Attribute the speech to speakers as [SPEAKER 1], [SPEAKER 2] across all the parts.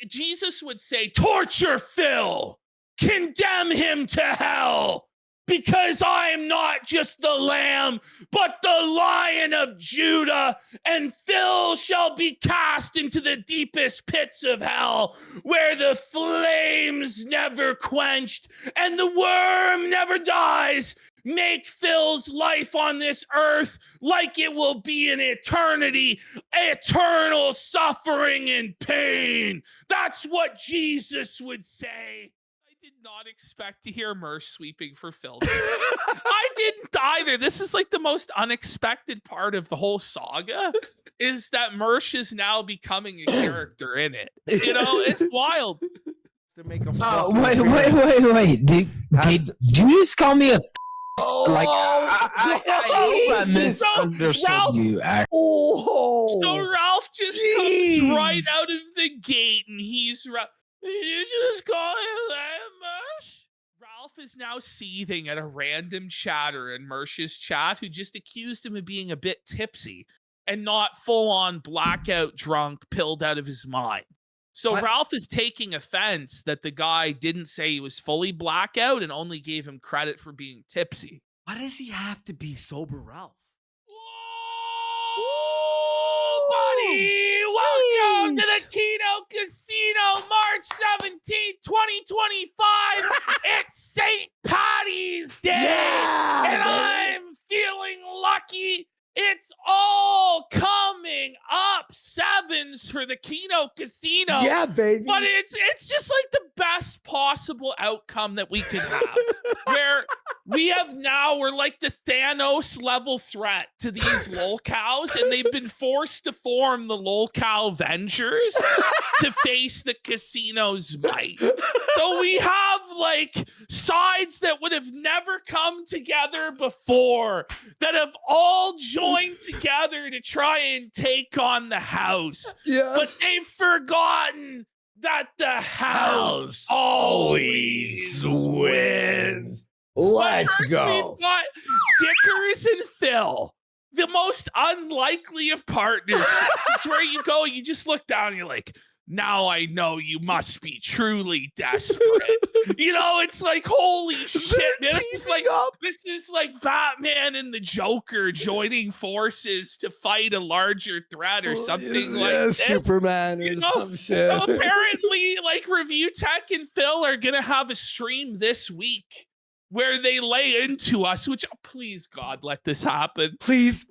[SPEAKER 1] Jesus would say, torture Phil, condemn him to hell, because I am not just the lamb, but the Lion of Judah, and Phil shall be cast into the deepest pits of hell, where the flames never quenched and the worm never dies. Make Phil's life on this earth like it will be an eternity, eternal suffering and pain. That's what Jesus would say. I did not expect to hear Mersh sweeping for Phil. I didn't either. This is like the most unexpected part of the whole saga, is that Mersh is now becoming a character in it. You know, it's wild.
[SPEAKER 2] To make a
[SPEAKER 3] wait. Did you just call me a like I hope I misunderstood you.
[SPEAKER 1] So Ralph just comes right out of the gate and he's you just call him that, Mersh? Ralph is now seething at a random chatter in Mersh's chat who just accused him of being a bit tipsy and not full on blackout drunk, pilled out of his mind. So Ralph is taking offense that the guy didn't say he was fully blackout and only gave him credit for being tipsy.
[SPEAKER 2] Why does he have to be sober, Ralph?
[SPEAKER 1] Whoa, buddy! Welcome to the Keno Casino, March 17th, 2025. It's St. Patty's Day, and I'm feeling lucky. It's all coming up sevens for the Keno Casino.
[SPEAKER 2] Yeah, baby.
[SPEAKER 1] But it's just like the best possible outcome that we could have. Where we're like the Thanos level threat to these lolcows, and they've been forced to form the lolcow Avengers to face the casino's might. So we have like sides that would have never come together before that have all joined together to try and take on the house.
[SPEAKER 2] Yeah.
[SPEAKER 1] But they've forgotten that the house always wins.
[SPEAKER 2] Let's go.
[SPEAKER 1] We've got Dickers and Phil, the most unlikely of partnerships. It's where you go, you just look down and you're like, now I know you must be truly desperate. You know, it's like, holy shit, man. This is like Batman and the Joker joining forces to fight a larger threat or something like this.
[SPEAKER 2] Superman or some shit.
[SPEAKER 1] So apparently, like, Review Tech and Phil are going to have a stream this week where they lay into us, which, please, God, let this happen.
[SPEAKER 2] Please,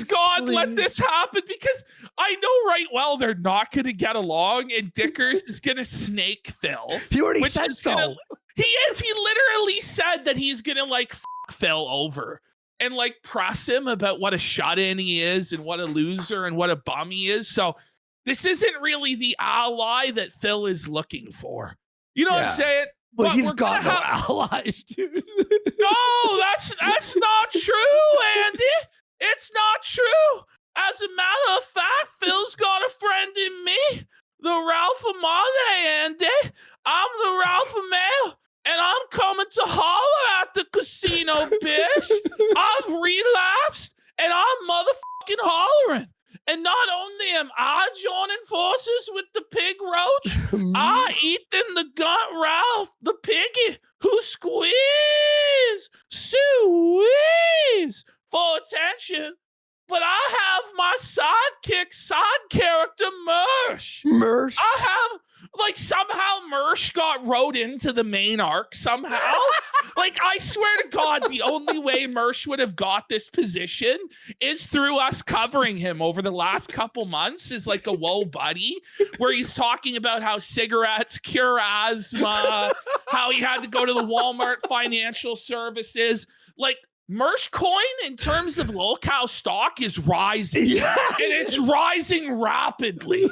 [SPEAKER 1] God, let this happen, because I know right well they're not going to get along, and Dickers is going to snake Phil.
[SPEAKER 2] He already said so.
[SPEAKER 1] He is. He literally said that he's going to, like, Phil over and, like, press him about what a shut-in he is and what a loser and what a bum he is. So this isn't really the ally that Phil is looking for. You know what I'm saying?
[SPEAKER 2] But he's got no allies, dude.
[SPEAKER 1] No, that's not true, Andy. It's not true. As a matter of fact, Phil's got a friend in me, the Ralph Amade, Andy. I'm the Ralph Amade, and I'm coming to holler at the casino, bitch. I've relapsed, and I'm motherfucking hollering. And not only am I joining forces with the pig roach, I Ethan the Gunt Ralph, the piggy, who squeeze for attention. But I have my sidekick, side character, Mersh. I have, like, somehow Mersh got wrote into the main arc somehow. Like, I swear to God, the only way Mersh would have got this position is through us covering him over the last couple months as like a whoa buddy, where he's talking about how cigarettes cure asthma, how he had to go to the Walmart financial services. Like, Mersh coin in terms of lolcow stock is rising, and it's rising rapidly.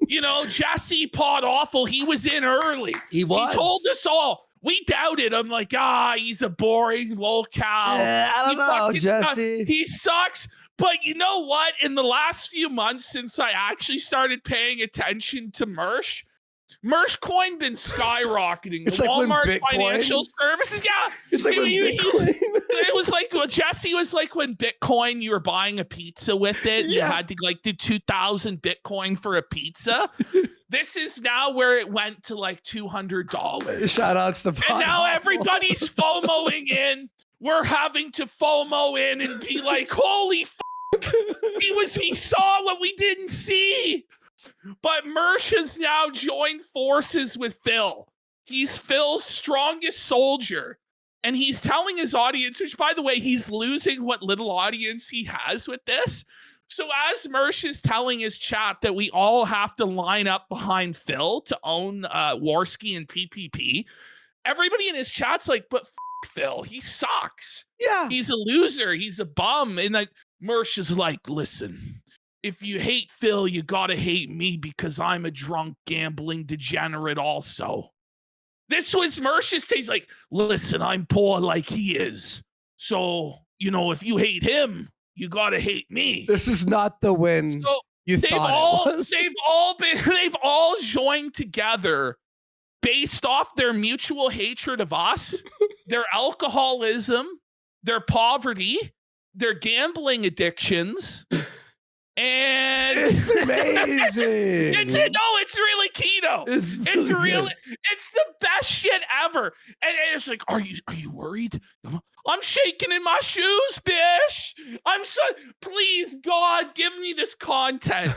[SPEAKER 1] You know, Jesse Pod Awful, he was in early.
[SPEAKER 2] He
[SPEAKER 1] told us all. We doubted him, like, he's a boring lolcow.
[SPEAKER 2] I don't know, Jesse.
[SPEAKER 1] He sucks. But you know what? In the last few months since I actually started paying attention to Mersh, Mersh coin been skyrocketing.
[SPEAKER 2] It's
[SPEAKER 1] The
[SPEAKER 2] like when
[SPEAKER 1] Walmart
[SPEAKER 2] Bitcoin-
[SPEAKER 1] Financial Services, yeah.
[SPEAKER 2] It's like when Bitcoin.
[SPEAKER 1] It was like what Jesse was like when Bitcoin, you were buying a pizza with it. And You
[SPEAKER 2] Yeah.
[SPEAKER 1] had to like do 2,000 Bitcoin for a pizza. This is now where it went to like $200.
[SPEAKER 2] Shout outs to
[SPEAKER 1] And now everybody's FOMOing in. We're having to FOMO in and be like, holy he saw what we didn't see. But Mersh has now joined forces with Phil. He's Phil's strongest soldier. And he's telling his audience, which by the way, he's losing what little audience he has with this. So as Mersh is telling his chat that we all have to line up behind Phil to own Warski and PPP, everybody in his chat's like, but Phil, he sucks.
[SPEAKER 2] Yeah.
[SPEAKER 1] He's a loser. He's a bum. And like Mersh is like, listen, if you hate Phil, you gotta hate me because I'm a drunk gambling degenerate also. This was Mersh's take. He's like, listen, I'm poor like he is. So, if you hate him, you gotta hate me.
[SPEAKER 2] This is not the win
[SPEAKER 1] So
[SPEAKER 2] you thought it was.
[SPEAKER 1] they've all joined together based off their mutual hatred of us, their alcoholism, their poverty, their gambling addictions. And
[SPEAKER 2] It's amazing.
[SPEAKER 1] it's really keto. It's really, it's the best shit ever. And it's like, are you worried? I'm shaking in my shoes, bish. Please, God, give me this content.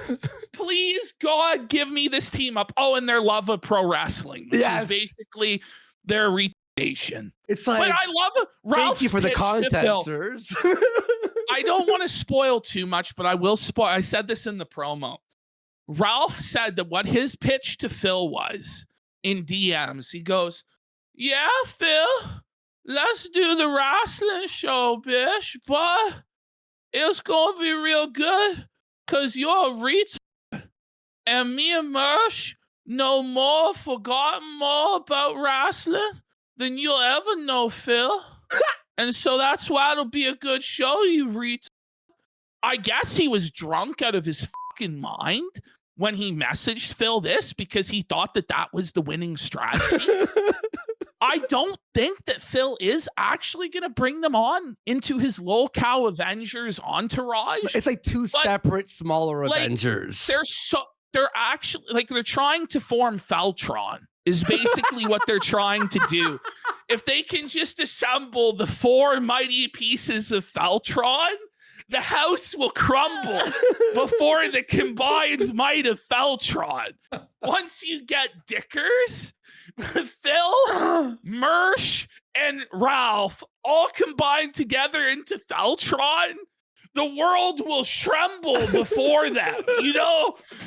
[SPEAKER 1] Please, God, give me this team up. Oh, and their love of pro wrestling, which is basically their retardation.
[SPEAKER 2] It's like,
[SPEAKER 1] but I love Ralph's
[SPEAKER 2] thank you for the
[SPEAKER 1] pitch to
[SPEAKER 2] content,
[SPEAKER 1] Phil.
[SPEAKER 2] sirs.
[SPEAKER 1] I don't want to spoil too much, but I will spoil. I said this in the promo. Ralph said that what his pitch to Phil was in DMs. He goes, yeah, Phil, let's do the wrestling show, bish, but it's going to be real good because you're a retard. And me and Mersh know forgotten more about wrestling than you'll ever know, Phil. And so that's why it'll be a good show, you retard. I guess he was drunk out of his fucking mind when he messaged Phil this because he thought that was the winning strategy. I don't think that Phil is actually going to bring them on into his lol-cow Avengers entourage.
[SPEAKER 2] It's like two separate, smaller Avengers.
[SPEAKER 1] They're actually like they're trying to form Feltron. Is basically what they're trying to do. If they can just assemble the four mighty pieces of Feltron, the house will crumble before the combined might of Feltron. Once you get Dickers, Phil, Mersh, and Ralph all combined together into Feltron, the world will tremble before them.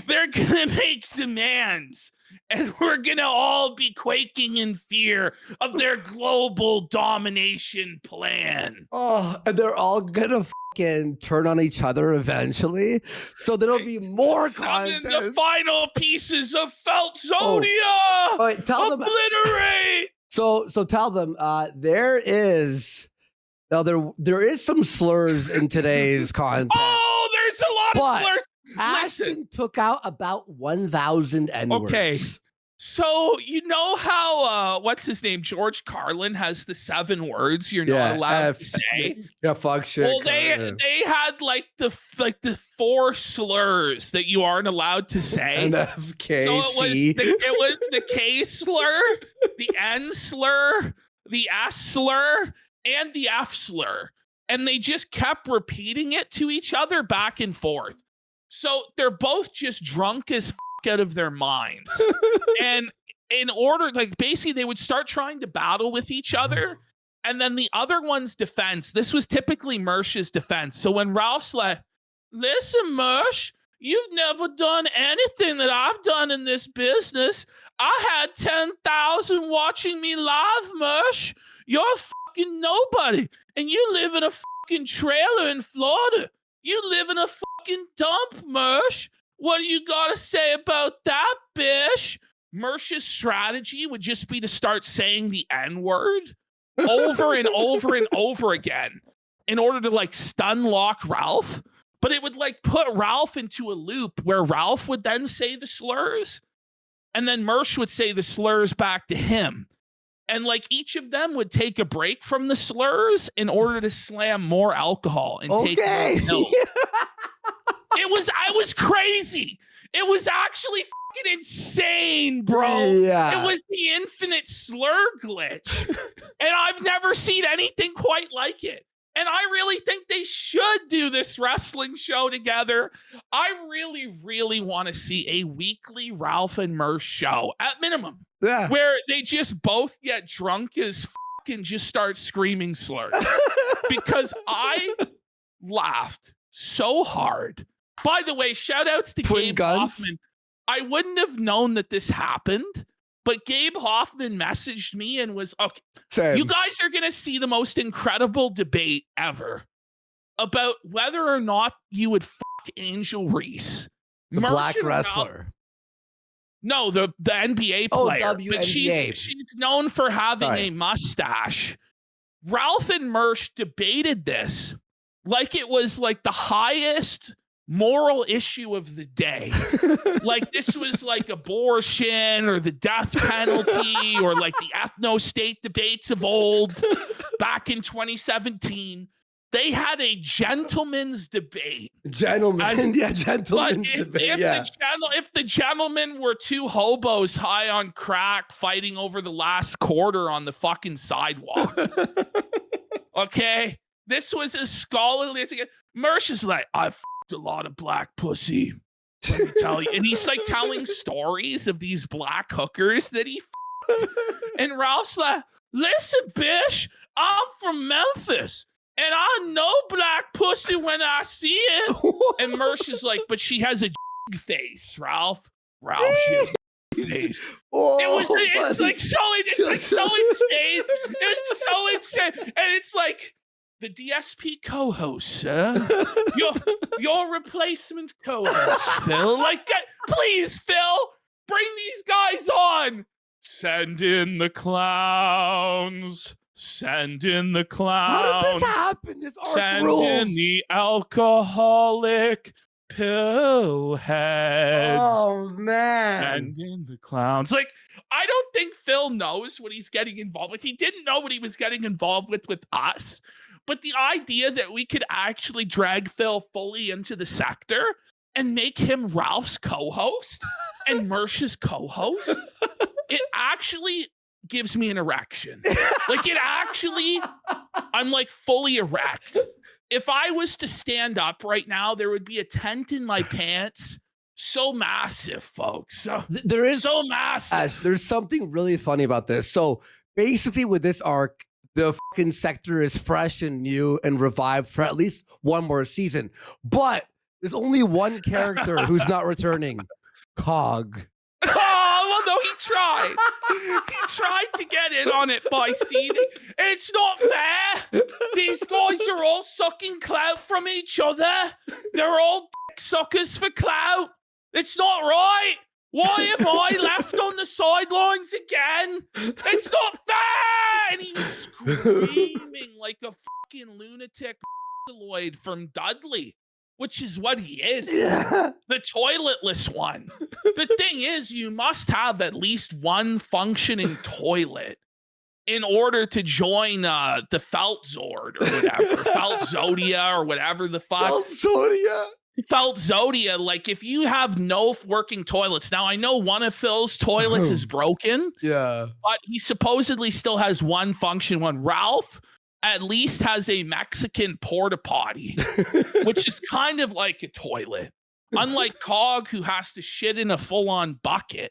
[SPEAKER 1] They're going to make demands. And we're going to all be quaking in fear of their global domination plan.
[SPEAKER 2] Oh, and they're all going to fucking turn on each other eventually. So there'll be more content.
[SPEAKER 1] The final pieces of Feltzonia.
[SPEAKER 2] All right, tell them.
[SPEAKER 1] Obliterate.
[SPEAKER 2] So tell them there is some slurs in today's content.
[SPEAKER 1] Oh, there's a lot of slurs.
[SPEAKER 2] Ashton took out about 1,000 N-words.
[SPEAKER 1] Okay. So you know how what's his name? George Carlin has the 7 words you're not allowed to say.
[SPEAKER 2] Yeah, fuck shit.
[SPEAKER 1] Well, they had like the 4 slurs that you aren't allowed to say.
[SPEAKER 2] NFKC.
[SPEAKER 1] So it was the K slur, the N slur, the S slur, and the F slur. And they just kept repeating it to each other back and forth. So they're both just drunk as out of their minds. And in order, basically they would start trying to battle with each other. And then the other one's defense, this was typically Mersh's defense. So when Ralph's like, listen, Mersh, you've never done anything that I've done in this business. I had 10,000 watching me live, Mersh. You're fucking nobody. And you live in a fucking trailer in Florida. You live in a fucking dump, Mersh. What do you got to say about that, bish? Mersh's strategy would just be to start saying the N-word over and over and over again in order to stun lock Ralph. But it would put Ralph into a loop where Ralph would then say the slurs. And then Mersh would say the slurs back to him. And like each of them would take a break from the slurs in order to slam more alcohol and take more pills. I was crazy. It was actually fucking insane, bro.
[SPEAKER 2] Yeah.
[SPEAKER 1] It was the infinite slur glitch. And I've never seen anything quite like it. And I really think they should do this wrestling show together. I really, really want to see a weekly Ralph and Mersh show at minimum.
[SPEAKER 2] Yeah.
[SPEAKER 1] Where they just both get drunk as fuck and just start screaming slurs. Because I laughed so hard. By the way, shout outs to
[SPEAKER 2] Twin
[SPEAKER 1] Gabe
[SPEAKER 2] guns.
[SPEAKER 1] Hoffman. I wouldn't have known that this happened, but Gabe Hoffman messaged me and was, okay,
[SPEAKER 2] Same.
[SPEAKER 1] you guys are going to see the most incredible debate ever about whether or not you would fuck Angel Reese.
[SPEAKER 2] The
[SPEAKER 1] Mersh
[SPEAKER 2] black
[SPEAKER 1] and Ralph-
[SPEAKER 2] wrestler.
[SPEAKER 1] No, the NBA
[SPEAKER 2] Oh,
[SPEAKER 1] player.
[SPEAKER 2] WNBA.
[SPEAKER 1] But she's known for having a mustache. Ralph and Mersh debated this like it was like the highest moral issue of the day. Like this was like abortion or the death penalty or like the ethno-state debates of old back in 2017. They had a gentleman's debate.
[SPEAKER 2] Gentlemen's debate.
[SPEAKER 1] If the gentlemen were two hobos high on crack fighting over the last quarter on the fucking sidewalk. Okay? This was as scholarly as it gets. Mersh is like, I fucked a lot of black pussy. Let me tell you. And he's like telling stories of these black hookers that he fucked. And Ralph's like, listen, bitch, I'm from Memphis. And I know black pussy when I see it. And Mersh is like, but she has a face, Ralph. She has a face. It's like so insane. It's so insane. And it's like the DSP co-host, your replacement co-host, Phil. Like, please, Phil, bring these guys on. Send in the clowns. Send in the clown.
[SPEAKER 2] How did this happen? This arc
[SPEAKER 1] Send
[SPEAKER 2] rules.
[SPEAKER 1] in the alcoholic pillheads.
[SPEAKER 2] Oh man.
[SPEAKER 1] Send in the clowns. Like, I don't think Phil knows what he's getting involved with. He didn't know what he was getting involved with us. But the idea that we could actually drag Phil fully into the sector and make him Ralph's co-host and Mersh's co-host, it actually gives me an erection. Like it actually, I'm like fully erect. If I was to stand up right now, there would be a tent in my pants. So massive, folks. So
[SPEAKER 2] there is
[SPEAKER 1] so massive.
[SPEAKER 2] Ash, there's something really funny about this. So basically with this arc, the fucking sector is fresh and new and revived for at least one more season. But there's only one character who's not returning. Cog.
[SPEAKER 1] Oh, well, no, he tried. He tried to get in on it by seeding. It's not fair. These guys are all sucking clout from each other. They're all dick suckers for clout. It's not right. Why am I left on the sidelines again? It's not fair. And he was screaming like a fucking lunatic from Dudley. Which is what he is.
[SPEAKER 2] Yeah.
[SPEAKER 1] The toiletless one. The thing is, you must have at least one functioning toilet in order to join the Felt Zord or whatever. Felt Zodia or whatever the fuck.
[SPEAKER 2] Felt Zodia.
[SPEAKER 1] Felt Zodia. Like if you have no working toilets. Now I know one of Phil's toilets is broken.
[SPEAKER 2] Yeah.
[SPEAKER 1] But he supposedly still has one function one. Ralph at least has a Mexican porta potty, which is kind of like a toilet. Unlike Cog, who has to shit in a full-on bucket.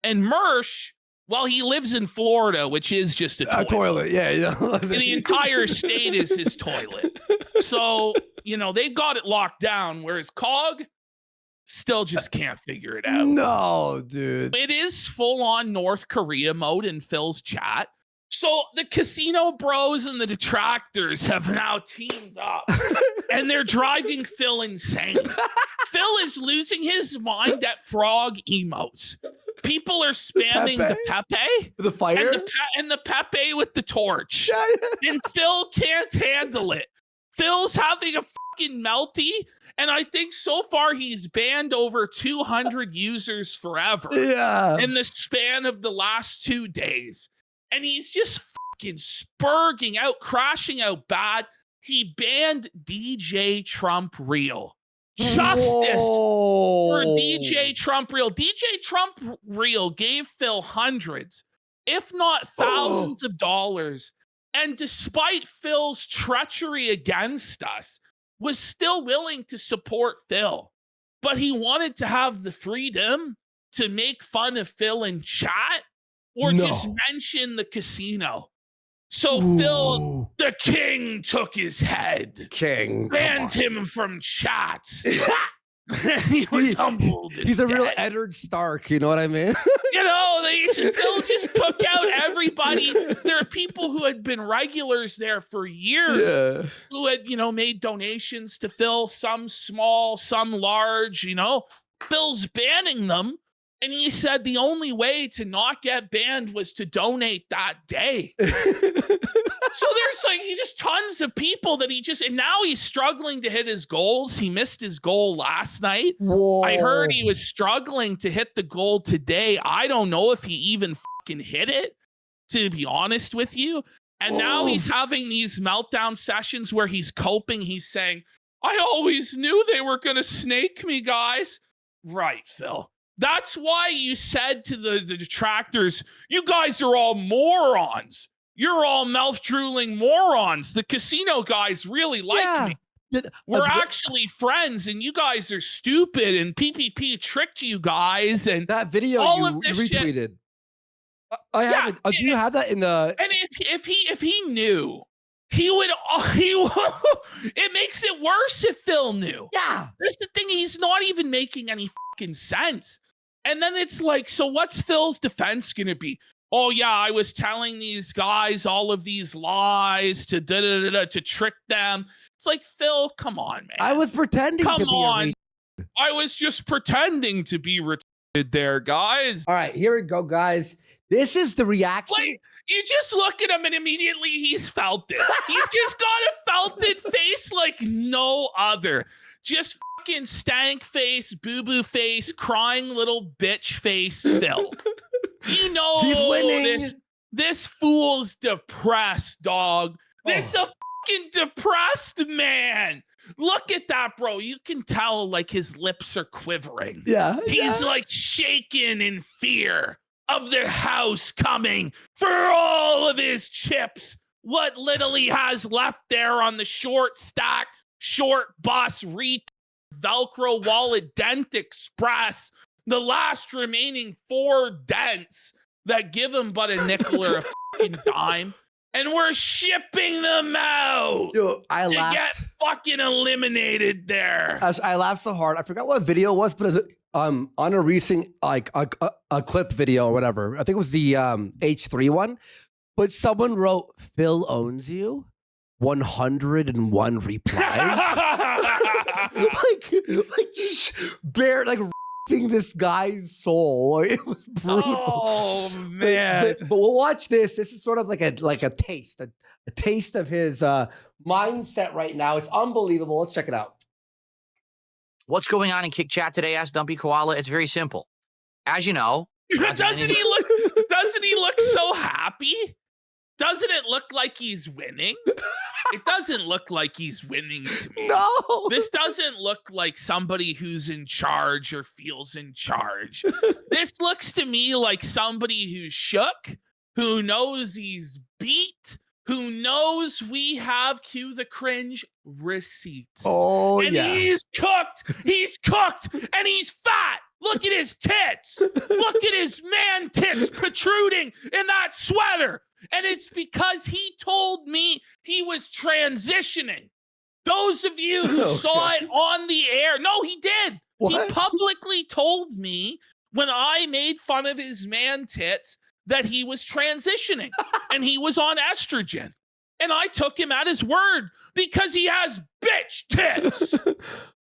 [SPEAKER 1] And Mersh, well, he lives in Florida, which is just a toilet.
[SPEAKER 2] A toilet, yeah.
[SPEAKER 1] And the entire state is his toilet. So, they've got it locked down, whereas Cog still just can't figure it out.
[SPEAKER 2] No, dude.
[SPEAKER 1] It is full-on North Korea mode in Phil's chat. So the Casino Bros and the Detractors have now teamed up and they're driving Phil insane. Phil is losing his mind at frog emotes. People are spamming the Pepe.
[SPEAKER 2] The fire?
[SPEAKER 1] And the Pepe with the torch.
[SPEAKER 2] Yeah.
[SPEAKER 1] And Phil can't handle it. Phil's having a fucking melty, and I think so far he's banned over 200 users forever in the span of the last 2 days. And he's just fucking spurging out, crashing out bad. He banned DJ Trump Real. Justice for DJ Trump Real. DJ Trump Real gave Phil hundreds, if not thousands of dollars. And despite Phil's treachery against us, was still willing to support Phil. But he wanted to have the freedom to make fun of Phil in chat or just mention the casino. So Phil, the king, took his head. Banned him from chat. He was humbled.
[SPEAKER 2] He's a real Eddard Stark, you know what I mean?
[SPEAKER 1] You know, Phil just took out everybody. There are people who had been regulars there for years who had, made donations to Phil, some small, some large, Phil's banning them. And he said the only way to not get banned was to donate that day. So there's just tons of people that and now he's struggling to hit his goals. He missed his goal last night. I heard he was struggling to hit the goal today. I don't know if he even fucking hit it, to be honest with you. And now he's having these meltdown sessions where he's coping. He's saying, I always knew they were going to snake me, guys. Right, Phil. That's why you said to the detractors, you guys are all morons. You're all mouth-drooling morons. The casino guys really like me. We're actually friends, and you guys are stupid, and PPP tricked you guys. And
[SPEAKER 2] that video you retweeted. I have it. Do you have that in the...
[SPEAKER 1] And if he knew, he would... it makes it worse if Phil knew.
[SPEAKER 2] Yeah.
[SPEAKER 1] That's the thing. He's not even making any fucking sense. And then it's like, so what's Phil's defense going to be? Oh, yeah, I was telling these guys all of these lies to to trick them. It's like, Phil, come on, man.
[SPEAKER 2] I was pretending to be
[SPEAKER 1] I was just pretending to be retarded there, guys.
[SPEAKER 2] All right, here we go, guys. This is the reaction.
[SPEAKER 1] Like, you just look at him and immediately he's felt it. He's just got a felted face like no other. Just fucking stank face, boo-boo face, crying little bitch face Phil. You know,
[SPEAKER 2] he's winning.
[SPEAKER 1] This fool's depressed, dog. This a fucking depressed man. Look at that, bro. You can tell like his lips are quivering.
[SPEAKER 2] Yeah.
[SPEAKER 1] He's like shaking in fear of their house coming for all of his chips. What little he has left there on the short stack, short bus, Velcro wallet, Dent Express. The last remaining 4 dents that give him but a nickel or a fucking dime. And we're shipping them out.
[SPEAKER 2] Dude, I laughed.
[SPEAKER 1] Get fucking eliminated there.
[SPEAKER 2] I laughed so hard. I forgot what video it was, but on a recent, like a clip video or whatever. I think it was the H3 one. But someone wrote, Phil owns you. 101 replies. like just this guy's soul. It was brutal.
[SPEAKER 1] Oh man!
[SPEAKER 2] But we'll watch this. This is sort of like a taste, a taste of his mindset right now. It's unbelievable. Let's check it out.
[SPEAKER 4] What's going on in Kick Chat today? Asked Dumpy Koala. It's very simple. As you know,
[SPEAKER 1] doesn't he look so happy? Doesn't it look like he's winning? It doesn't look like he's winning to me.
[SPEAKER 2] No.
[SPEAKER 1] This doesn't look like somebody who's in charge or feels in charge. This looks to me like somebody who's shook, who knows he's beat, who knows we have, cue the cringe, receipts.
[SPEAKER 2] Oh,
[SPEAKER 1] and he's cooked, and he's fat. Look at his tits. Look at his man tits protruding in that sweater. And it's because he told me he was transitioning. Those of you who saw it on the air. No, he did. What? He publicly told me when I made fun of his man tits that he was transitioning and he was on estrogen. And I took him at his word because he has bitch tits.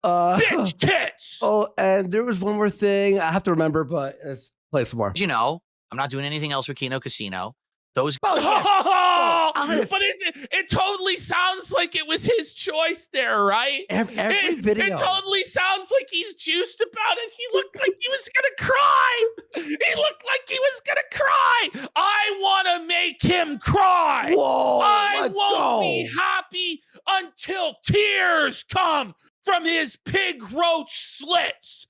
[SPEAKER 1] Bitch tits.
[SPEAKER 2] Oh, and there was one more thing I have to remember, but let's play some more.
[SPEAKER 4] As you know, I'm not doing anything else with Kino Casino. Those
[SPEAKER 1] Oh,
[SPEAKER 2] Alice.
[SPEAKER 1] but it totally sounds like it was his choice there, right?
[SPEAKER 2] Every video.
[SPEAKER 1] It totally sounds like he's juiced about it. He looked like he was gonna cry. He looked like he was gonna cry. I want to make him cry.
[SPEAKER 2] Whoa,
[SPEAKER 1] I
[SPEAKER 2] let's
[SPEAKER 1] won't be
[SPEAKER 2] go.
[SPEAKER 1] happy until tears come from his pig roach slits.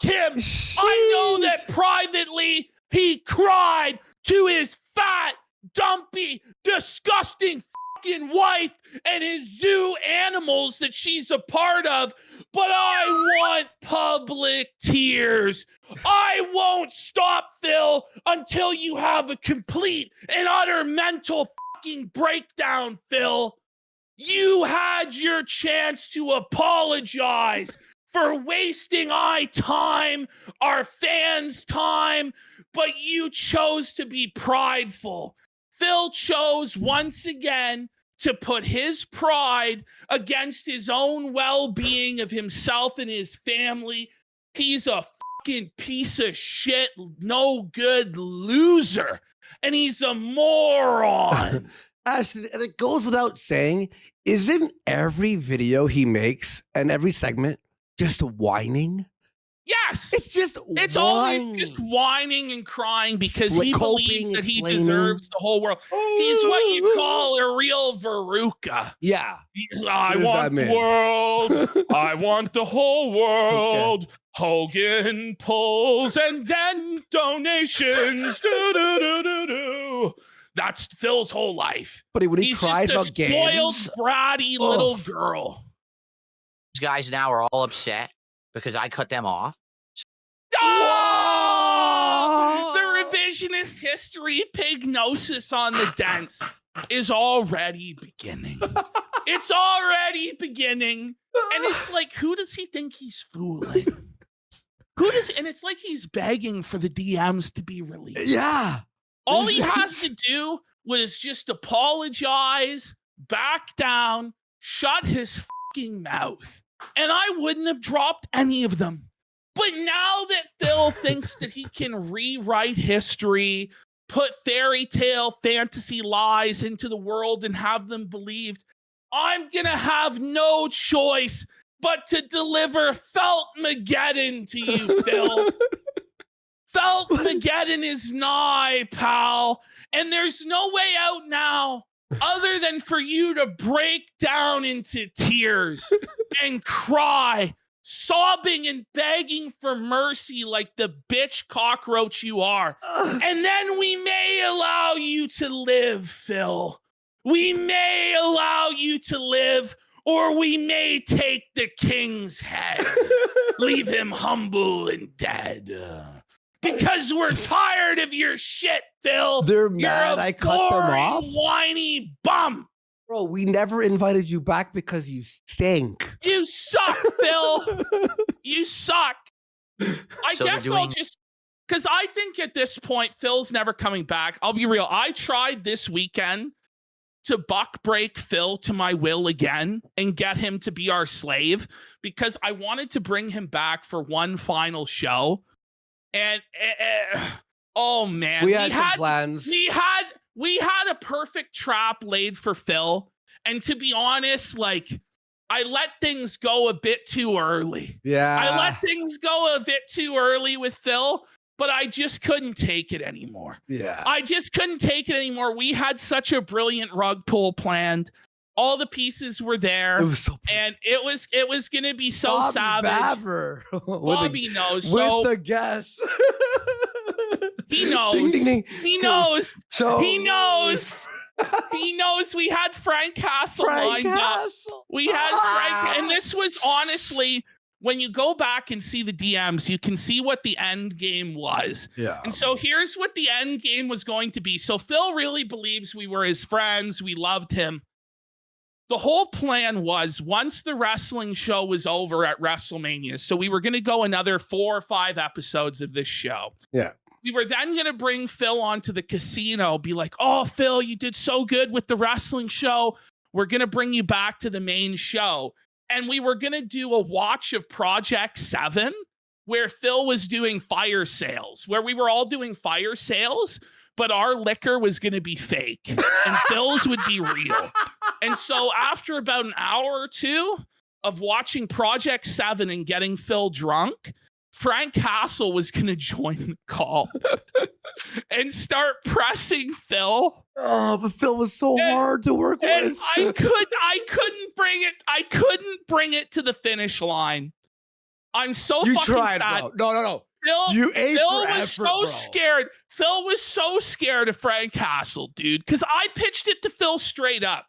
[SPEAKER 1] F him. I know that privately he cried to his fat, dumpy, disgusting fucking wife and his zoo animals that she's a part of, but I want public tears. I won't stop, Phil, until you have a complete and utter mental fucking breakdown, Phil. You had your chance to apologize for wasting our fans' time, but you chose to be prideful. Phil chose once again to put his pride against his own well-being of himself and his family. He's a fucking piece of shit, no good loser, and he's a moron.
[SPEAKER 2] Actually, and it goes without saying, isn't every video he makes and every segment just whining?
[SPEAKER 1] Yes.
[SPEAKER 2] It's
[SPEAKER 1] Always just whining and crying because he believes that he
[SPEAKER 2] explaining.
[SPEAKER 1] deserves the whole world. He's what you call a real Veruca.
[SPEAKER 2] Yeah.
[SPEAKER 1] I
[SPEAKER 2] What does
[SPEAKER 1] want
[SPEAKER 2] that
[SPEAKER 1] the
[SPEAKER 2] mean?
[SPEAKER 1] world. I want the whole world. Okay. Hogan pulls and then donations. Do. That's Phil's whole life.
[SPEAKER 2] But when he
[SPEAKER 1] He's
[SPEAKER 2] cries
[SPEAKER 1] just
[SPEAKER 2] about
[SPEAKER 1] a spoiled,
[SPEAKER 2] games,
[SPEAKER 1] bratty little girl.
[SPEAKER 4] These guys now are all upset because I cut them off.
[SPEAKER 1] Oh! The revisionist history pignosis on the dents is already beginning. It's already beginning. And it's like, who does he think he's fooling? And it's like he's begging for the DMs to be released.
[SPEAKER 2] yeah.
[SPEAKER 1] All he has to do was just apologize, back down, shut his fucking mouth. And I wouldn't have dropped any of them. But now that Phil thinks that he can rewrite history, put fairy tale fantasy lies into the world and have them believed, I'm going to have no choice but to deliver Feltmageddon to you, Phil. Feltmageddon is nigh, pal. And there's no way out now other than for you to break down into tears and cry, sobbing and begging for mercy like the bitch cockroach you are. And then we may allow you to live, Phil. We may allow you to live, or we may take the king's head, leave him humble and dead. Because we're tired of your shit, Phil.
[SPEAKER 2] They're
[SPEAKER 1] You're
[SPEAKER 2] mad
[SPEAKER 1] a
[SPEAKER 2] I cut them
[SPEAKER 1] boring,
[SPEAKER 2] off?
[SPEAKER 1] whiny bum.
[SPEAKER 2] Bro, we never invited you back because you stink.
[SPEAKER 1] You suck, Phil. You suck. I
[SPEAKER 4] So
[SPEAKER 1] guess I'll just, because I think at this point, Phil's never coming back. I'll be real. I tried this weekend to buck break Phil to my will again and get him to be our slave because I wanted to bring him back for one final show. And oh man,
[SPEAKER 2] We had some plans.
[SPEAKER 1] We had a perfect trap laid for Phil. And to be honest, like I let things go a bit too early.
[SPEAKER 2] Yeah.
[SPEAKER 1] I let things go a bit too early with Phil, but I just couldn't take it anymore.
[SPEAKER 2] Yeah.
[SPEAKER 1] I just couldn't take it anymore. We had such a brilliant rug pull planned. All the pieces were there.
[SPEAKER 2] It was so
[SPEAKER 1] and it was gonna be so
[SPEAKER 2] Bobby
[SPEAKER 1] savage.
[SPEAKER 2] Babber.
[SPEAKER 1] Bobby knows. So
[SPEAKER 2] With the guests.
[SPEAKER 1] he knows.
[SPEAKER 2] Ding, ding, ding.
[SPEAKER 1] He knows.
[SPEAKER 2] So
[SPEAKER 1] He knows. He knows. We had Frank Castle lined up. We had Frank, and this was honestly, when you go back and see the DMs, you can see what the end game was.
[SPEAKER 2] Yeah.
[SPEAKER 1] And so here's what the end game was going to be. So Phil really believes we were his friends. We loved him. The whole plan was once the wrestling show was over at WrestleMania, so we were going to go another 4 or 5 episodes of this show.
[SPEAKER 2] Yeah.
[SPEAKER 1] We were then going to bring Phil onto the casino, be like, oh, Phil, you did so good with the wrestling show. We're going to bring you back to the main show. And we were going to do a watch of Project 7 where Phil was doing fire sales, where we were all doing fire sales, but our liquor was going to be fake and Phil's would be real. And so after about an hour or two of watching Project 7 and getting Phil drunk, Frank Castle was going to join the call and start pressing Phil.
[SPEAKER 2] Oh, but Phil was so hard to work
[SPEAKER 1] And
[SPEAKER 2] with.
[SPEAKER 1] I couldn't bring it to the finish line. I'm so
[SPEAKER 2] You
[SPEAKER 1] fucking
[SPEAKER 2] tried,
[SPEAKER 1] sad.
[SPEAKER 2] bro. No.
[SPEAKER 1] Phil,
[SPEAKER 2] You ate
[SPEAKER 1] Phil
[SPEAKER 2] for
[SPEAKER 1] was
[SPEAKER 2] effort,
[SPEAKER 1] so
[SPEAKER 2] bro.
[SPEAKER 1] scared. Phil was so scared of Frank Castle, dude, because I pitched it to Phil straight up.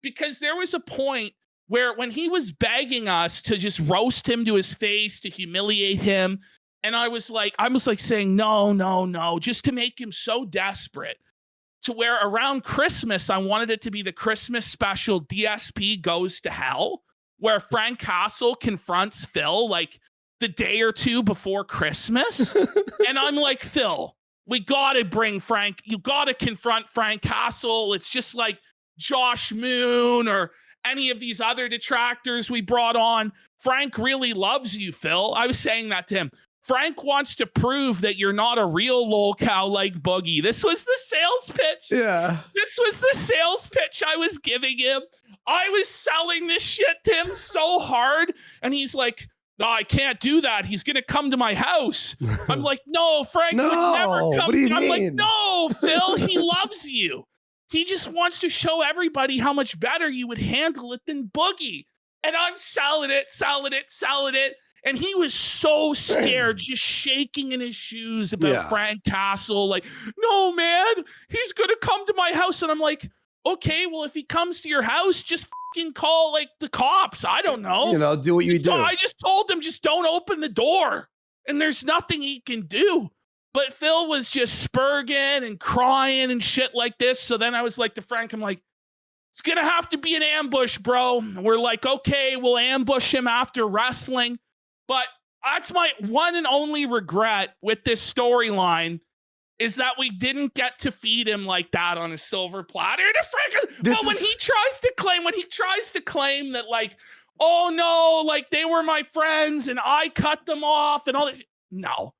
[SPEAKER 1] Because there was a point where when he was begging us to just roast him to his face, to humiliate him, and I was like saying, no, just to make him so desperate, to where around Christmas, I wanted it to be the Christmas special DSP Goes to Hell, where Frank Castle confronts Phil like the day or two before Christmas. And I'm like, Phil, we got to bring Frank. You got to confront Frank Castle. It's just like Josh Moon or any of these other detractors we brought on. Frank really loves you, Phil. I was saying that to him. Frank wants to prove that you're not a real lolcow like Boogie. This was the sales pitch.
[SPEAKER 2] Yeah.
[SPEAKER 1] This was the sales pitch I was giving him. I was selling this shit to him so hard. And he's like, no, I can't do that. He's going to come to my house. I'm like, no, Frank would never come.
[SPEAKER 2] What do you
[SPEAKER 1] I'm
[SPEAKER 2] mean?
[SPEAKER 1] like, no, Phil, he loves you. He just wants to show everybody how much better you would handle it than Boogie. And I'm selling it. And he was so scared, just shaking in his shoes about Frank Castle. Like, no, man, he's going to come to my house. And I'm like, okay, well, if he comes to your house, just fucking call like the cops. I don't know.
[SPEAKER 2] You know, do what you do.
[SPEAKER 1] I just told him, just don't open the door. And there's nothing he can do. But Phil was just spurging and crying and shit like this. So then I was like to Frank, I'm like, it's going to have to be an ambush, bro. And we're like, okay, we'll ambush him after wrestling. But that's my one and only regret with this storyline is that we didn't get to feed him like that on a silver platter. But when he tries to claim that like, oh no, like they were my friends and I cut them off and all that. No,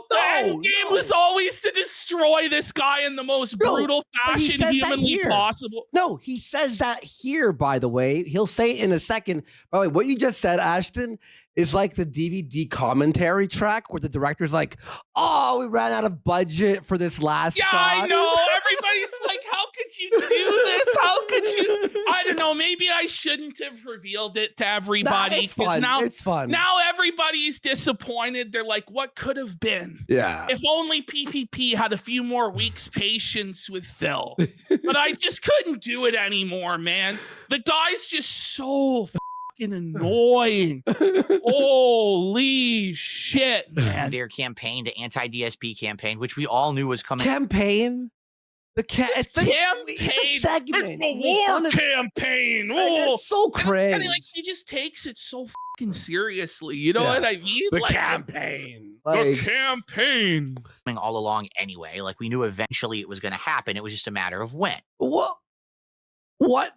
[SPEAKER 1] the end game was always to destroy this guy in the most brutal fashion humanly possible.
[SPEAKER 2] No, he says that here, by the way. He'll say it in a second. By the way, what you just said, Ashton, is like the DVD commentary track where the director's like, oh, we ran out of budget for this last shot.
[SPEAKER 1] I know. Everybody's like, how could you do this? How could you? I don't know. Maybe I shouldn't have revealed it to everybody.
[SPEAKER 2] It's fun. It's fun.
[SPEAKER 1] Now everybody's disappointed. They're like, what could have been?
[SPEAKER 2] Yeah.
[SPEAKER 1] If only PPP had a few more weeks patience with Phil. But I just couldn't do it anymore, man. The guy's just so fucking annoying. Holy shit, man.
[SPEAKER 4] Their campaign, the anti-DSP campaign, which we all knew was coming.
[SPEAKER 2] Campaign? It's a segment.
[SPEAKER 1] It's a war campaign. Oh,
[SPEAKER 2] it's so cringe.
[SPEAKER 1] And like, he just takes it so fucking seriously. You know what I mean?
[SPEAKER 2] The
[SPEAKER 1] like,
[SPEAKER 2] campaign.
[SPEAKER 1] The campaign.
[SPEAKER 4] All along anyway. Like, we knew eventually it was going to happen. It was just a matter of when.
[SPEAKER 2] What?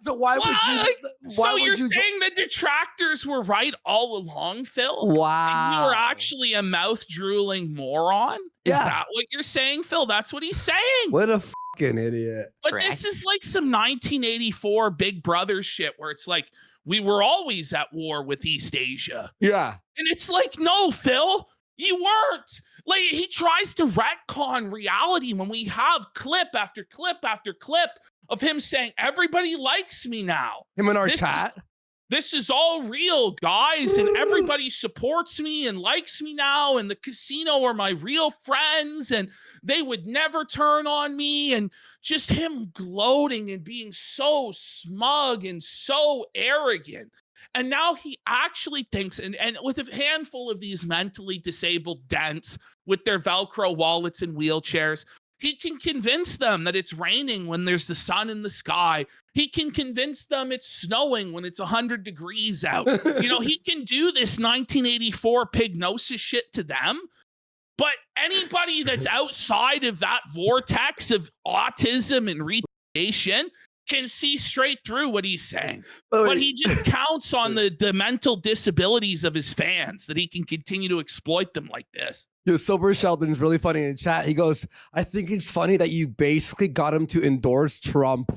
[SPEAKER 2] So why would you?
[SPEAKER 1] So you're saying the detractors were right all along, Phil?
[SPEAKER 2] Wow.
[SPEAKER 1] And you were actually a mouth-drooling moron? Is that what you're saying, Phil? That's what he's saying.
[SPEAKER 2] What a fucking idiot.
[SPEAKER 1] But
[SPEAKER 4] Correct.
[SPEAKER 1] this is like some 1984 Big Brother shit where it's like, we were always at war with East Asia.
[SPEAKER 2] Yeah.
[SPEAKER 1] And it's like, no, Phil, you weren't. Like, he tries to retcon reality when we have clip after clip after clip of him saying, everybody likes me now.
[SPEAKER 2] Him in our chat.
[SPEAKER 1] This is all real, guys, and everybody supports me and likes me now, and the casino are my real friends, and they would never turn on me, and just him gloating and being so smug and so arrogant. And now he actually thinks, and with a handful of these mentally disabled dents with their Velcro wallets and wheelchairs, he can convince them that it's raining when there's the sun in the sky. He can convince them it's snowing when it's 100 degrees out. You know, he can do this 1984 pignosis shit to them. But anybody that's outside of that vortex of autism and retardation can see straight through what he's saying.
[SPEAKER 2] Oh,
[SPEAKER 1] But he just counts on the mental disabilities of his fans that he can continue to exploit them like this.
[SPEAKER 2] Yo, Sober Sheldon's really funny in chat. He goes, I think it's funny that you basically got him to endorse Trump.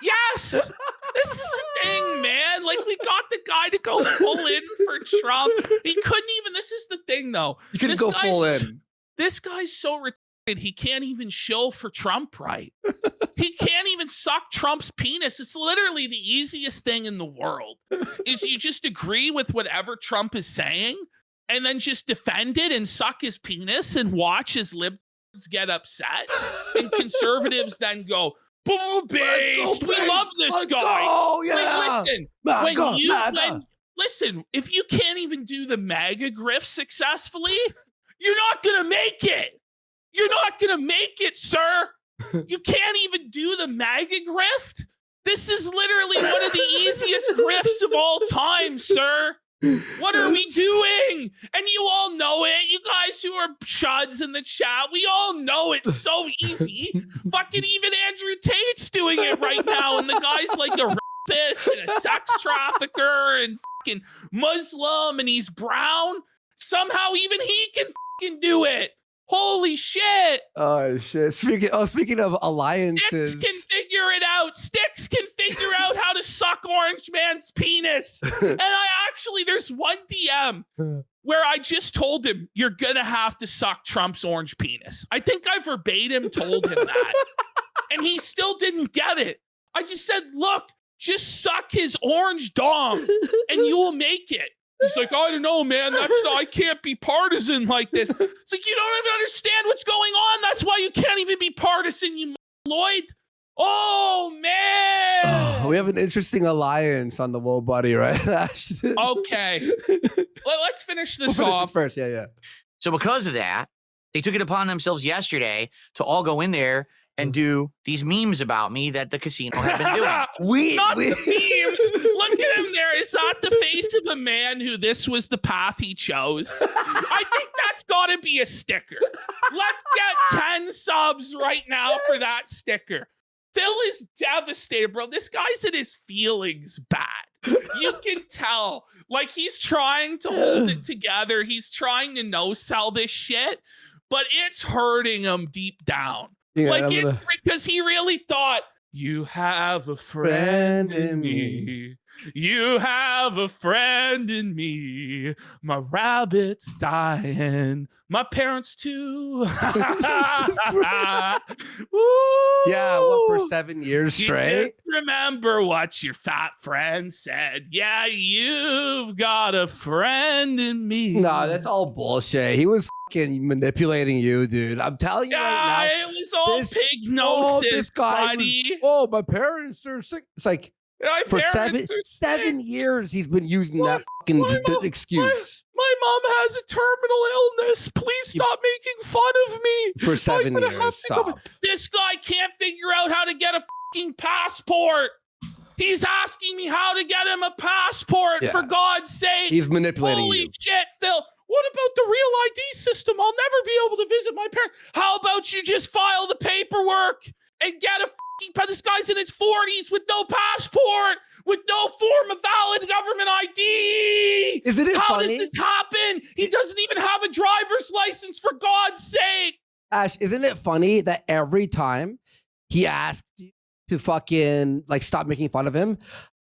[SPEAKER 1] Yes! This is the thing, man. Like, we got the guy to go full in for Trump. He couldn't even. This is the thing, though.
[SPEAKER 2] You couldn't go full in.
[SPEAKER 1] This guy's so retarded, he can't even show for Trump right. He can't even suck Trump's penis. It's literally the easiest thing in the world. Is you just agree with whatever Trump is saying and then just defend it and suck his penis and watch his liberals get upset. And conservatives then go, boo, based. We love this guy.
[SPEAKER 2] Go. Yeah.
[SPEAKER 1] Like, listen, listen, if you can't even do the MAGA grift successfully, you're not going to make it. You're not going to make it, sir. You can't even do the MAGA grift. This is literally one of the easiest grifts of all time, sir. What are we doing? And you all know it. You guys who are chuds in the chat, we all know it's so easy. Fucking even Andrew Tate's doing it right now. And the guy's like a rapist and a sex trafficker and fucking Muslim and he's brown. Somehow even he can fucking do it. Holy shit.
[SPEAKER 2] Oh, shit. Speaking of alliances.
[SPEAKER 1] Sticks can figure it out. Sticks can figure out how to suck Orange Man's penis. And there's one DM where I just told him, you're going to have to suck Trump's orange penis. I think I verbatim told him that. And he still didn't get it. I just said, look, just suck his orange dong and you will make it. He's like, I don't know, man. I can't be partisan like this. It's like, you don't even understand what's going on. That's why you can't even be partisan, you Lloyd. Oh, man.
[SPEAKER 2] Oh, we have an interesting alliance on the Woe Buddy, right?
[SPEAKER 1] Okay. Let's finish this off
[SPEAKER 2] first. Yeah.
[SPEAKER 4] So because of that, they took it upon themselves yesterday to all go in there and do these memes about me that the casino had been doing.
[SPEAKER 1] The memes. Look at him there. Is that the face of a man who this was the path he chose? I think that's got to be a sticker. Let's get 10 subs right now for that sticker. Phil is devastated, bro. This guy's in his feelings bad. You can tell. Like, he's trying to hold it together. He's trying to no-sell this shit, but it's hurting him deep down. Yeah, because he really thought, you have a friend in me. You have a friend in me. My rabbit's dying. My parents too.
[SPEAKER 2] Yeah, what, for 7 years straight?
[SPEAKER 1] Just remember what your fat friend said. Yeah, you've got a friend in me.
[SPEAKER 2] No, that's all bullshit. He was fucking manipulating you, dude. I'm telling you right now.
[SPEAKER 1] It was all pignosis, buddy.
[SPEAKER 2] My parents are sick. It's like, for 7 years, he's been using that fucking excuse.
[SPEAKER 1] My mom has a terminal illness. Please stop making fun of me.
[SPEAKER 2] For 7 years, stop.
[SPEAKER 1] This guy can't figure out how to get a fucking passport. He's asking me how to get him a passport, for God's sake.
[SPEAKER 2] He's manipulating
[SPEAKER 1] Holy
[SPEAKER 2] you.
[SPEAKER 1] shit, Phil. What about the real ID system? I'll never be able to visit my parents. How about you just file the paperwork and get a this guy's in his 40s with no passport, with no form of valid government ID.
[SPEAKER 2] Isn't it
[SPEAKER 1] How
[SPEAKER 2] funny?
[SPEAKER 1] does this happen? He doesn't even have a driver's license, for God's sake.
[SPEAKER 2] Ash, isn't it funny that every time he asked you to fucking like stop making fun of him,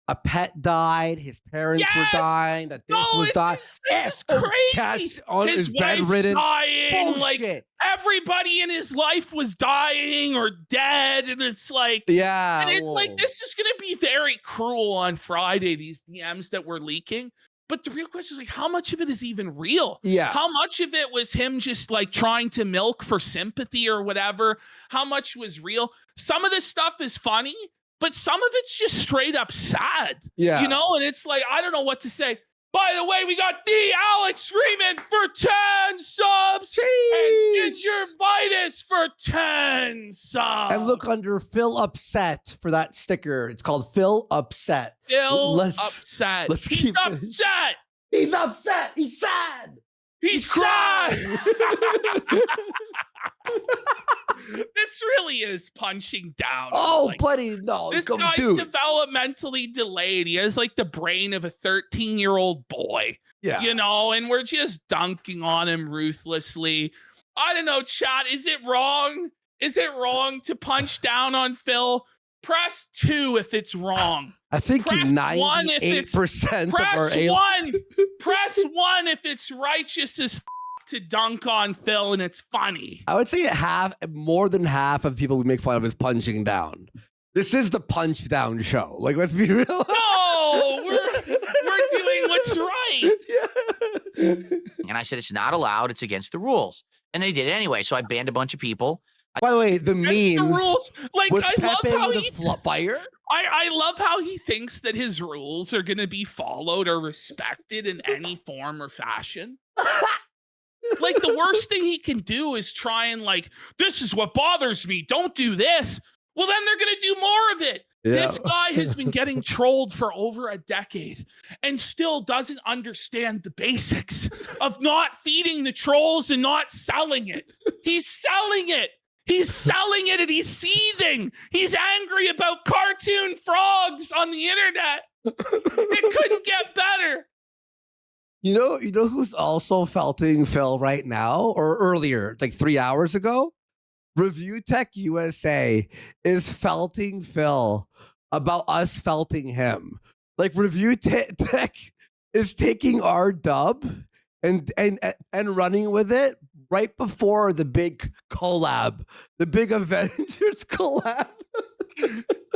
[SPEAKER 2] a pet died, his parents were dying, that this was dying.
[SPEAKER 1] It's crazy.
[SPEAKER 2] Cats on
[SPEAKER 1] his
[SPEAKER 2] his bedridden.
[SPEAKER 1] dying.
[SPEAKER 2] Bullshit.
[SPEAKER 1] Like, everybody in his life was dying or dead. And it's like,
[SPEAKER 2] yeah.
[SPEAKER 1] And it's like, this is going to be very cruel on Friday, these DMs that we're leaking. But the real question is, like, how much of it is even real?
[SPEAKER 2] Yeah.
[SPEAKER 1] How much of it was him just like trying to milk for sympathy or whatever? How much was real? Some of this stuff is funny, but some of it's just straight up sad.
[SPEAKER 2] Yeah.
[SPEAKER 1] You know, and it's like, I don't know what to say. By the way, we got the Alex Freeman for 10 subs.
[SPEAKER 2] Jeez.
[SPEAKER 1] And Gingivitis for 10 subs.
[SPEAKER 2] And look under Phil Upset for that sticker. It's called Phil Upset.
[SPEAKER 1] Phil Upset. He's upset.
[SPEAKER 2] He's upset. He's sad.
[SPEAKER 1] He's crying. This really is punching down.
[SPEAKER 2] Oh,
[SPEAKER 1] Like,
[SPEAKER 2] buddy, no,
[SPEAKER 1] this
[SPEAKER 2] go,
[SPEAKER 1] guy's
[SPEAKER 2] dude.
[SPEAKER 1] developmentally delayed. He has like the brain of a 13-year-old boy,
[SPEAKER 2] Yeah.
[SPEAKER 1] you know, and we're just dunking on him ruthlessly. I don't know, chat. Is it wrong? Is it wrong to punch down on Phil? Press 2 if it's wrong.
[SPEAKER 2] I think
[SPEAKER 1] Press 1 if it's
[SPEAKER 2] 98% of our
[SPEAKER 1] press
[SPEAKER 2] aliens.
[SPEAKER 1] 1. Press 1 if it's righteous as to dunk on Phil and it's funny.
[SPEAKER 2] I would say more than half of people we make fun of is punching down. This is the punch down show. Like, let's be real.
[SPEAKER 1] No, we're doing what's right.
[SPEAKER 2] Yeah.
[SPEAKER 4] And I said, it's not allowed. It's against the rules. And they did it anyway. So I banned a bunch of people.
[SPEAKER 2] By the way, the
[SPEAKER 1] That's the
[SPEAKER 2] memes
[SPEAKER 1] rules. Like,
[SPEAKER 2] was
[SPEAKER 1] I love
[SPEAKER 2] Pepe
[SPEAKER 1] how
[SPEAKER 2] with
[SPEAKER 1] he
[SPEAKER 2] a fire.
[SPEAKER 1] I love how he thinks that his rules are going to be followed or respected in any form or fashion. Like, the worst thing he can do is try and like, this is what bothers me. Don't do this. Well, then they're going to do more of it.
[SPEAKER 2] Yeah.
[SPEAKER 1] This guy has been getting trolled for over a decade and still doesn't understand the basics of not feeding the trolls and not selling it. He's selling it. He's selling it and he's seething. He's angry about cartoon frogs on the internet. It couldn't get better.
[SPEAKER 2] You know who's also felting Phil right now or earlier, like 3 hours ago? Review Tech USA is felting Phil about us felting him. Like Review Tech is taking our dub and running with it right before the big collab, the big Avengers collab.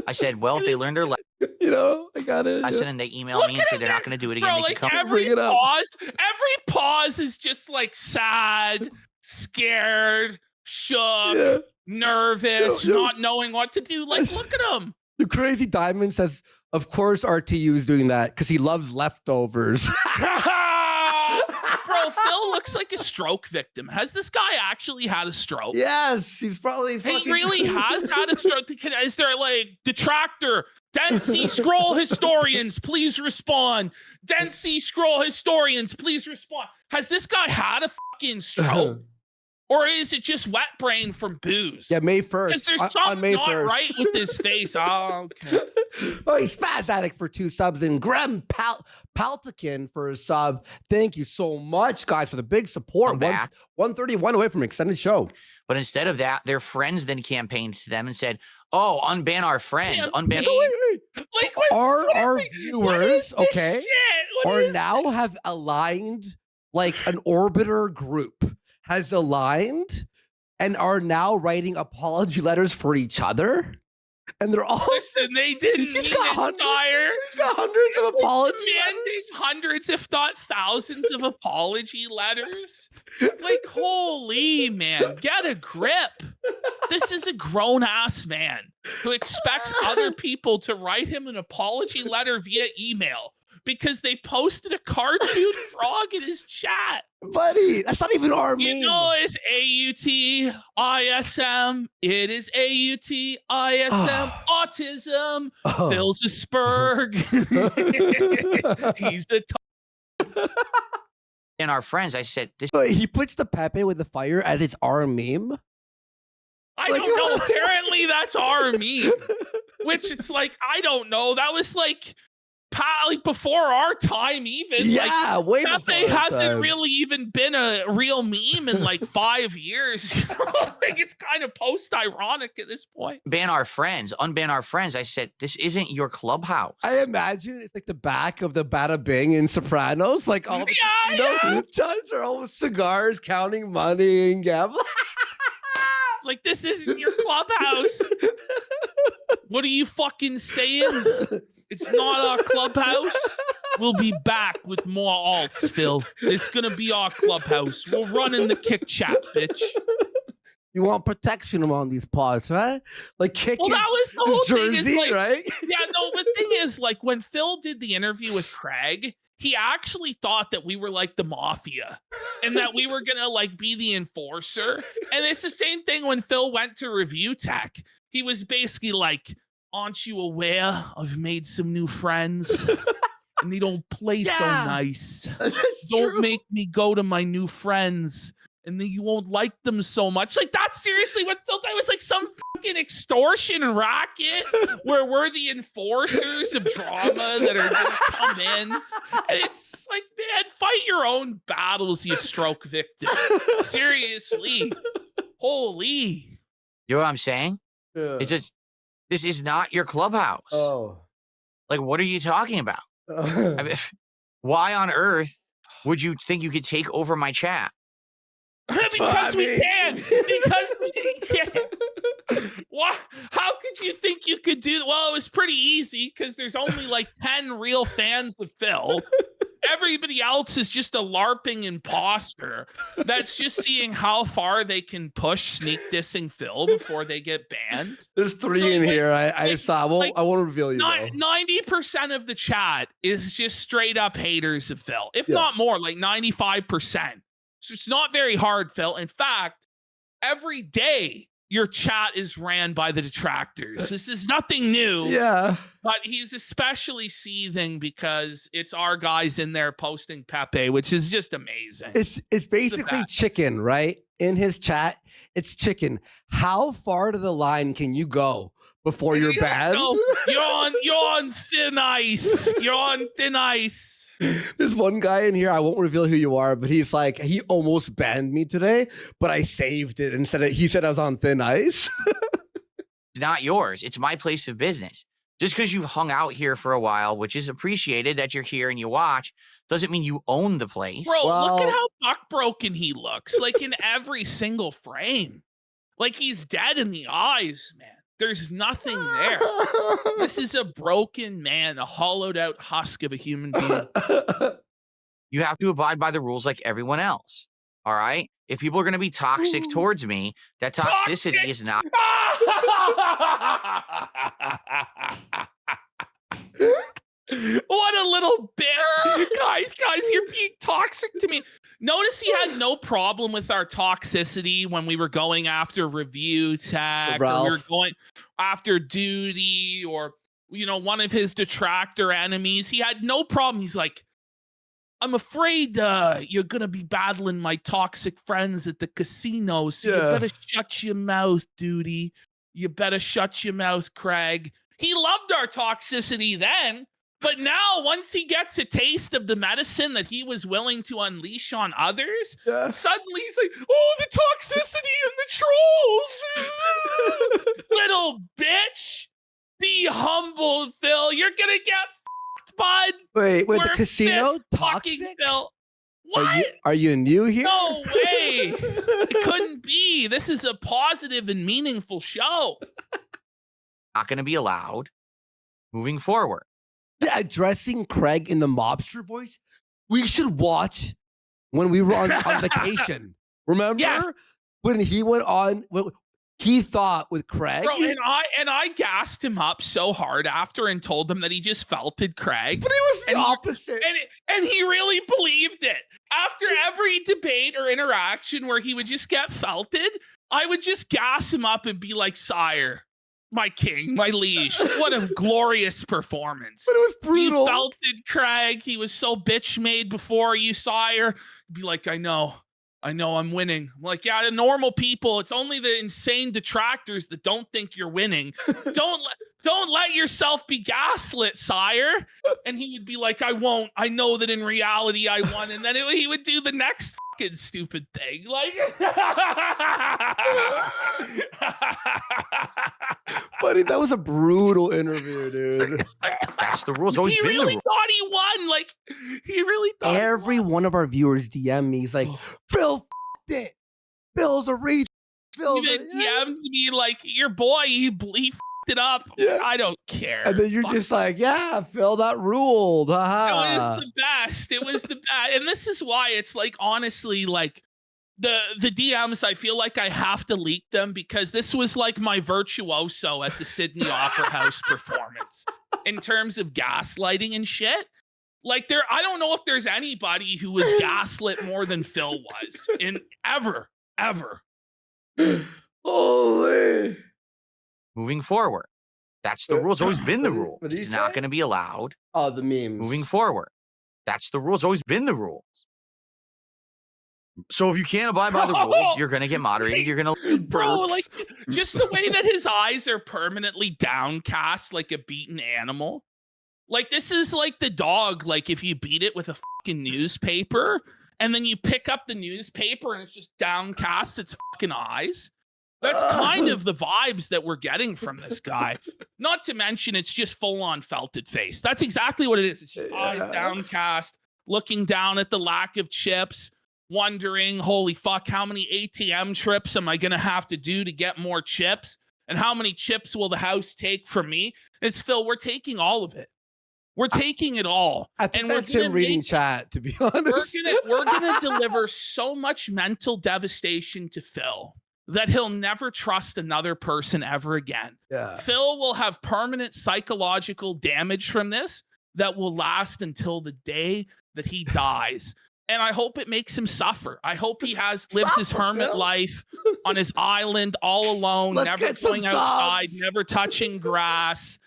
[SPEAKER 4] I said, well, if they learned their lesson,
[SPEAKER 2] You know, I got it.
[SPEAKER 4] I said, and they emailed me and said they're not going to do it again.
[SPEAKER 1] Bro,
[SPEAKER 4] They
[SPEAKER 1] like
[SPEAKER 4] can come.
[SPEAKER 1] every
[SPEAKER 2] Bring it up.
[SPEAKER 1] pause is just like sad, scared, shook,
[SPEAKER 2] Yeah.
[SPEAKER 1] nervous,
[SPEAKER 2] Yo.
[SPEAKER 1] not knowing what to do. Like, look at him.
[SPEAKER 2] The Crazy Diamond says, of course RTU is doing that because he loves leftovers.
[SPEAKER 1] Bro, Phil looks like a stroke victim. Has this guy actually had a stroke?
[SPEAKER 2] Yes, he's probably fucking.
[SPEAKER 1] He really has had a stroke. Is there like detractor? Densey scroll historians, please respond. Densey scroll historians, please respond. Has this guy had a fucking stroke? Or is it just wet brain from booze?
[SPEAKER 2] Yeah, May 1st.
[SPEAKER 1] Because there's
[SPEAKER 2] on
[SPEAKER 1] something
[SPEAKER 2] May
[SPEAKER 1] not
[SPEAKER 2] 1st.
[SPEAKER 1] right with his face. Oh, okay.
[SPEAKER 2] Oh, he's Spaz Addict for 2 subs and Graham Paltikin for a sub. Thank you so much, guys, for the big support.
[SPEAKER 4] I'm back.
[SPEAKER 2] 131 away from extended show.
[SPEAKER 4] But instead of that, their friends then campaigned to them and said, oh, unban our friends.
[SPEAKER 1] Yeah,
[SPEAKER 4] Unban.
[SPEAKER 2] So wait.
[SPEAKER 1] Like, what
[SPEAKER 2] Our
[SPEAKER 1] is
[SPEAKER 2] viewers,
[SPEAKER 1] this
[SPEAKER 2] okay,
[SPEAKER 1] shit? What
[SPEAKER 2] are
[SPEAKER 1] is
[SPEAKER 2] now have aligned, like an orbiter group has aligned and are now writing apology letters for each other. And they're all
[SPEAKER 1] Listen, they didn't
[SPEAKER 2] He's
[SPEAKER 1] mean
[SPEAKER 2] got hundreds.
[SPEAKER 1] entire.
[SPEAKER 2] He's got hundreds of apology
[SPEAKER 1] Demanding
[SPEAKER 2] letters.
[SPEAKER 1] hundreds, if not thousands, of apology letters. Like, holy man, get a grip. This is a grown ass man who expects other people to write him an apology letter via email because they posted a cartoon frog in his chat.
[SPEAKER 2] Buddy, that's not even our
[SPEAKER 1] You
[SPEAKER 2] meme.
[SPEAKER 1] know, it's AUTISM. It is AUTISM. Autism.
[SPEAKER 2] Oh.
[SPEAKER 1] Phil's a spurg. He's the
[SPEAKER 4] And our friends, I said, this
[SPEAKER 2] He puts the Pepe with the fire as it's our meme.
[SPEAKER 1] I
[SPEAKER 2] Like,
[SPEAKER 1] don't know. Apparently, that's our meme. Which it's like, I don't know. That was like before our time, even.
[SPEAKER 2] Yeah, way
[SPEAKER 1] like,
[SPEAKER 2] before
[SPEAKER 1] Pepe
[SPEAKER 2] our
[SPEAKER 1] hasn't
[SPEAKER 2] time.
[SPEAKER 1] really even been a real meme in like 5 years. You know? Like, it's kind of post-ironic at this point.
[SPEAKER 4] ban our friends, unban our friends. I said, this isn't your clubhouse.
[SPEAKER 2] I imagine it's like the back of the Bada Bing in Sopranos. Like all the
[SPEAKER 1] Yeah.
[SPEAKER 2] John's are all with cigars, counting money and gambling.
[SPEAKER 1] It's like, this isn't your clubhouse. What are you fucking saying? It's not our clubhouse. We'll be back with more alts, Phil. It's gonna be our clubhouse. We'll run in the kick chat, bitch.
[SPEAKER 2] You want protection among these paws, right? Like kicking
[SPEAKER 1] Well, that was the whole thing, is
[SPEAKER 2] jersey,
[SPEAKER 1] like-
[SPEAKER 2] right?
[SPEAKER 1] Yeah, no, the thing is, like, when Phil did the interview with Craig, he actually thought that we were like the mafia and that we were gonna like be the enforcer. And it's the same thing when Phil went to Review Tech. He was basically like, aren't you aware I've made some new friends? And they don't play so
[SPEAKER 2] Yeah.
[SPEAKER 1] nice.
[SPEAKER 2] That's
[SPEAKER 1] Don't
[SPEAKER 2] true.
[SPEAKER 1] make me go to my new friends. and then you won't like them so much. Like, that's seriously what Phil thought. It was like some fucking extortion racket where we're the enforcers of drama that are gonna come in. And it's like, man, fight your own battles, you stroke victim. Seriously. Holy.
[SPEAKER 4] You know what I'm saying?
[SPEAKER 2] Yeah.
[SPEAKER 4] It's just, this is not your clubhouse.
[SPEAKER 2] Oh.
[SPEAKER 4] Like, what are you talking about? I mean, why on earth would you think you could take over my chat?
[SPEAKER 1] Because we can. Because we can. What? How could you think you could do? Well, it was pretty easy because there's only like 10 real fans of Phil. Everybody else is just a LARPing imposter that's just seeing how far they can push sneak dissing Phil before they get banned.
[SPEAKER 2] There's 3 in here. I saw. I won't reveal you.
[SPEAKER 1] 90% of the chat is just straight up haters of Phil, if not more, like 95%. So it's not very hard, Phil. In fact, every day your chat is ran by the detractors. This is nothing new.
[SPEAKER 2] Yeah.
[SPEAKER 1] But he's especially seething because it's our guys in there posting Pepe, which is just amazing.
[SPEAKER 2] It's basically chicken, right? In his chat, it's chicken. How far to the line can you go before you're banned?
[SPEAKER 1] You're on thin ice. You're on thin ice.
[SPEAKER 2] There's one guy in here, I won't reveal who you are, but he's like, he almost banned me today, but I saved it. He said I was on thin ice.
[SPEAKER 4] It's not yours. It's my place of business. Just because you've hung out here for a while, which is appreciated that you're here and you watch, doesn't mean you own the place.
[SPEAKER 1] Bro, look at how buck-broken he looks. Like, in every single frame. Like, he's dead in the eyes, man. There's nothing there. This is a broken man, a hollowed out husk of a human being.
[SPEAKER 4] You have to abide by the rules like everyone else. All right? If people are going to be toxic towards me, that toxicity is not.
[SPEAKER 1] What a little bitch. Guys, you're being toxic to me. Notice he had no problem with our toxicity when we were going after review tech, or we were going after duty, or, you know, one of his detractor enemies. He had no problem. He's like, I'm afraid you're going to be battling my toxic friends at the casino, so you better shut your mouth, duty. You better shut your mouth, Craig. He loved our toxicity then. But now, once he gets a taste of the medicine that he was willing to unleash on others, suddenly he's like, oh, the toxicity and the trolls. Little bitch. Be humble, Phil. You're going to get fucked, bud.
[SPEAKER 2] Wait,
[SPEAKER 1] We're
[SPEAKER 2] the casino
[SPEAKER 1] fucking
[SPEAKER 2] toxic?
[SPEAKER 1] Phil. What?
[SPEAKER 2] Are you new here?
[SPEAKER 1] No way. It couldn't be. This is a positive and meaningful show.
[SPEAKER 4] Not going to be allowed moving forward.
[SPEAKER 2] Addressing Craig in the mobster voice, we should watch when we were on vacation. Remember?
[SPEAKER 1] Yes.
[SPEAKER 2] When he went on, he thought with Craig.
[SPEAKER 1] Bro, and I gassed him up so hard after and told him that he just felted Craig.
[SPEAKER 2] But it was the opposite.
[SPEAKER 1] And he really believed it. After every debate or interaction where he would just get felted, I would just gas him up and be like, sire, my king, my liege, what a glorious performance.
[SPEAKER 2] But it was brutal.
[SPEAKER 1] You felted Craig. He was so bitch made before you, sire. Be like, I know I'm winning. I'm like, yeah, the normal people, it's only the insane detractors that don't think you're winning. Don't let yourself be gaslit, sire. And he would be like, I won't. I know that in reality I won. And then he would do the next fucking stupid thing. Like,
[SPEAKER 2] buddy, that was a brutal interview, dude.
[SPEAKER 4] That's the rules. Always
[SPEAKER 1] he
[SPEAKER 4] been
[SPEAKER 1] really
[SPEAKER 4] the rule.
[SPEAKER 1] thought he won. Like, he really thought
[SPEAKER 2] Every one of our viewers DM me. He's like, Phil f***ed it. Phil's a reach. Phil's
[SPEAKER 1] even DM'd me like, your boy, he f***ed it up.
[SPEAKER 2] Yeah.
[SPEAKER 1] I don't care.
[SPEAKER 2] And then you're just like, yeah, Phil, that ruled.
[SPEAKER 1] It was the best. It was the best. And this is why it's like, honestly, like, the DMs, I feel like I have to leak them because this was like my virtuoso at the Sydney Opera House performance in terms of gaslighting and shit. Like, I don't know if there's anybody who was gaslit more than Phil was in ever.
[SPEAKER 2] Holy.
[SPEAKER 4] Moving forward. That's the rules. Always been the rule.
[SPEAKER 2] What did he
[SPEAKER 4] It's not
[SPEAKER 2] say?
[SPEAKER 4] going to be allowed.
[SPEAKER 2] Oh, the memes.
[SPEAKER 4] Moving forward. That's the rules. Always been the rules. So if you can't abide by the rules, you're going to get moderated. You're going to
[SPEAKER 1] Bro, like just the way that his eyes are permanently downcast like a beaten animal. Like this is like the dog, like if you beat it with a fucking newspaper and then you pick up the newspaper and it's just downcast its fucking eyes. That's kind of the vibes that we're getting from this guy. Not to mention it's just full on felted face. That's exactly what it is. It's just eyes downcast, looking down at the lack of chips, wondering, holy fuck, how many ATM trips am I going to have to do to get more chips? And how many chips will the house take from me? It's Phil, we're taking all of it. We're taking it all.
[SPEAKER 2] I think
[SPEAKER 1] and
[SPEAKER 2] that's him reading chat, to be honest.
[SPEAKER 1] We're gonna deliver so much mental devastation to Phil that he'll never trust another person ever again.
[SPEAKER 2] Yeah.
[SPEAKER 1] Phil will have permanent psychological damage from this that will last until the day that he dies. And I hope it makes him suffer. I hope he lives his hermit life on his island all alone, never going outside, never touching grass.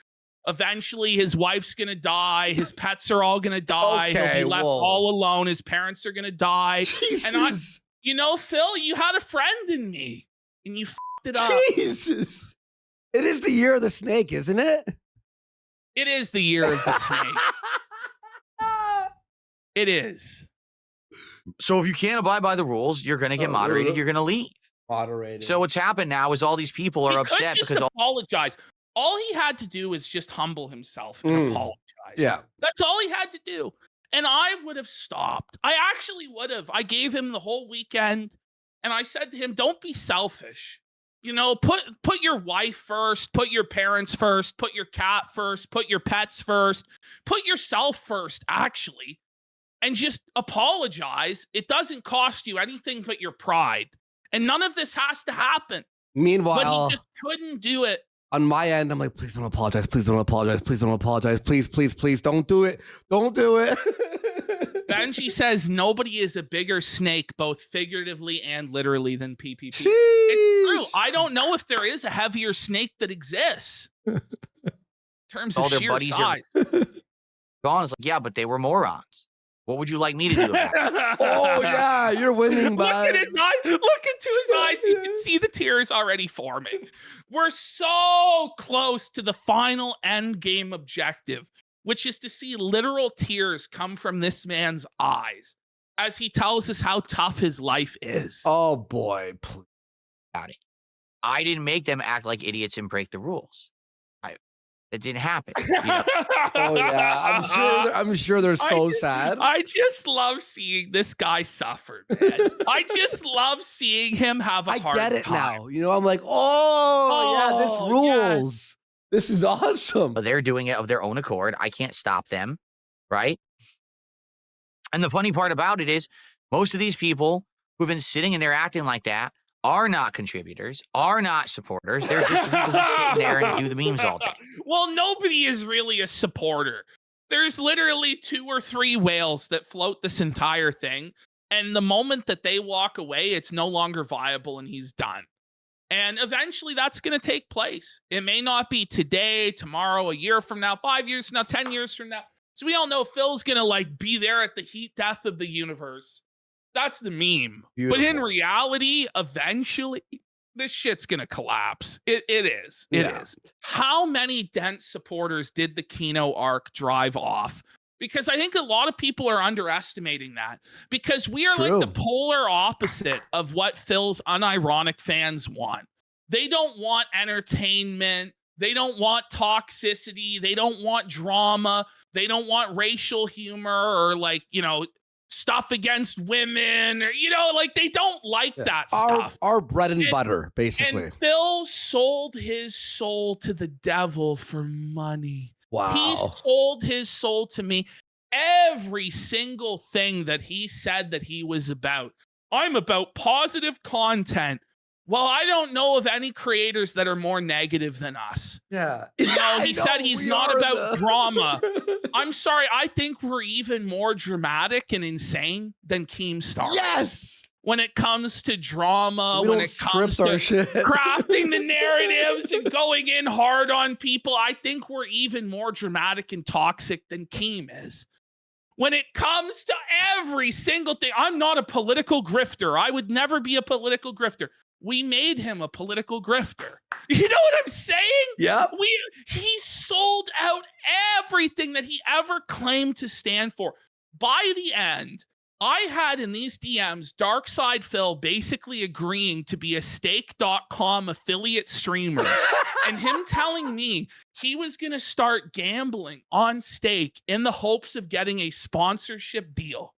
[SPEAKER 1] Eventually, his wife's going to die. His pets are all going to die. He'll be left all alone. His parents are going to die.
[SPEAKER 2] Jesus.
[SPEAKER 1] And Phil, you had a friend in me and you fucked it up.
[SPEAKER 2] Jesus. It is the year of the snake, isn't it?
[SPEAKER 1] It is the year of the snake. It is.
[SPEAKER 4] So if you can't abide by the rules, you're going to get moderated. You're going to leave.
[SPEAKER 2] Moderated.
[SPEAKER 4] So what's happened now is all these people are upset because
[SPEAKER 1] apologize. All he had to do is just humble himself and apologize.
[SPEAKER 2] Yeah.
[SPEAKER 1] That's all he had to do. And I would have stopped. I actually would have. I gave him the whole weekend and I said to him, don't be selfish. Put your wife first, put your parents first, put your cat first, put your pets first, put yourself first, actually, and just apologize. It doesn't cost you anything but your pride. And none of this has to happen.
[SPEAKER 2] Meanwhile,
[SPEAKER 1] but he just couldn't do it.
[SPEAKER 2] On my end, I'm like, please don't apologize. Please don't apologize. Please don't apologize. Please, please, please don't do it. Don't do it.
[SPEAKER 1] Benji says nobody is a bigger snake, both figuratively and literally, than PPP.
[SPEAKER 2] Jeez.
[SPEAKER 1] It's true. I don't know if there is a heavier snake that exists. In terms of sheer size.
[SPEAKER 4] Gone. It's like, yeah, but they were morons. What would you like me to do about it?
[SPEAKER 2] Oh, yeah, you're winning, bud.
[SPEAKER 1] Look at his eye. Look into his eyes. You can see the tears already forming. We're so close to the final end game objective, which is to see literal tears come from this man's eyes as he tells us how tough his life is.
[SPEAKER 2] Oh, boy. Please.
[SPEAKER 4] I didn't make them act like idiots and break the rules. It didn't happen.
[SPEAKER 2] Oh yeah, I'm sure they're so sad.
[SPEAKER 1] I just love seeing this guy suffer, man. I just love seeing him have a hard time.
[SPEAKER 2] I get it now. I'm like, yeah, this rules. Yeah. This is awesome.
[SPEAKER 4] But they're doing it of their own accord. I can't stop them, right? And the funny part about it is most of these people who've been sitting and they're acting like that are not contributors, are not supporters. They're just the people who sit there and do the memes all day.
[SPEAKER 1] Well, nobody is really a supporter. There's literally 2 or 3 whales that float this entire thing. And the moment that they walk away, it's no longer viable and he's done. And eventually that's going to take place. It may not be today, tomorrow, a year from now, 5 years from now, 10 years from now. So we all know Phil's going to be there at the heat death of the universe. That's the meme. Beautiful. But in reality, eventually, this shit's going to collapse. It is. It is. How many dense supporters did the Kino arc drive off? Because I think a lot of people are underestimating that. Because we are like the polar opposite of what Phil's unironic fans want. They don't want entertainment. They don't want toxicity. They don't want drama. They don't want racial humor or stuff against women, or they don't like that stuff.
[SPEAKER 2] Our bread and butter, basically.
[SPEAKER 1] And Phil sold his soul to the devil for money.
[SPEAKER 2] Wow.
[SPEAKER 1] He sold his soul to me. Every single thing that he said that he was about. I'm about positive content. Well, I don't know of any creators that are more negative than us.
[SPEAKER 2] Yeah.
[SPEAKER 1] He said he's not about drama. I'm sorry. I think we're even more dramatic and insane than Keemstar.
[SPEAKER 2] Yes.
[SPEAKER 1] When it comes to drama, when it comes to crafting the narratives and going in hard on people, I think we're even more dramatic and toxic than Keem is. when it comes to every single thing. I'm not a political grifter. I would never be a political grifter. We made him a political grifter. You know what I'm saying?
[SPEAKER 2] Yep.
[SPEAKER 1] He sold out everything that he ever claimed to stand for. By the end, I had in these DMs Darkside Phil basically agreeing to be a stake.com affiliate streamer and him telling me he was going to start gambling on stake in the hopes of getting a sponsorship deal.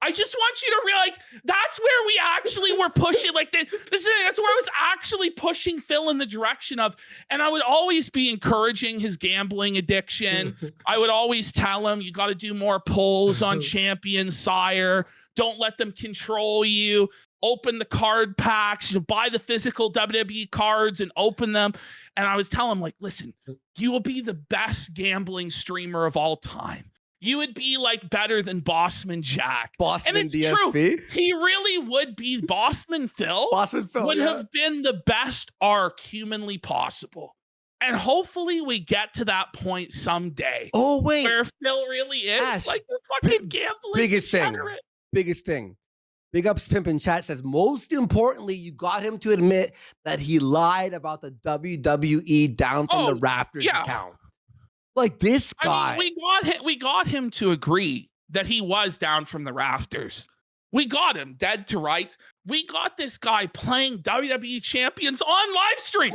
[SPEAKER 1] I just want you to realize that's where we actually were pushing. Like that's where I was actually pushing Phil in the direction of. And I would always be encouraging his gambling addiction. I would always tell him, you got to do more polls on Champion Sire. Don't let them control you. Open the card packs. Buy the physical WWE cards and open them. And I was telling him, like, listen, you will be the best gambling streamer of all time. You would be like better than Bossman Jack.
[SPEAKER 2] Bossman
[SPEAKER 1] and it's
[SPEAKER 2] DSP?
[SPEAKER 1] true. He really would be. Bossman Phil, would have been the best arc humanly possible. And hopefully we get to that point someday.
[SPEAKER 2] Oh, wait.
[SPEAKER 1] Where Phil really is
[SPEAKER 2] Ash,
[SPEAKER 1] like the fucking gambling
[SPEAKER 2] biggest
[SPEAKER 1] degenerate.
[SPEAKER 2] thing. Big Ups Pimp in chat says, most importantly, you got him to admit that he lied about the WWE down from the Raptors account. Like this guy.
[SPEAKER 1] I mean, we got him to agree that he was down from the rafters. We got him dead to rights. We got this guy playing WWE champions on live stream.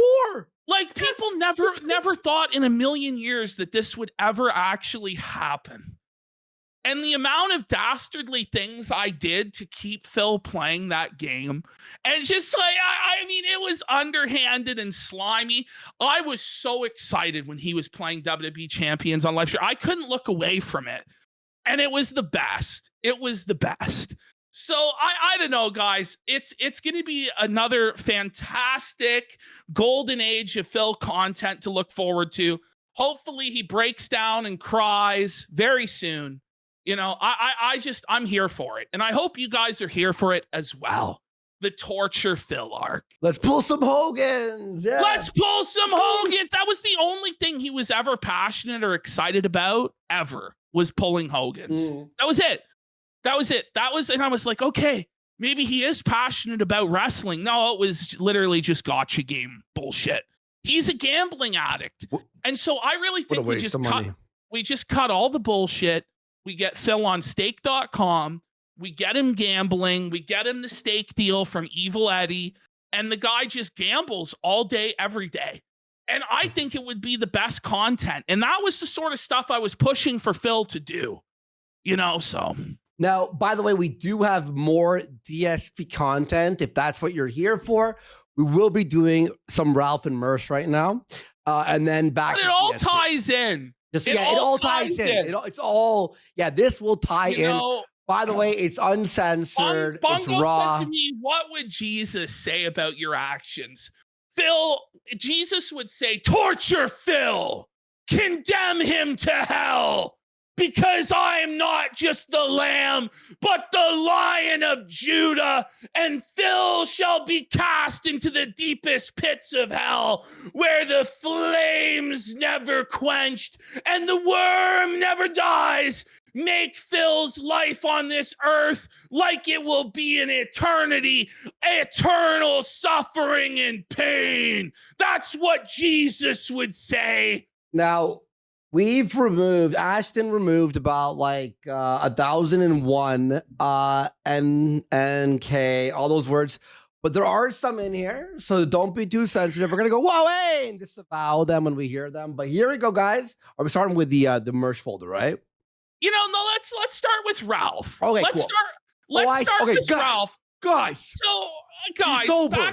[SPEAKER 1] Like people never thought in a million years that this would ever actually happen. And the amount of dastardly things I did to keep Phil playing that game, and just like, I mean, it was underhanded and slimy. I was so excited when he was playing WWE champions on live stream. I couldn't look away from it. And it was the best. It was the best. So I don't know, guys. It's going to be another fantastic golden age of Phil content to look forward to. Hopefully he breaks down and cries very soon. You know, I'm here for it. And I hope you guys are here for it as well. The torture Phil arc.
[SPEAKER 2] Let's pull some Hogans. Yeah.
[SPEAKER 1] Let's pull some Hogans. That was the only thing he was ever passionate or excited about ever, was pulling Hogans. That was it. And I was like, okay, maybe he is passionate about wrestling. No, it was literally just gotcha game bullshit. He's a gambling addict. And so I really think we just cut all the bullshit. We get Phil on stake.com. We get him gambling. We get him the stake deal from Evil Eddie. And the guy just gambles all day, every day. And I think it would be the best content. And that was the sort of stuff I was pushing for Phil to do. You know, so.
[SPEAKER 2] Now, by the way, we do have more DSP content. If that's what you're here for, we will be doing some Ralph and Mersh right now. And then back
[SPEAKER 1] but
[SPEAKER 2] to
[SPEAKER 1] it all
[SPEAKER 2] DSP.
[SPEAKER 1] ties in.
[SPEAKER 2] It all ties in. It's all, this will tie in. By the way, it's uncensored. It's raw.
[SPEAKER 1] Said to me, what would Jesus say about your actions? Phil, Jesus would say, torture Phil, condemn him to hell, because I am not just the Lamb, but the Lion of Judah, and Phil shall be cast into the deepest pits of hell, where the flames never quenched and the worm never dies. Make Phil's life on this earth like it will be an eternity, eternal suffering and pain. That's what Jesus would say.
[SPEAKER 2] Now, Ashton removed about like 1,001 NK, all those words, but there are some in here, so don't be too sensitive. We're gonna go, whoa, hey, and disavow them when we hear them. But here we go, guys. Are we starting with the Mersh folder, right?
[SPEAKER 1] You know, no, let's start with Ralph.
[SPEAKER 2] Okay,
[SPEAKER 1] let's
[SPEAKER 2] cool.
[SPEAKER 1] start with Ralph.
[SPEAKER 2] Guys.
[SPEAKER 1] So, guys,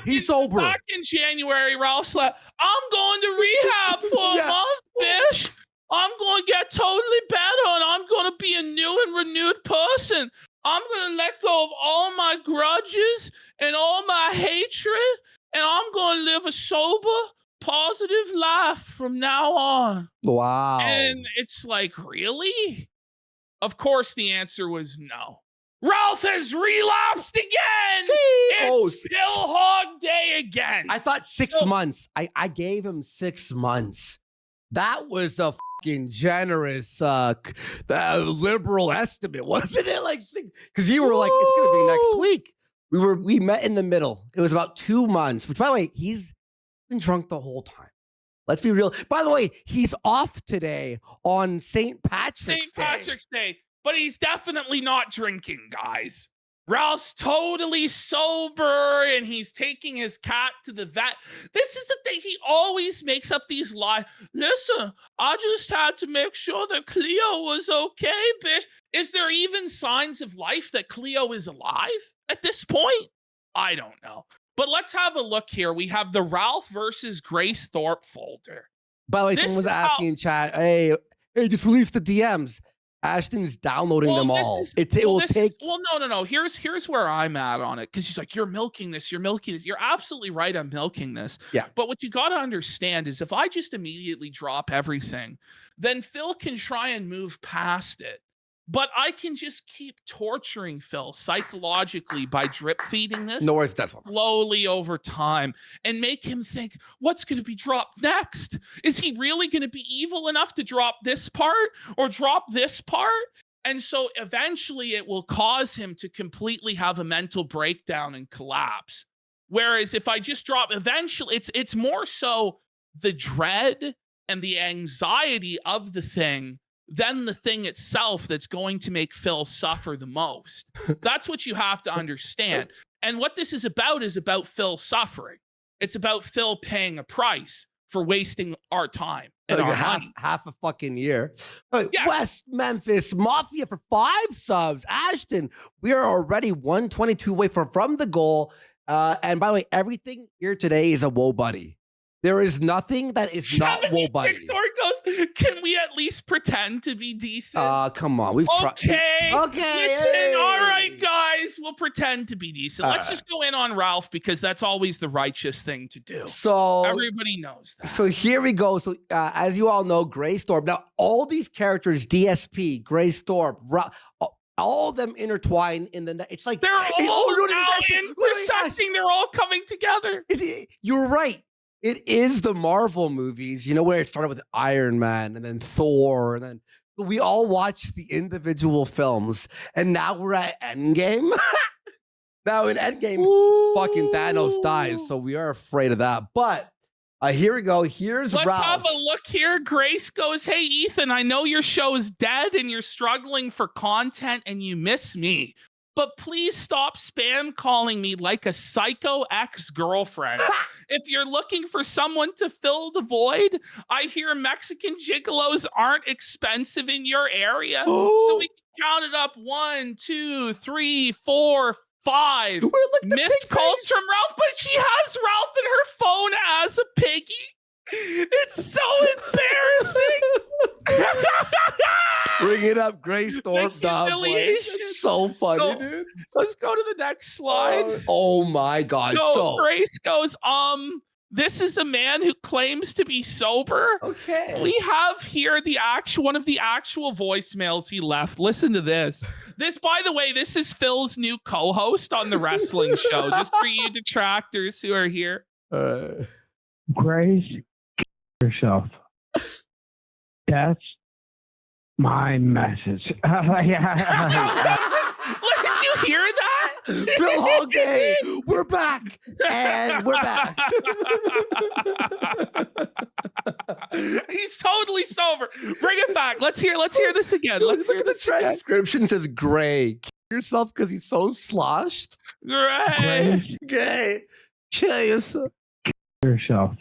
[SPEAKER 2] He's sober.
[SPEAKER 1] Back in January, Ralph said, I'm going to rehab for a month, bitch. I'm going to get totally better, and I'm going to be a new and renewed person. I'm going to let go of all my grudges and all my hatred, and I'm going to live a sober, positive life from now on.
[SPEAKER 2] Wow.
[SPEAKER 1] And it's like, really? Of course, the answer was no. Ralph has relapsed again. It's Phil Hog Day again.
[SPEAKER 2] I thought 6 months. I gave him 6 months. That was a fucking generous liberal estimate, wasn't it? Like, because you were like, it's gonna be next week. We met in the middle. It was about 2 months. Which, by the way, he's been drunk the whole time. Let's be real. By the way, he's off today on St. Patrick's
[SPEAKER 1] Day, but he's definitely not drinking, guys. Ralph's totally sober and he's taking his cat to the vet. This is the thing. He always makes up these lies. Listen, I just had to make sure that Cleo was okay, bitch. Is there even signs of life that Cleo is alive at this point? I don't know. But let's have a look here. We have the Ralph versus Grace Thorpe folder.
[SPEAKER 2] By the way, someone was asking in chat, hey, just release the DMs. Ashton's downloading them all.
[SPEAKER 1] No. Here's where I'm at on it. Because he's like, you're milking this. You're absolutely right. I'm milking this.
[SPEAKER 2] Yeah.
[SPEAKER 1] But what you got to understand is if I just immediately drop everything, then Phil can try and move past it. But I can just keep torturing Phil psychologically by drip feeding this slowly over time and make him think, what's going to be dropped next? Is he really going to be evil enough to drop this part or drop this part? And so eventually it will cause him to completely have a mental breakdown and collapse. Whereas if I just drop, eventually it's more so the dread and the anxiety of the thing than the thing itself that's going to make Phil suffer the most. That's what you have to understand. And what this is about Phil suffering. It's about Phil paying a price for wasting our time and our money.
[SPEAKER 2] Half a fucking year. West Memphis Mafia for 5 subs. Ashton, we are already 122 away from the goal. And by the way, everything here today is a whoa buddy. There is nothing that is not whoa buddy.
[SPEAKER 1] Goes, can we at least pretend to be decent?
[SPEAKER 2] Come on. We've tried.
[SPEAKER 1] Okay. Listen,
[SPEAKER 2] hey.
[SPEAKER 1] All right, guys. We'll pretend to be decent. Let's just go in on Ralph because that's always the righteous thing to do.
[SPEAKER 2] So
[SPEAKER 1] everybody knows that.
[SPEAKER 2] So here we go. So as you all know, Grace Thorpe. Now, all these characters, DSP, Grace Thorpe, all of them intertwine in the. It's like
[SPEAKER 1] they're all intersecting. They're all coming together.
[SPEAKER 2] You're right. It is the Marvel movies, where it started with Iron Man and then Thor, and then we all watched the individual films, and now we're at Endgame. Now in Endgame, fucking Thanos dies, so we are afraid of that. But here we go. Let's Ralph.
[SPEAKER 1] Have a look here. Grace goes, hey, Ethan, I know your show is dead and you're struggling for content and you miss me. But please stop spam calling me like a psycho ex-girlfriend. If you're looking for someone to fill the void, I hear Mexican gigolos aren't expensive in your area. So we can count it up 1, 2, 3, 4, 5 missed calls from Ralph, but she has Ralph in her phone as a piggy. It's so embarrassing.
[SPEAKER 2] Bring it up, Grace Thorpe. It's so funny, dude.
[SPEAKER 1] Let's go to the next slide.
[SPEAKER 2] Oh my God.
[SPEAKER 1] So Grace goes, this is a man who claims to be sober.
[SPEAKER 2] Okay.
[SPEAKER 1] We have here one of the actual voicemails he left. Listen to this. This, by the way, this is Phil's new co-host on the wrestling show, just for you detractors who are here.
[SPEAKER 3] Grace, yourself. That's my message.
[SPEAKER 1] Did you hear that?
[SPEAKER 2] Bill Hogday, we're back, and we're back.
[SPEAKER 1] He's totally sober. Bring it back. Let's hear this again. Let's hear
[SPEAKER 2] the transcription. Again. Says Gray. Kill yourself because he's so sloshed. Gray. Kill yourself.
[SPEAKER 3] Yourself.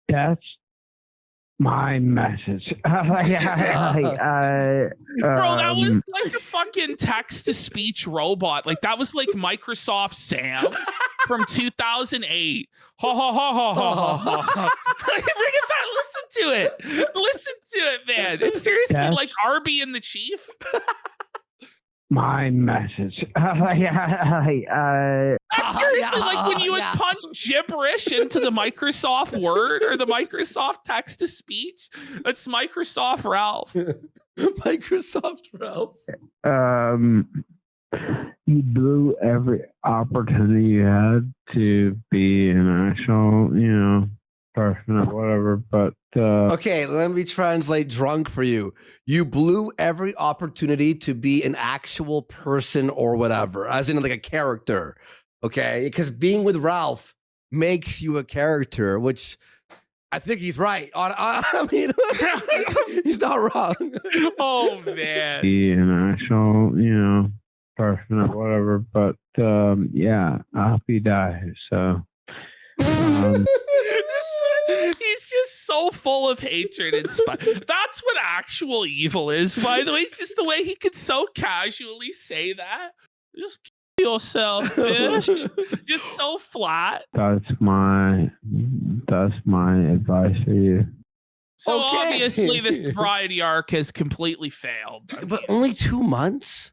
[SPEAKER 3] That's my message.
[SPEAKER 1] Bro, that was like a fucking text-to-speech robot. Like that was like Microsoft Sam from 2008. Ha ha ha ha ha ha. Bring it back. Listen to it, man. It's seriously like Arby and the Chief.
[SPEAKER 3] My message.
[SPEAKER 1] That's seriously like when you would punch gibberish into the Microsoft Word or the Microsoft text-to-speech. That's Microsoft Ralph.
[SPEAKER 2] Microsoft Ralph.
[SPEAKER 3] You blew every opportunity you had to be an actual,
[SPEAKER 5] person or whatever, but
[SPEAKER 2] Okay, let me translate drunk for you. You blew every opportunity to be an actual person or whatever, as in like a character. Okay, because being with Ralph makes you a character, which I think he's right. I mean, he's not wrong.
[SPEAKER 1] Oh man.
[SPEAKER 5] be an actual, person or whatever, but yeah, I hope he dies. So
[SPEAKER 1] He's just so full of hatred and spite. That's what actual evil is, by the way. It's just the way he could so casually say that. Just kill yourself, bitch. Just so flat.
[SPEAKER 5] that's my advice for you.
[SPEAKER 1] So
[SPEAKER 2] Okay.
[SPEAKER 1] obviously this sobriety arc has completely failed.
[SPEAKER 2] But only 2 months?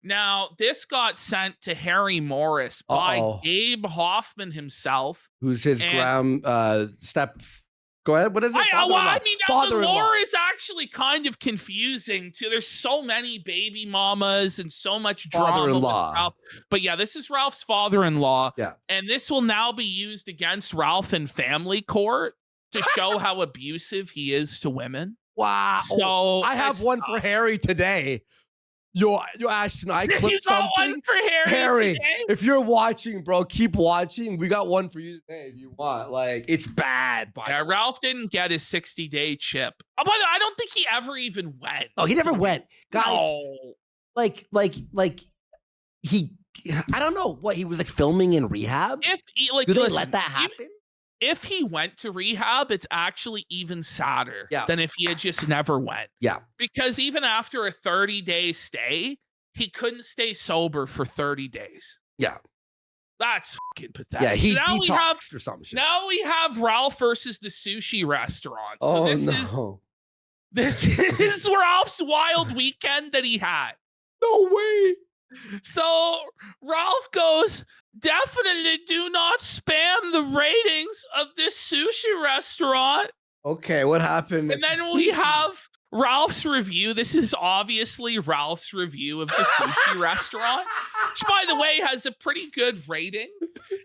[SPEAKER 1] Now, this got sent to Harry Morris by
[SPEAKER 2] Uh-oh.
[SPEAKER 1] Gabe Hoffman himself.
[SPEAKER 2] Who's his step? Go ahead. What is it?
[SPEAKER 1] I mean, now the
[SPEAKER 2] Father-in-law.
[SPEAKER 1] lore is actually kind of confusing too. There's so many baby mamas and so much drama.
[SPEAKER 2] Father-in-law.
[SPEAKER 1] With Ralph. But yeah, this is Ralph's father-in-law.
[SPEAKER 2] Yeah.
[SPEAKER 1] And this will now be used against Ralph in family court to show how abusive he is to women.
[SPEAKER 2] Wow.
[SPEAKER 1] So
[SPEAKER 2] I have one for Harry today. Yo, Ashton, I
[SPEAKER 1] You
[SPEAKER 2] clipped
[SPEAKER 1] got
[SPEAKER 2] something.
[SPEAKER 1] one for Harry
[SPEAKER 2] Harry,
[SPEAKER 1] today?
[SPEAKER 2] if you're watching, bro, keep watching. We got one for you today if you want. Like, it's bad.
[SPEAKER 1] Yeah, Ralph didn't get his 60-day chip. Oh, by the way, I don't think he ever even went.
[SPEAKER 2] Oh, he never went. Guys,
[SPEAKER 1] No.
[SPEAKER 2] like he, I don't know what he was like filming in rehab.
[SPEAKER 1] If he, like,
[SPEAKER 2] Do they
[SPEAKER 1] listen,
[SPEAKER 2] let that happen?
[SPEAKER 1] if he went to rehab, it's actually even sadder
[SPEAKER 2] Yeah.
[SPEAKER 1] than if he had just never went.
[SPEAKER 2] Yeah.
[SPEAKER 1] Because even after a 30-day stay, he couldn't stay sober for 30 days.
[SPEAKER 2] Yeah.
[SPEAKER 1] That's fucking pathetic.
[SPEAKER 2] Yeah, he
[SPEAKER 1] So now
[SPEAKER 2] detoxed or some shit.
[SPEAKER 1] now we have Ralph versus the sushi restaurant. So
[SPEAKER 2] Oh,
[SPEAKER 1] this is Ralph's wild weekend that he had.
[SPEAKER 2] No way.
[SPEAKER 1] So Ralph goes, definitely do not spam the ratings of this sushi restaurant.
[SPEAKER 2] Okay, what happened?
[SPEAKER 1] And then we have Ralph's review. This is obviously Ralph's review of the sushi restaurant, which, by the way, has a pretty good rating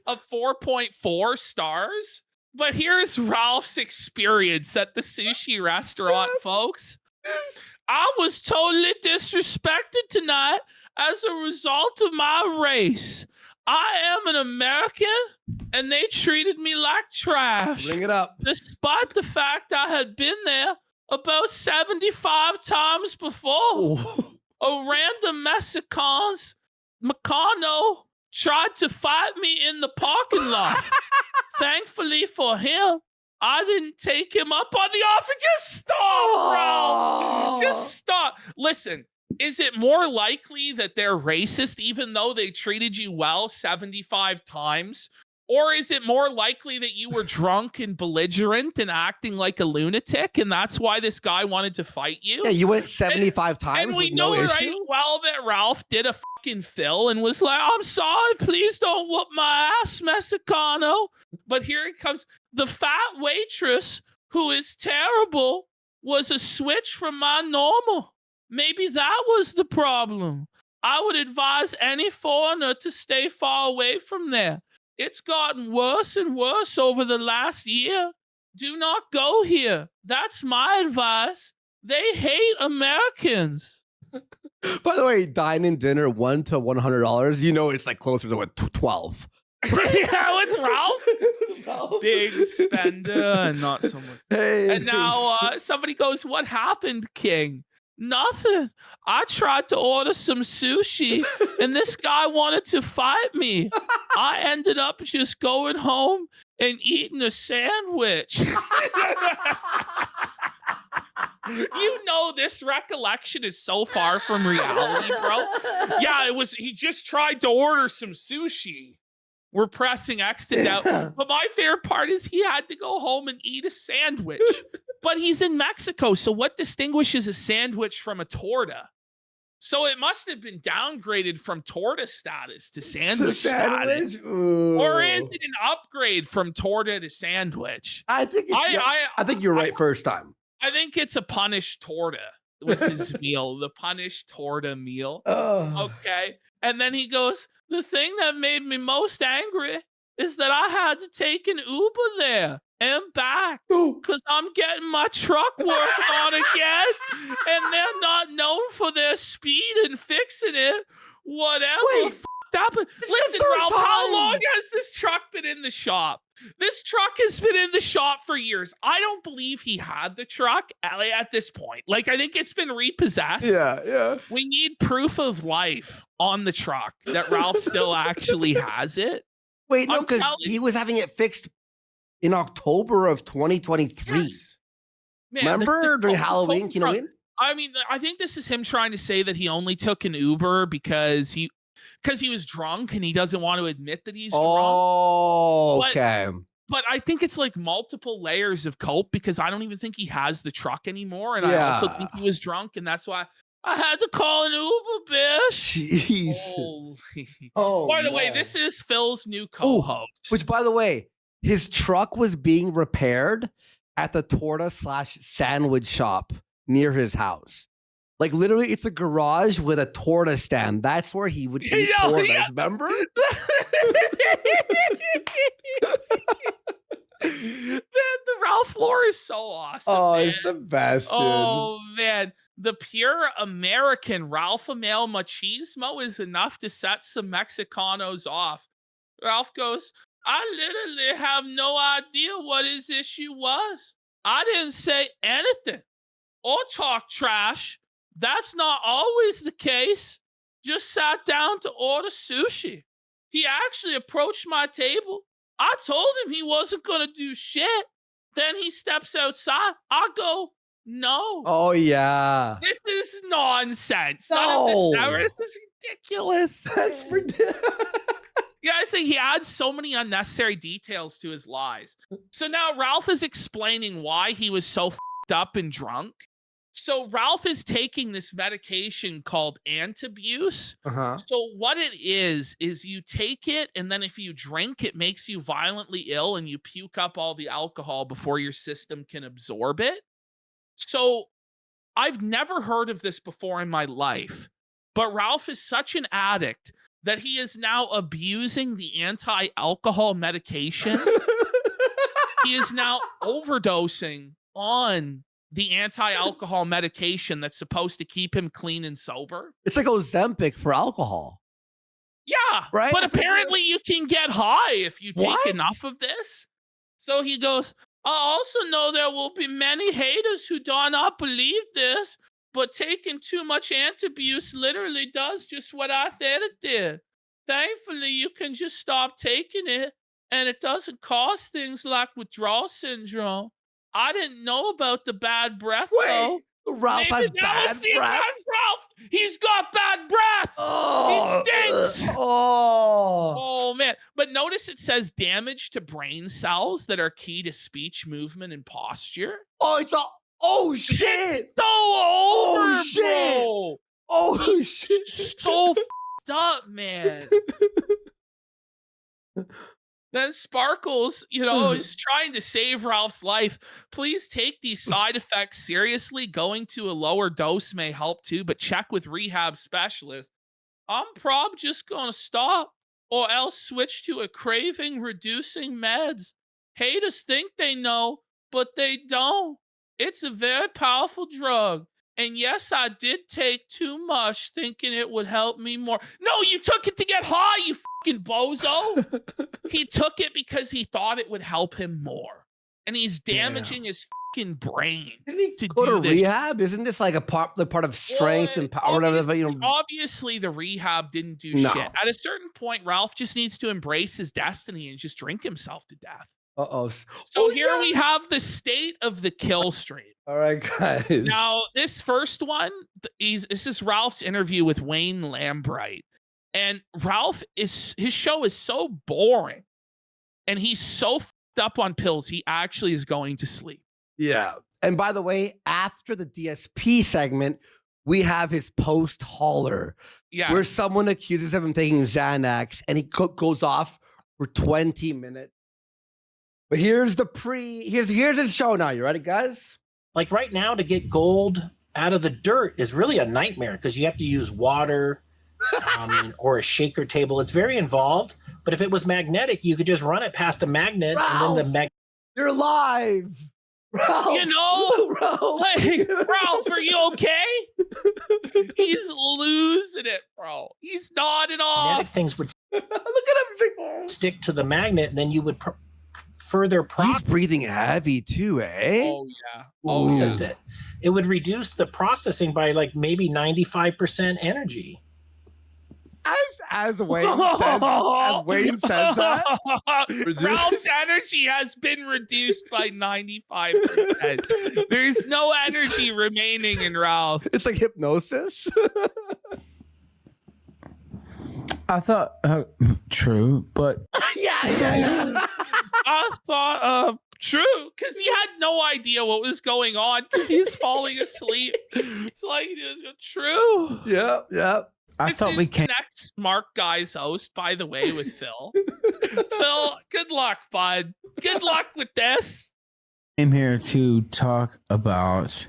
[SPEAKER 1] of 4.4 stars. But here's Ralph's experience at the sushi restaurant, folks. I was totally disrespected tonight as a result of my race. I am an American, and they treated me like trash.
[SPEAKER 2] Bring it up.
[SPEAKER 1] Despite the fact I had been there about 75 times before.
[SPEAKER 2] Oh.
[SPEAKER 1] A random Mexicano tried to fight me in the parking lot. Thankfully for him, I didn't take him up on the offer. Just stop, bro. Just stop. Listen, is it more likely that they're racist even though they treated you well 75 times? Or is it more likely that you were drunk and belligerent and acting like a lunatic, and that's why this guy wanted to fight you?
[SPEAKER 2] Yeah, you went 75 times
[SPEAKER 1] And we
[SPEAKER 2] with no
[SPEAKER 1] know
[SPEAKER 2] issue?
[SPEAKER 1] right well that Ralph did a fucking fill and was like, I'm sorry, please don't whoop my ass, Mexicano. But here it comes. The fat waitress, who is terrible, was a switch from my normal. Maybe that was the problem. I would advise any foreigner to stay far away from there. It's gotten worse and worse over the last year. Do not go here. That's my advice. They hate Americans.
[SPEAKER 2] By the way, dine-in dinner $1 to $100. You know it's like closer to what, 12.
[SPEAKER 1] Yeah, with Ralph. Big spender and not someone.
[SPEAKER 2] Hey,
[SPEAKER 1] And now somebody goes, what happened, King? Nothing. I tried to order some sushi and this guy wanted to fight me. I ended up just going home and eating a sandwich. You know this recollection is so far from reality, bro. Yeah, he just tried to order some sushi. We're pressing X to doubt. But my favorite part is he had to go home and eat a sandwich. But he's in Mexico, so what distinguishes a sandwich from a torta? So it must have been downgraded from torta status to sandwich status. Or is it an upgrade from torta to sandwich?
[SPEAKER 2] I think you're right first time.
[SPEAKER 1] I think it's a punished torta was his meal, the punished torta meal.
[SPEAKER 2] Oh.
[SPEAKER 1] Okay. And then he goes, the thing that made me most angry is that I had to take an Uber there and back because I'm getting my truck worked on again, and they're not known for their speed and fixing it. Whatever.
[SPEAKER 2] Wait,
[SPEAKER 1] Happened. Listen, Ralph, how long has this truck been in the shop? This truck has been in the shop for years. I don't believe he had the truck at this point. Like, I think it's been repossessed.
[SPEAKER 2] Yeah.
[SPEAKER 1] We need proof of life on the truck that Ralph still actually has it.
[SPEAKER 2] Wait, no, because he was having it fixed in October of 2023.
[SPEAKER 1] Yes. Man,
[SPEAKER 2] remember during Halloween?
[SPEAKER 1] I mean, I think this is him trying to say that he only took an Uber because he was drunk and he doesn't want to admit that he's drunk.
[SPEAKER 2] Oh, okay.
[SPEAKER 1] But I think it's like multiple layers of cope because I don't even think he has the truck anymore. And I also think he was drunk, and that's why I had to call an Uber, bitch.
[SPEAKER 2] Jeez.
[SPEAKER 1] Oh, by the way, this is Phil's new co-host.
[SPEAKER 2] Which, by the way, his truck was being repaired at the torta/sandwich shop near his house. Like, literally, it's a garage with a torta stand. That's where he would eat tortas, remember?
[SPEAKER 1] Man, the Ralph lore is so awesome.
[SPEAKER 2] Oh,
[SPEAKER 1] man.
[SPEAKER 2] it's the best, dude.
[SPEAKER 1] Oh, man. The pure American Ralph Male machismo is enough to set some Mexicanos off. Ralph goes, I literally have no idea what his issue was. I didn't say anything or talk trash. That's not always the case. Just sat down to order sushi. He actually approached my table. I told him he wasn't going to do shit. Then he steps outside. I go, no.
[SPEAKER 2] Oh, yeah.
[SPEAKER 1] This is nonsense.
[SPEAKER 2] No.
[SPEAKER 1] This is ridiculous.
[SPEAKER 2] That's ridiculous.
[SPEAKER 1] Yeah, I think he adds so many unnecessary details to his lies. So now Ralph is explaining why he was so f***ed up and drunk. So Ralph is taking this medication called Antabuse. So what it is you take it, and then if you drink, it makes you violently ill and you puke up all the alcohol before your system can absorb it. So I've never heard of this before in my life, but Ralph is such an addict that he is now abusing the anti-alcohol medication. He is now overdosing on the anti-alcohol medication that's supposed to keep him clean and sober.
[SPEAKER 2] It's like Ozempic for alcohol.
[SPEAKER 1] Yeah,
[SPEAKER 2] right.
[SPEAKER 1] But apparently you can get high if you take enough of this. So he goes, I also know there will be many haters who do not believe this, but taking too much Antabuse literally does just what I said it did. Thankfully, you can just stop taking it, and it doesn't cause things like withdrawal syndrome. I didn't know about the bad breath, though.
[SPEAKER 2] Ralph has bad breath?
[SPEAKER 1] Ralph. He's got bad breath.
[SPEAKER 2] Oh,
[SPEAKER 1] he stinks.
[SPEAKER 2] Oh,
[SPEAKER 1] man. But notice it says damage to brain cells that are key to speech, movement, and posture.
[SPEAKER 2] Oh, it's all. Oh, shit.
[SPEAKER 1] It's so over,
[SPEAKER 2] oh, shit.
[SPEAKER 1] bro.
[SPEAKER 2] Oh, shit.
[SPEAKER 1] So f***ed up, man. Then Sparkles, is trying to save Ralph's life. Please take these side effects seriously. Going to a lower dose may help too, but check with rehab specialists. I'm probably just going to stop or else switch to a craving-reducing meds. Haters think they know, but they don't. It's a very powerful drug. And yes, I did take too much thinking it would help me more. No, you took it to get high, you fucking bozo. He took it because he thought it would help him more. And he's damaging his fucking brain.
[SPEAKER 2] Didn't he go to rehab? Isn't this like a part of strength and power?
[SPEAKER 1] Obviously, the rehab didn't do shit. At a certain point, Ralph just needs to embrace his destiny and just drink himself to death. So here we have the state of the kill stream.
[SPEAKER 2] All right, guys.
[SPEAKER 1] Now, this first one, this is Ralph's interview with Wayne Lambright. And his show is so boring. And he's so f***ed up on pills, he actually is going to sleep.
[SPEAKER 2] Yeah. And by the way, after the DSP segment, we have his post hauler.
[SPEAKER 1] Yeah.
[SPEAKER 2] Where someone accuses him of taking Xanax and he goes off for 20 minutes. But here's his show now. You ready, guys?
[SPEAKER 6] Like right now, to get gold out of the dirt is really a nightmare because you have to use water or a shaker table. It's very involved. But if it was magnetic, you could just run it past a magnet, and then the magnet.
[SPEAKER 2] You're live. Ralph.
[SPEAKER 1] You know,
[SPEAKER 2] Ralph.
[SPEAKER 1] like, Ralph, are you okay? He's losing it, bro. He's nodding
[SPEAKER 6] Magnetic
[SPEAKER 1] off.
[SPEAKER 6] things would
[SPEAKER 2] Look at him. He's like,
[SPEAKER 6] stick to the magnet, and then you would further
[SPEAKER 2] he's breathing heavy too, eh?
[SPEAKER 1] Oh yeah. Oh yeah.
[SPEAKER 6] process it. It would reduce the processing by like maybe 95% energy.
[SPEAKER 2] As Wayne says that.
[SPEAKER 1] Ralph's energy has been reduced by 95%. There's no energy remaining in Ralph.
[SPEAKER 2] It's like hypnosis.
[SPEAKER 3] I thought true, but
[SPEAKER 2] yeah.
[SPEAKER 1] I thought true, because he had no idea what was going on because he's falling asleep. It's like it was true.
[SPEAKER 2] Yeah.
[SPEAKER 3] I thought we
[SPEAKER 1] the
[SPEAKER 3] came.
[SPEAKER 1] next Smart Guys host, by the way, with Phil. Phil, good luck, bud. Good luck with this.
[SPEAKER 3] Came here to talk about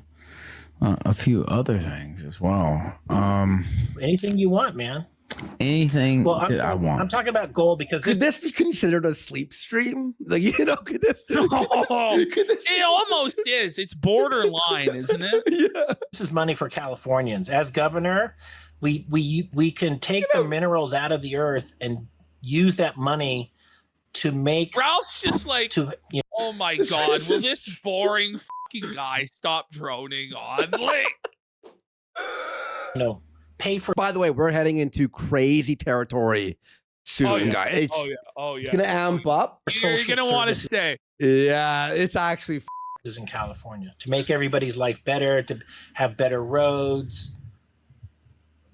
[SPEAKER 3] a few other things as well.
[SPEAKER 6] Anything you want, man.
[SPEAKER 3] Anything that I want.
[SPEAKER 6] I'm talking about gold because
[SPEAKER 2] Could this be considered a sleep stream? Like, could this?
[SPEAKER 1] It almost is. It's borderline, isn't it?
[SPEAKER 2] Yeah.
[SPEAKER 6] this is money for Californians. As governor, we can take the minerals out of the earth and use that money to make
[SPEAKER 1] Ralph's just like, oh my God, will this boring fucking guy stop droning on? Like,
[SPEAKER 6] pay for.
[SPEAKER 2] By the way, we're heading into crazy territory soon, guys. It's gonna amp up.
[SPEAKER 1] You're gonna want to stay.
[SPEAKER 2] Yeah, it's actually
[SPEAKER 6] in California to make everybody's life better, to have better roads,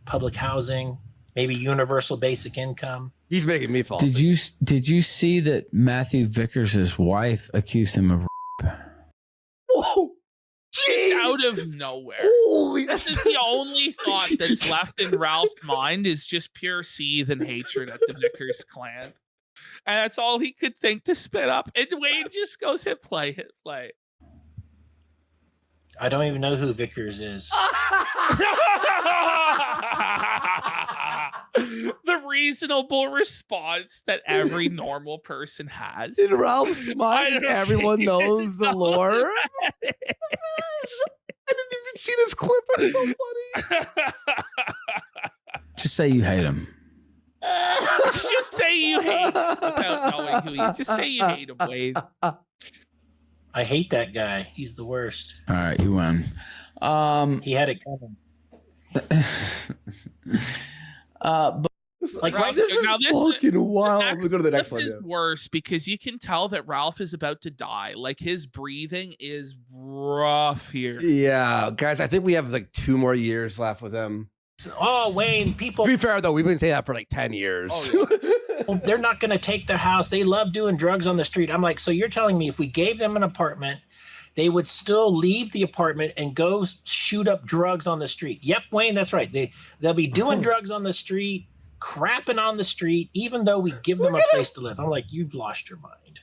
[SPEAKER 6] public housing, maybe universal basic income.
[SPEAKER 2] He's making me fall.
[SPEAKER 3] Did you see that Matthew Vickers' wife accused him of rape?
[SPEAKER 2] Whoa! Jeez.
[SPEAKER 1] Out of nowhere.
[SPEAKER 2] Holy,
[SPEAKER 1] This is the only thought that's left in Ralph's mind is just pure seethe and hatred at the Vickers clan. And that's all he could think to spit up. And Wayne just goes, hit play.
[SPEAKER 6] I don't even know who Vickers is.
[SPEAKER 1] The reasonable response that every normal person has.
[SPEAKER 2] In Ralph's mind, everyone knows the lore. I didn't even see this clip. It's so funny.
[SPEAKER 3] Just say you hate him.
[SPEAKER 1] Just say you hate him without knowing who he is. Just say you hate him, Wade.
[SPEAKER 6] I hate that guy. He's the worst.
[SPEAKER 3] All right, you win.
[SPEAKER 6] He had it coming.
[SPEAKER 3] But
[SPEAKER 6] Like
[SPEAKER 1] Ralph,
[SPEAKER 2] This is fucking wild. Let's go to the next one.
[SPEAKER 1] is worse because you can tell that Ralph is about to die. Like his breathing is rough here.
[SPEAKER 2] Yeah, guys, I think we have like 2 more years left with him.
[SPEAKER 6] Oh, Wayne, people,
[SPEAKER 2] To be fair, though, we've been saying that for like 10 years.
[SPEAKER 1] Oh,
[SPEAKER 6] they're not going to take their house. They love doing drugs on the street. I'm like, so you're telling me if we gave them an apartment, they would still leave the apartment and go shoot up drugs on the street? Yep, Wayne, that's right. They'll be doing drugs on the street, crapping on the street, even though we give them a place to live. I'm like, you've lost your mind.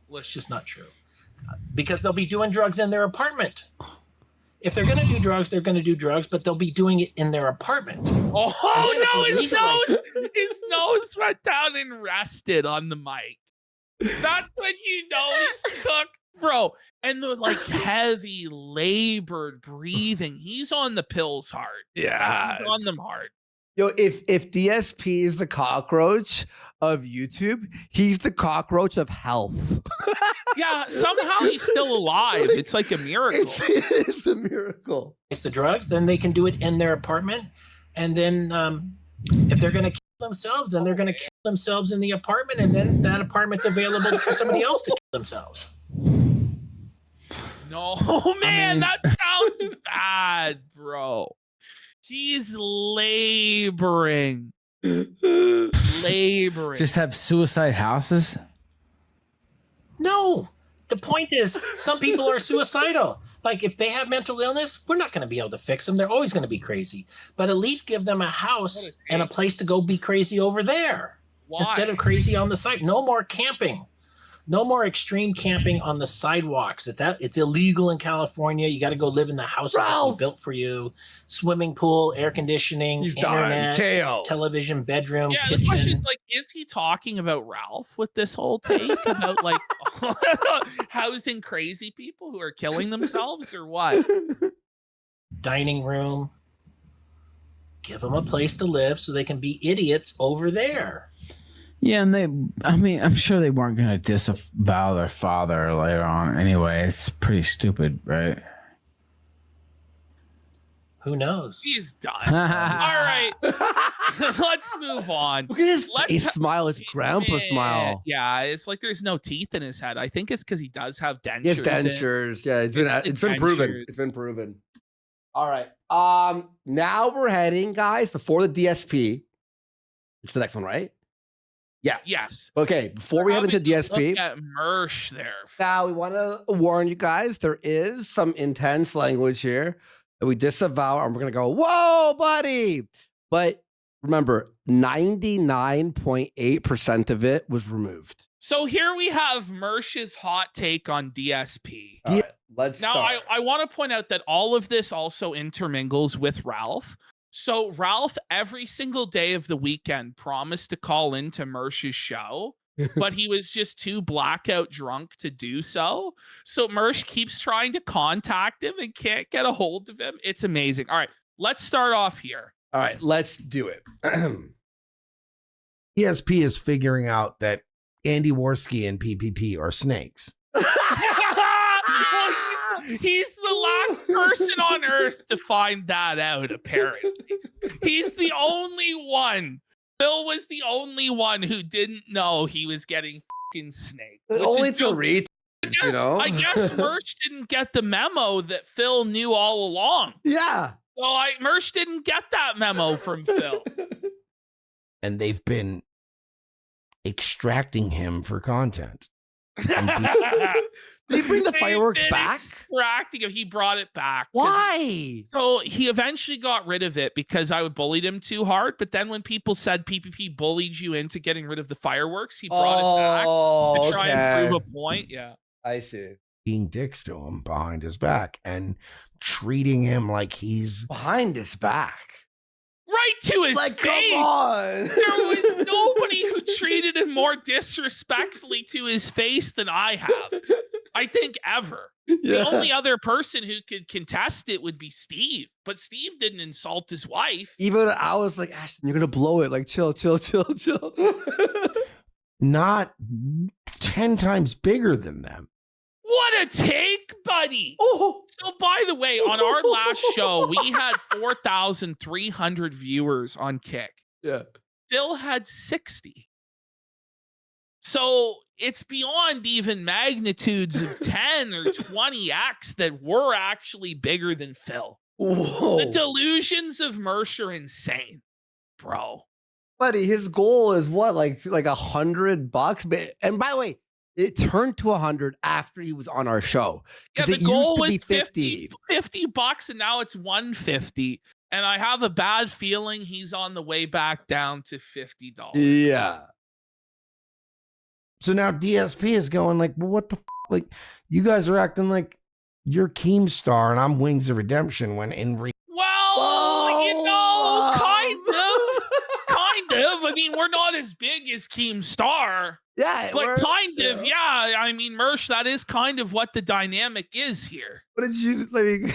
[SPEAKER 6] Well, it's just not true. Because they'll be doing drugs in their apartment. If they're going to do drugs, they're going to do drugs, but they'll be doing it in their apartment.
[SPEAKER 1] Oh no, his nose went down and rested on the mic. That's when you know he's cooked, bro. And the like heavy, labored breathing. He's on the pills hard.
[SPEAKER 2] Yeah.
[SPEAKER 1] He's on them hard.
[SPEAKER 2] Yo, if DSP is the cockroach of YouTube, he's the cockroach of health.
[SPEAKER 1] Yeah, somehow he's still alive. It's like a miracle.
[SPEAKER 2] It's a miracle.
[SPEAKER 6] It's the drugs, then they can do it in their apartment. And then if they're going to kill themselves, then they're going to kill themselves in the apartment. And then that apartment's available for somebody else to kill themselves.
[SPEAKER 1] No, man, that sounds bad, bro. He's laboring.
[SPEAKER 3] just have suicide houses.
[SPEAKER 6] No, the point is some people are suicidal. Like if they have mental illness, we're not going to be able to fix them. They're always going to be crazy. But at least give them a house and a place to go be crazy over there.
[SPEAKER 1] Why?
[SPEAKER 6] Instead of crazy on the site. No more camping. No more extreme camping on the sidewalks. It's illegal in California. You got to go live in the houses that we
[SPEAKER 2] Ralph!
[SPEAKER 6] built for you. Swimming pool, air conditioning,
[SPEAKER 2] He's done.
[SPEAKER 6] internet,
[SPEAKER 2] KO.
[SPEAKER 6] television, bedroom,
[SPEAKER 1] Yeah,
[SPEAKER 6] kitchen.
[SPEAKER 1] the question is like, is he talking about Ralph with this whole take about like housing crazy people who are killing themselves or what?
[SPEAKER 6] Dining room. Give them a place to live so they can be idiots over there.
[SPEAKER 3] Yeah, and I'm sure they weren't going to disavow their father later on anyway. It's pretty stupid, right?
[SPEAKER 6] Who knows?
[SPEAKER 1] He's done. All right. Let's move on.
[SPEAKER 2] Look at his
[SPEAKER 1] Let's
[SPEAKER 2] face
[SPEAKER 1] ha-
[SPEAKER 2] smile, his grandpa smile.
[SPEAKER 1] Yeah, it's like there's no teeth in his head. I think it's because he does have dentures.
[SPEAKER 2] He has dentures. Yeah, it's been proven.
[SPEAKER 1] dentures.
[SPEAKER 2] It's been proven. All right. Now we're heading, guys, before the DSP. It's the next one, right? Yeah.
[SPEAKER 1] Yes.
[SPEAKER 2] Okay, before we head into DSP.
[SPEAKER 1] Look at Mersh there.
[SPEAKER 2] Now we want to warn you guys, there is some intense language here that we disavow, and we're gonna go, whoa, buddy. But remember, 99.8% of it was removed.
[SPEAKER 1] So here we have Mersh's hot take on DSP.
[SPEAKER 2] All right, let's
[SPEAKER 1] Now,
[SPEAKER 2] start.
[SPEAKER 1] I want to point out that all of this also intermingles with Ralph. So Ralph, every single day of the weekend, promised to call into Mersh's show, but he was just too blackout drunk to do so. So Mersh keeps trying to contact him and can't get a hold of him. It's amazing. All right, let's start off here.
[SPEAKER 2] All right, let's do it.
[SPEAKER 7] ESP is figuring out that Andy Worski and PPP are snakes.
[SPEAKER 1] Well, he's the last person on earth to find that out, apparently. He's the only one. Phil was the only one who didn't know he was getting fucking snaked.
[SPEAKER 2] Only to read, you know?
[SPEAKER 1] I guess Mersh didn't get the memo that Phil knew all along.
[SPEAKER 2] Yeah.
[SPEAKER 1] So Mersh didn't get that memo from Phil.
[SPEAKER 7] And they've been extracting him for content.
[SPEAKER 2] Did he bring the
[SPEAKER 1] They've
[SPEAKER 2] fireworks
[SPEAKER 1] been
[SPEAKER 2] back?
[SPEAKER 1] Extracting him. He brought it back.
[SPEAKER 2] Why?
[SPEAKER 1] So he eventually got rid of it because I would bullied him too hard. But then when people said PPP bullied you into getting rid of the fireworks, he brought it back to try and prove a point. Yeah.
[SPEAKER 2] I see.
[SPEAKER 7] Being dicks to him behind his back and treating him like he's
[SPEAKER 2] Behind his back.
[SPEAKER 1] Right to his
[SPEAKER 2] Like, come
[SPEAKER 1] face.
[SPEAKER 2] on.
[SPEAKER 1] There was nobody who treated him more disrespectfully to his face than I have. I think ever. The
[SPEAKER 2] Yeah.
[SPEAKER 1] only other person who could contest it would be Steve, but Steve didn't insult his wife.
[SPEAKER 2] Even I was like, Ashton, you're gonna blow it. Like, chill.
[SPEAKER 7] not 10 times bigger than them.
[SPEAKER 1] What a take, buddy.
[SPEAKER 2] Oh,
[SPEAKER 1] So, by the way, on our last show, we had 4,300 viewers on Kick.
[SPEAKER 2] yeah.
[SPEAKER 1] Phil had 60. So it's beyond even magnitudes of 10 or 20x that were actually bigger than Phil.
[SPEAKER 2] Whoa.
[SPEAKER 1] The delusions of Mersh are insane, bro.
[SPEAKER 2] Buddy, his goal is what, like $100? But and by the way, it turned to 100 after he was on our show.
[SPEAKER 1] Yeah,
[SPEAKER 2] Because
[SPEAKER 1] the goal
[SPEAKER 2] it
[SPEAKER 1] was
[SPEAKER 2] used to be 50.
[SPEAKER 1] $50 and now it's 150. And I have a bad feeling he's on the way back down to $50.
[SPEAKER 2] Yeah.
[SPEAKER 7] So now DSP is going like, well, what the like? You guys are acting like you're Keemstar and I'm Wings of Redemption when in
[SPEAKER 1] Well, you know, kind of. I mean, we're not as big as Keemstar,
[SPEAKER 2] Yeah.
[SPEAKER 1] but kind of, yeah. I mean, Mersh, that is kind of what the dynamic is here.
[SPEAKER 2] What did you like?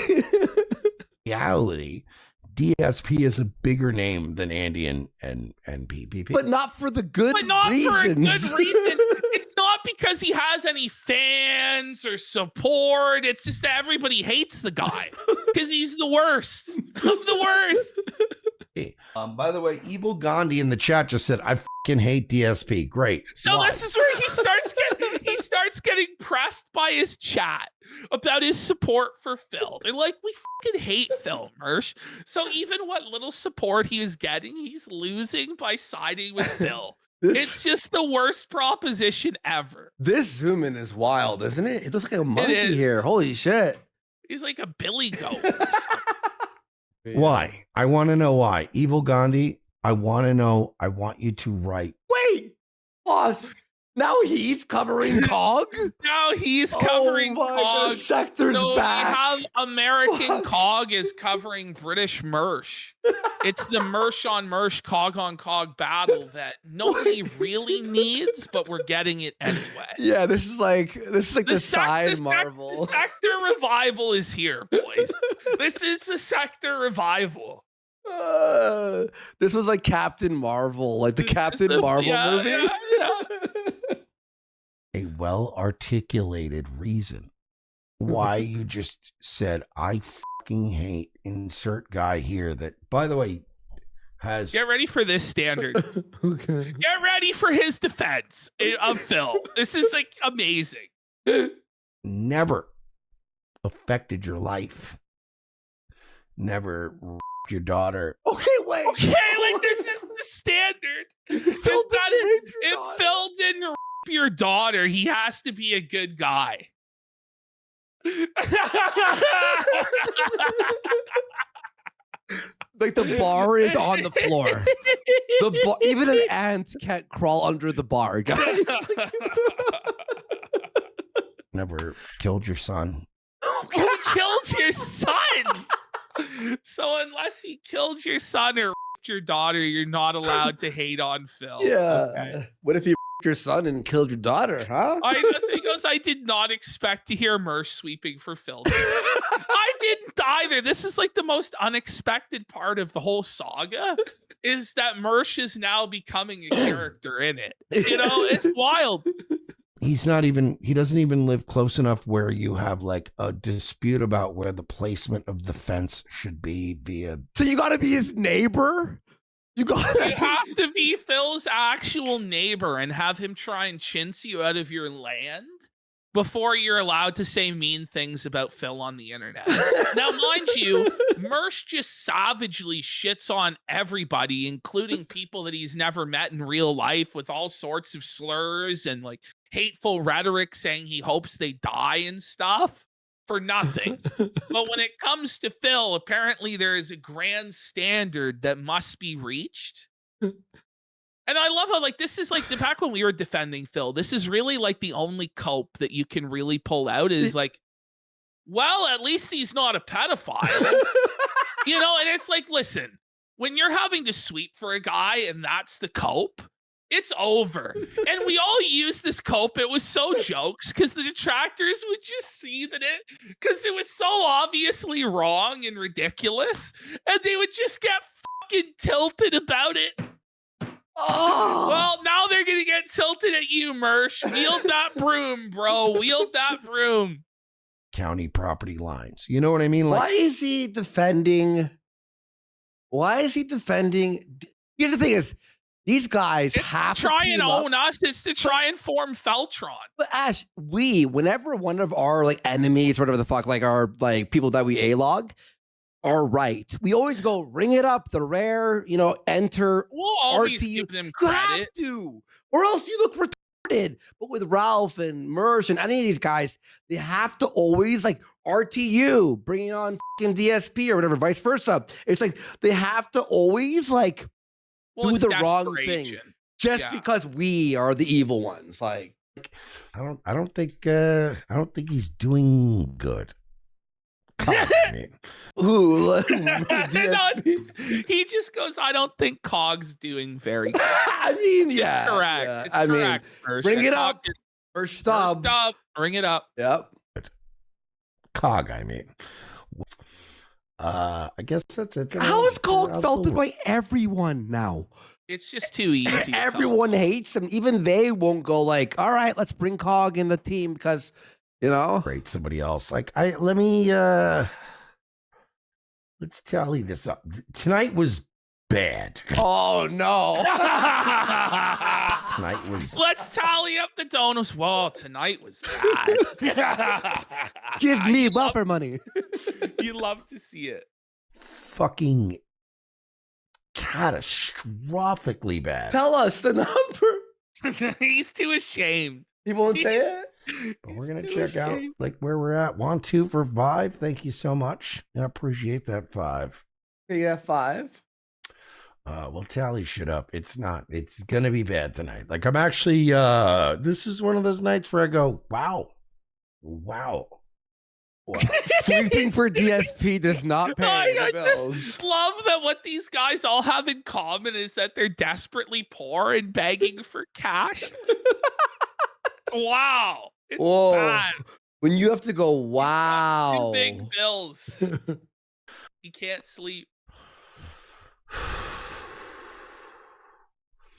[SPEAKER 7] reality, DSP is a bigger name than Andy and PPP.
[SPEAKER 2] But not for the good
[SPEAKER 1] But not
[SPEAKER 2] reasons.
[SPEAKER 1] for a good reason. It's not because he has any fans or support. It's just that everybody hates the guy because he's the worst of the worst.
[SPEAKER 7] By the way, Evil Gandhi in the chat just said, "I fucking hate DSP." Great.
[SPEAKER 1] So
[SPEAKER 7] Why?
[SPEAKER 1] this is where he starts getting pressed by his chat about his support for Phil. They're like, we fucking hate Phil, Mersh. So even what little support he was getting, he's losing by siding with Phil. It's just the worst proposition ever.
[SPEAKER 2] This zoom in is wild, isn't it? It looks like a monkey
[SPEAKER 1] is.
[SPEAKER 2] here. Holy shit.
[SPEAKER 1] He's like a billy goat. Or something.
[SPEAKER 7] Why? I want to know why. Evil Gandhi, I want to know. I want you to write.
[SPEAKER 2] Wait. Pause. Now he's covering Cog?
[SPEAKER 1] Now he's covering
[SPEAKER 2] oh my God,
[SPEAKER 1] Cog.
[SPEAKER 2] Sector's
[SPEAKER 1] So
[SPEAKER 2] back.
[SPEAKER 1] we have American
[SPEAKER 2] Fuck.
[SPEAKER 1] Cog is covering British Mersh. It's the Mersh on Mersh, Cog on Cog battle that nobody really needs, but we're getting it anyway.
[SPEAKER 2] Yeah, this is like the side Marvel.
[SPEAKER 1] The Sector revival is here, boys. This is the Sector revival.
[SPEAKER 2] This was like Captain Marvel, like the Captain Marvel movie.
[SPEAKER 1] Yeah.
[SPEAKER 7] A well-articulated reason why you just said, I fucking hate insert guy here that, by the way, has...
[SPEAKER 1] Get ready for this standard.
[SPEAKER 2] Okay.
[SPEAKER 1] Get ready for his defense of Phil. This is like amazing.
[SPEAKER 7] never affected your life. Never your daughter.
[SPEAKER 2] Okay, wait.
[SPEAKER 1] Okay, like this is the standard.
[SPEAKER 2] Phil didn't rape your
[SPEAKER 1] If
[SPEAKER 2] daughter.
[SPEAKER 1] Phil didn't rape your daughter, he has to be a good guy.
[SPEAKER 2] Like the bar is on the floor. Even an ant can't crawl under the bar, guys.
[SPEAKER 7] Never killed your son.
[SPEAKER 1] Who killed your son? So unless he killed your son or raped your daughter, you're not allowed to hate on Phil.
[SPEAKER 2] Yeah.
[SPEAKER 1] Okay.
[SPEAKER 2] What if you your son and killed your daughter, huh?
[SPEAKER 1] He goes, I did not expect to hear Mersh sweeping for Phil. I didn't either. This is like the most unexpected part of the whole saga is that Mersh is now becoming a character in it. You know, it's wild.
[SPEAKER 7] He doesn't even live close enough where you have like a dispute about where the placement of the fence should be via.
[SPEAKER 2] So you gotta be his neighbor? You
[SPEAKER 1] have to be Phil's actual neighbor and have him try and chintz you out of your land before you're allowed to say mean things about Phil on the internet. Now, mind you, Mersh just savagely shits on everybody, including people that he's never met in real life, with all sorts of slurs and like hateful rhetoric saying he hopes they die and stuff for nothing. But when it comes to Phil, apparently there is a grand standard that must be reached. And I love how, like, this is like back when we were defending Phil, this is really like the only cope that you can really pull out is like, well, at least he's not a pedophile. You know, and it's like, listen, when you're having to sweep for a guy and that's the cope, it's over. And we all use this cope. It was so jokes because the detractors would just see that because it was so obviously wrong and ridiculous. And they would just get fucking tilted about it.
[SPEAKER 2] Oh.
[SPEAKER 1] Well, now they're going to get tilted at you, Mersh. Wield that broom, bro. Wield that broom.
[SPEAKER 7] County property lines. You know what I mean? Like,
[SPEAKER 2] Why is he defending? Here's the thing is, these guys have to
[SPEAKER 1] try and
[SPEAKER 2] own
[SPEAKER 1] us. It's to try and form Feltron.
[SPEAKER 2] But Ash, whenever one of our like enemies, whatever the fuck, like our like people that we A-log are right, we always go ring it up, the rare, enter.
[SPEAKER 1] We'll always
[SPEAKER 2] RTU.
[SPEAKER 1] give them
[SPEAKER 2] You
[SPEAKER 1] credit.
[SPEAKER 2] have to, or else you look retarded. But with Ralph and Mersh and any of these guys, they have to always like RTU, bringing on fucking DSP or whatever, vice versa. It's like they have to always like do
[SPEAKER 1] it's
[SPEAKER 2] the wrong thing
[SPEAKER 1] desperation.
[SPEAKER 2] just because we are the evil ones. Like,
[SPEAKER 7] I don't think he's doing good.
[SPEAKER 2] who?
[SPEAKER 1] No, he just goes, I don't think Cog's doing very good.
[SPEAKER 2] I mean, yeah,
[SPEAKER 1] Correct.
[SPEAKER 2] yeah.
[SPEAKER 1] It's
[SPEAKER 2] I
[SPEAKER 1] correct.
[SPEAKER 2] mean,
[SPEAKER 1] Mersh.
[SPEAKER 2] bring it
[SPEAKER 1] Cog
[SPEAKER 2] up.
[SPEAKER 1] just-
[SPEAKER 2] First stub.
[SPEAKER 1] Stop. Bring it up.
[SPEAKER 2] Yep.
[SPEAKER 7] Cog, I mean. I guess that's it.
[SPEAKER 2] How is Cog felted by everyone now?
[SPEAKER 1] It's just too easy.
[SPEAKER 2] Everyone hates him. Even they won't go like, all right, let's bring Cog in the team because,
[SPEAKER 7] Great, somebody else. Like, let's tally this up. Tonight was bad.
[SPEAKER 2] Oh no.
[SPEAKER 7] Tonight was.
[SPEAKER 1] Let's tally up the donuts. Well, tonight was bad.
[SPEAKER 2] Give me welfare money.
[SPEAKER 1] You love to see it.
[SPEAKER 7] Fucking catastrophically bad.
[SPEAKER 2] Tell us the number.
[SPEAKER 1] He's too ashamed.
[SPEAKER 2] He won't say
[SPEAKER 1] He's-
[SPEAKER 2] it.
[SPEAKER 7] But we're
[SPEAKER 1] He's
[SPEAKER 7] gonna
[SPEAKER 1] too
[SPEAKER 7] check out
[SPEAKER 1] ashamed.
[SPEAKER 7] like where we're at. 1, 2 for 5. Thank you so much. I appreciate that 5.
[SPEAKER 2] You got 5.
[SPEAKER 7] We'll tally shit up. It's not. It's gonna be bad tonight. Like I'm actually. This is one of those nights where I go, wow.
[SPEAKER 2] Sweeping for DSP does not pay
[SPEAKER 1] I
[SPEAKER 2] the bills.
[SPEAKER 1] just love that what these guys all have in common is that they're desperately poor and begging for cash. Wow. It's
[SPEAKER 2] Whoa.
[SPEAKER 1] bad.
[SPEAKER 2] When you have to go,
[SPEAKER 1] Two
[SPEAKER 2] wow.
[SPEAKER 1] big bills. He can't sleep.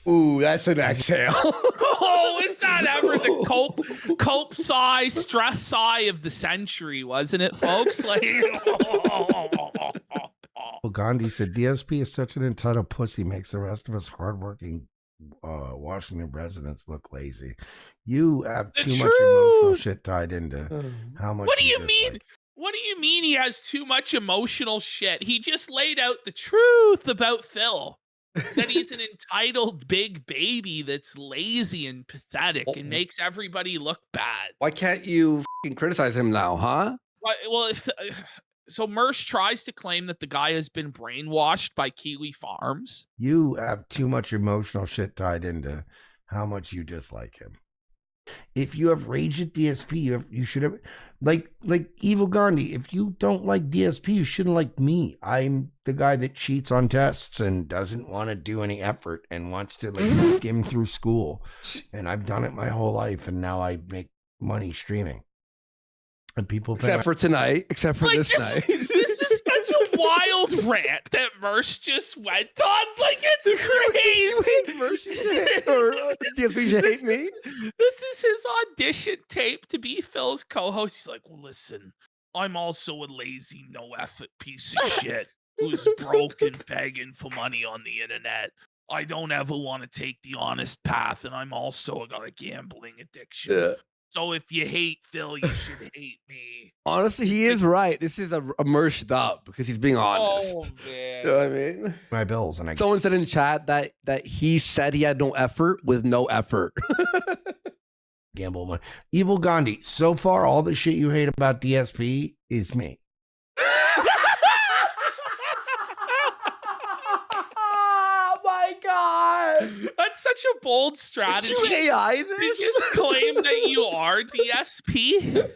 [SPEAKER 2] Ooh, that's an exhale.
[SPEAKER 1] Oh, is that ever the cope sigh, stress sigh of the century, wasn't it, folks? Like,
[SPEAKER 7] Well, Gandhi said DSP is such an entitled pussy, makes the rest of us hardworking Washington residents look lazy. You have too much emotional shit tied into how much.
[SPEAKER 1] What do you mean? What do you mean he has too much emotional shit? He just laid out the truth about Phil. That he's an entitled big baby that's lazy and pathetic and makes everybody look bad.
[SPEAKER 2] Why can't you fucking criticize him now, huh?
[SPEAKER 1] Well, so Mersh tries to claim that the guy has been brainwashed by Kiwi Farms.
[SPEAKER 7] You have too much emotional shit tied into how much you dislike him. If you have rage at DSP, you should have like Evil Gandhi. If you don't like DSP, you shouldn't like me. I'm the guy that cheats on tests and doesn't want to do any effort and wants to like skim through school. And I've done it my whole life, and now I make money streaming. And people
[SPEAKER 2] except for tonight, except for
[SPEAKER 1] like
[SPEAKER 2] this night.
[SPEAKER 1] This is such a wild rant that Mersh just went on. Like, it's crazy.
[SPEAKER 2] Mersh should hate, or DSP should hate me.
[SPEAKER 1] This is his audition tape to be Phil's co-host. He's like, well, listen, I'm also a lazy, no effort piece of shit who's broke and begging for money on the internet. I don't ever want to take the honest path, and I'm also got a gambling addiction.
[SPEAKER 2] Yeah.
[SPEAKER 1] So if you hate Phil, you should hate me.
[SPEAKER 2] Honestly, he is right. This is a Mersh up because he's being honest.
[SPEAKER 1] Oh, man.
[SPEAKER 2] You know what I mean?
[SPEAKER 7] my bills, and
[SPEAKER 2] Someone said in chat that he said he had no effort with no effort.
[SPEAKER 7] gamble money. Evil Gandhi. So far, all the shit you hate about DSP is me.
[SPEAKER 2] Oh my god!
[SPEAKER 1] That's such a bold strategy.
[SPEAKER 2] Did you AI this?
[SPEAKER 1] To just claim that you are DSP.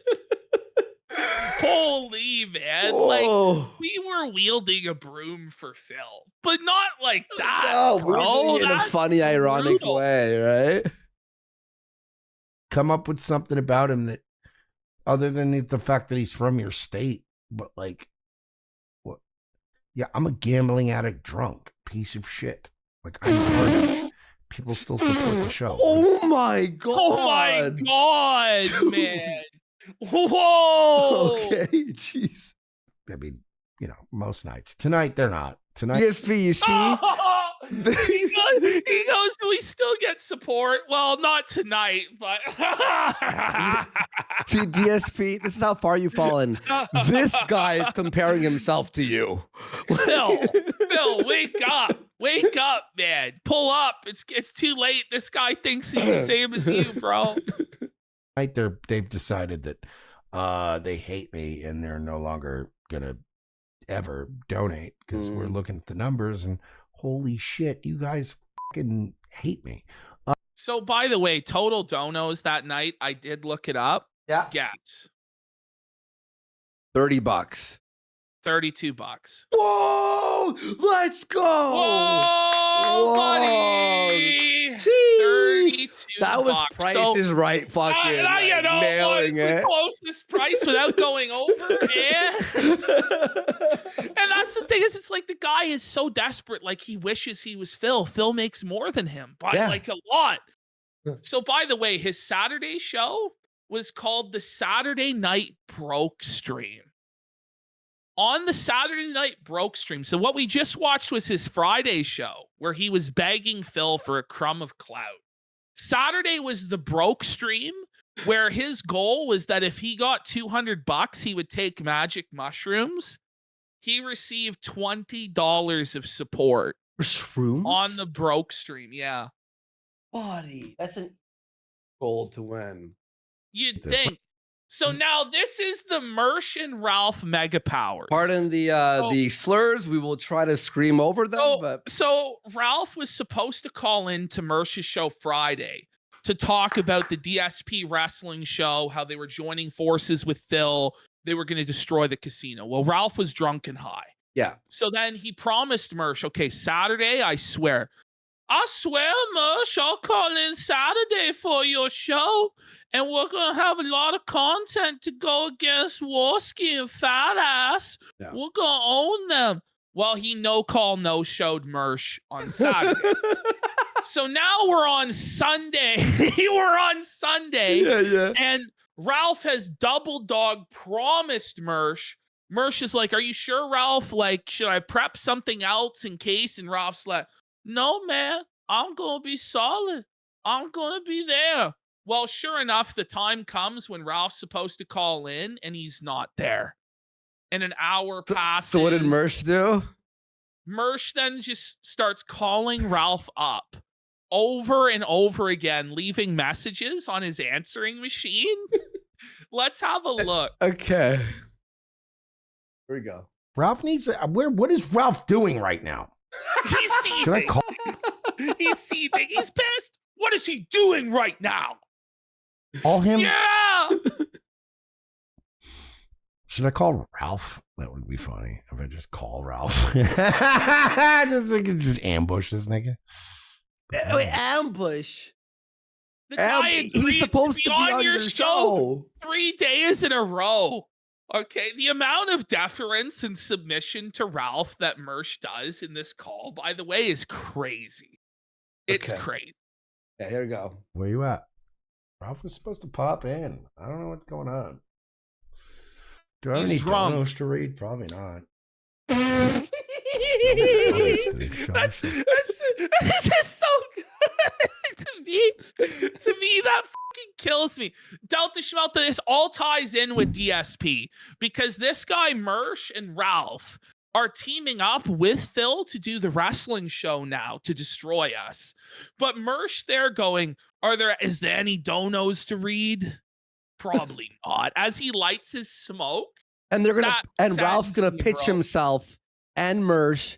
[SPEAKER 1] Holy man!
[SPEAKER 2] Whoa.
[SPEAKER 1] Like, we were wielding a broom for Phil, but not like that.
[SPEAKER 2] No,
[SPEAKER 1] bro.
[SPEAKER 2] in a
[SPEAKER 1] That's
[SPEAKER 2] funny, ironic
[SPEAKER 1] brutal.
[SPEAKER 2] way, right?
[SPEAKER 7] Come up with something about him that, other than the fact that he's from your state, but like, what? Yeah, I'm a gambling addict, drunk piece of shit. Like, I'm hard. People still support the show.
[SPEAKER 2] Oh my god!
[SPEAKER 1] Oh my god, man! Whoa!
[SPEAKER 2] Okay, jeez.
[SPEAKER 7] I mean, you know, most nights. Tonight they're not. Tonight,
[SPEAKER 2] DSP, you see?
[SPEAKER 1] he goes, we still get support. Well, not tonight, but
[SPEAKER 2] See, DSP, this is how far you've fallen. This guy is comparing himself to you.
[SPEAKER 1] Phil, wake up, man. Pull up. It's too late. This guy thinks he's the same as you, bro.
[SPEAKER 7] tonight they've decided that they hate me and they're no longer gonna ever donate because we're looking at the numbers and holy shit, you guys fucking hate me.
[SPEAKER 1] So, by the way, total donos that night, I did look it up.
[SPEAKER 2] Yeah.
[SPEAKER 1] Gets
[SPEAKER 2] $30.
[SPEAKER 1] $32.
[SPEAKER 2] Whoa! Let's go!
[SPEAKER 1] Whoa, buddy!
[SPEAKER 2] Jeez.
[SPEAKER 1] $32.
[SPEAKER 2] That was Price
[SPEAKER 1] So,
[SPEAKER 2] is Right fucking
[SPEAKER 1] you
[SPEAKER 2] like,
[SPEAKER 1] know,
[SPEAKER 2] nailing
[SPEAKER 1] was the
[SPEAKER 2] it.
[SPEAKER 1] closest price without going over. And that's the thing is, it's like the guy is so desperate, like he wishes he was Phil. Phil makes more than him by like a lot. So, by the way, his Saturday show was called the Saturday Night Broke Stream. On the Saturday Night Broke Stream. So what we just watched was his Friday show where he was begging Phil for a crumb of clout. Saturday was the Broke Stream where his goal was that if he got $200, he would take magic mushrooms. He received $20 of support
[SPEAKER 2] Shrooms?
[SPEAKER 1] on the Broke Stream. Yeah.
[SPEAKER 2] Buddy, that's an goal to win.
[SPEAKER 1] You'd
[SPEAKER 7] This
[SPEAKER 1] think. So now this is the Mersh and Ralph mega powers.
[SPEAKER 2] Pardon the slurs. We will try to scream over them.
[SPEAKER 1] So Ralph was supposed to call in to Mersh's show Friday to talk about the DSP wrestling show, how they were joining forces with Phil. They were going to destroy the casino. Well, Ralph was drunk and high.
[SPEAKER 2] Yeah.
[SPEAKER 1] So then he promised Mersh, okay, Saturday, I swear, Mersh, I'll call in Saturday for your show, and we're going to have a lot of content to go against Warski and Fat Ass. Yeah. We're going to own them. Well, he no-showed Mersh on Saturday. So now we're on Sunday.
[SPEAKER 2] Yeah.
[SPEAKER 1] And Ralph has double dog promised Mersh. Mersh is like, are you sure, Ralph? Like, should I prep something else in case? And Ralph's like, no, man, I'm going to be solid. I'm going to be there. Well, sure enough, the time comes when Ralph's supposed to call in and he's not there. And an hour passes.
[SPEAKER 2] So what did Mersh do?
[SPEAKER 1] Mersh then just starts calling Ralph up over and over again, leaving messages on his answering machine. Let's have a look.
[SPEAKER 2] Okay. Here we go.
[SPEAKER 7] Ralph needs what is Ralph doing right now?
[SPEAKER 1] He's seething.
[SPEAKER 7] Should I call?
[SPEAKER 1] He's seething. He's pissed. What is he doing right now?
[SPEAKER 7] Call him?
[SPEAKER 1] Yeah.
[SPEAKER 7] Should I call Ralph? That would be funny if I just call Ralph. just ambush this nigga.
[SPEAKER 2] Wait, ambush.
[SPEAKER 1] The guy
[SPEAKER 2] he's supposed to be on your show
[SPEAKER 1] 3 days in a row. Okay, the amount of deference and submission to Ralph that Mersh does in this call, by the way, is crazy. It's crazy.
[SPEAKER 2] Yeah, here we go.
[SPEAKER 7] Where you at? Ralph was supposed to pop in. I don't know what's going on. Do I have any donos to read? Probably not.
[SPEAKER 1] That's just so good to me. To me, that fucking kills me. Delta Schmelta, this all ties in with DSP because this guy Mersh and Ralph are teaming up with Phil to do the wrestling show now to destroy us. But Mersh, they're going, is there any donos to read? Probably not. As he lights his smoke.
[SPEAKER 2] And Ralph's gonna pitch himself and Mersh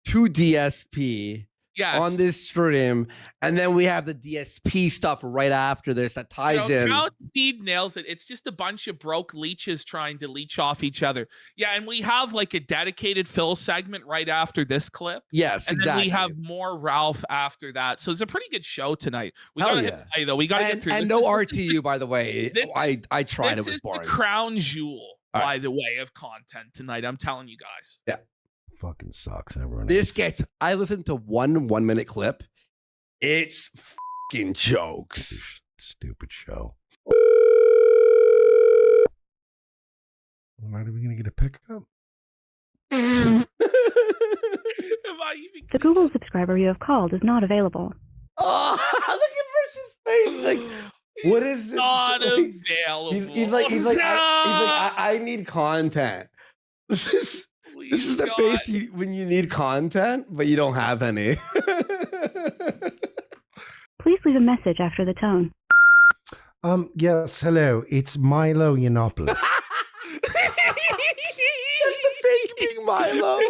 [SPEAKER 2] to DSP on this stream, and then we have the DSP stuff right after this that ties in.
[SPEAKER 1] Now Syde nails it. It's just a bunch of broke leeches trying to leech off each other. Yeah, and we have like a dedicated Phil segment right after this clip.
[SPEAKER 2] Yes,
[SPEAKER 1] and
[SPEAKER 2] exactly.
[SPEAKER 1] Then we have more Ralph after that. So it's a pretty good show tonight. We gotta hit play though. We gotta get through.
[SPEAKER 2] And no RTU, by the way. I tried. It was boring.
[SPEAKER 1] This is the crown jewel, by the way, of content tonight. I'm telling you guys.
[SPEAKER 2] Yeah.
[SPEAKER 7] Fucking sucks. Everyone.
[SPEAKER 2] I listened to 1 minute clip. It's fucking jokes.
[SPEAKER 7] Stupid show. When are we gonna get a pickup?
[SPEAKER 8] The Google subscriber you have called is not available.
[SPEAKER 2] Oh, look at Mersh's face. Like, what is this?
[SPEAKER 1] Not available.
[SPEAKER 2] He's like, I need content. This is the face when you need content, but you don't have any.
[SPEAKER 8] Please leave a message after the tone.
[SPEAKER 7] Yes, hello. It's Milo Yiannopoulos.
[SPEAKER 2] That's the fake being Milo.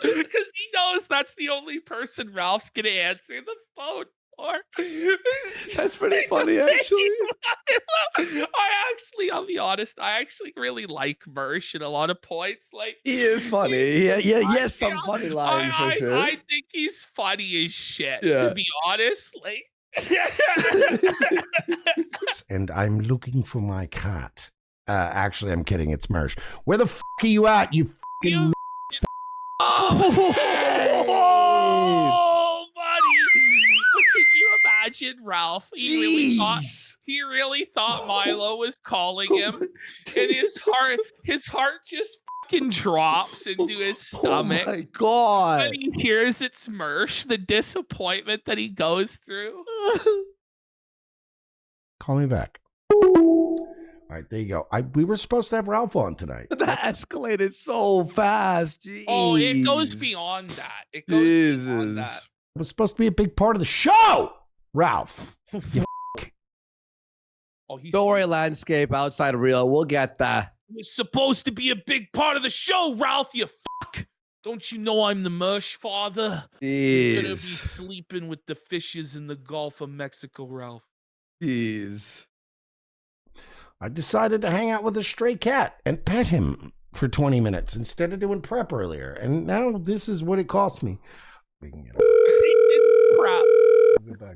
[SPEAKER 1] Because he knows that's the only person Ralph's gonna answer the phone for.
[SPEAKER 2] That's pretty funny, actually.
[SPEAKER 1] I'll be honest, I actually really like Mersh in a lot of points. Like,
[SPEAKER 2] he is funny. Yes, some funny lines for sure.
[SPEAKER 1] I think he's funny as shit, to be honest. Like,
[SPEAKER 7] and I'm looking for my cat. Actually, I'm kidding. It's Mersh. Where the f are you at, you fucking
[SPEAKER 1] Oh, buddy. Can you imagine Ralph? He really thought Milo was calling him, and his heart just fucking drops into his stomach.
[SPEAKER 2] Oh my god!
[SPEAKER 1] When he hears it's Mersh, the disappointment that he goes through.
[SPEAKER 7] Call me back. All right, there you go. We were supposed to have Ralph on tonight.
[SPEAKER 2] That escalated so fast. Jeez.
[SPEAKER 1] Oh, it goes beyond that. It goes beyond that.
[SPEAKER 7] It was supposed to be a big part of the show, Ralph. You
[SPEAKER 1] Oh, he's
[SPEAKER 2] Story landscape outside of real. We'll get that.
[SPEAKER 1] It was supposed to be a big part of the show, Ralph, you fuck. Don't you know I'm the Mersh father? You're gonna be
[SPEAKER 2] Jeez.
[SPEAKER 1] sleeping with the fishes in the Gulf of Mexico, Ralph.
[SPEAKER 2] Jeez.
[SPEAKER 7] I decided to hang out with a stray cat and pet him for 20 minutes instead of doing prep earlier. And now this is what it cost me. We can get
[SPEAKER 1] Crap.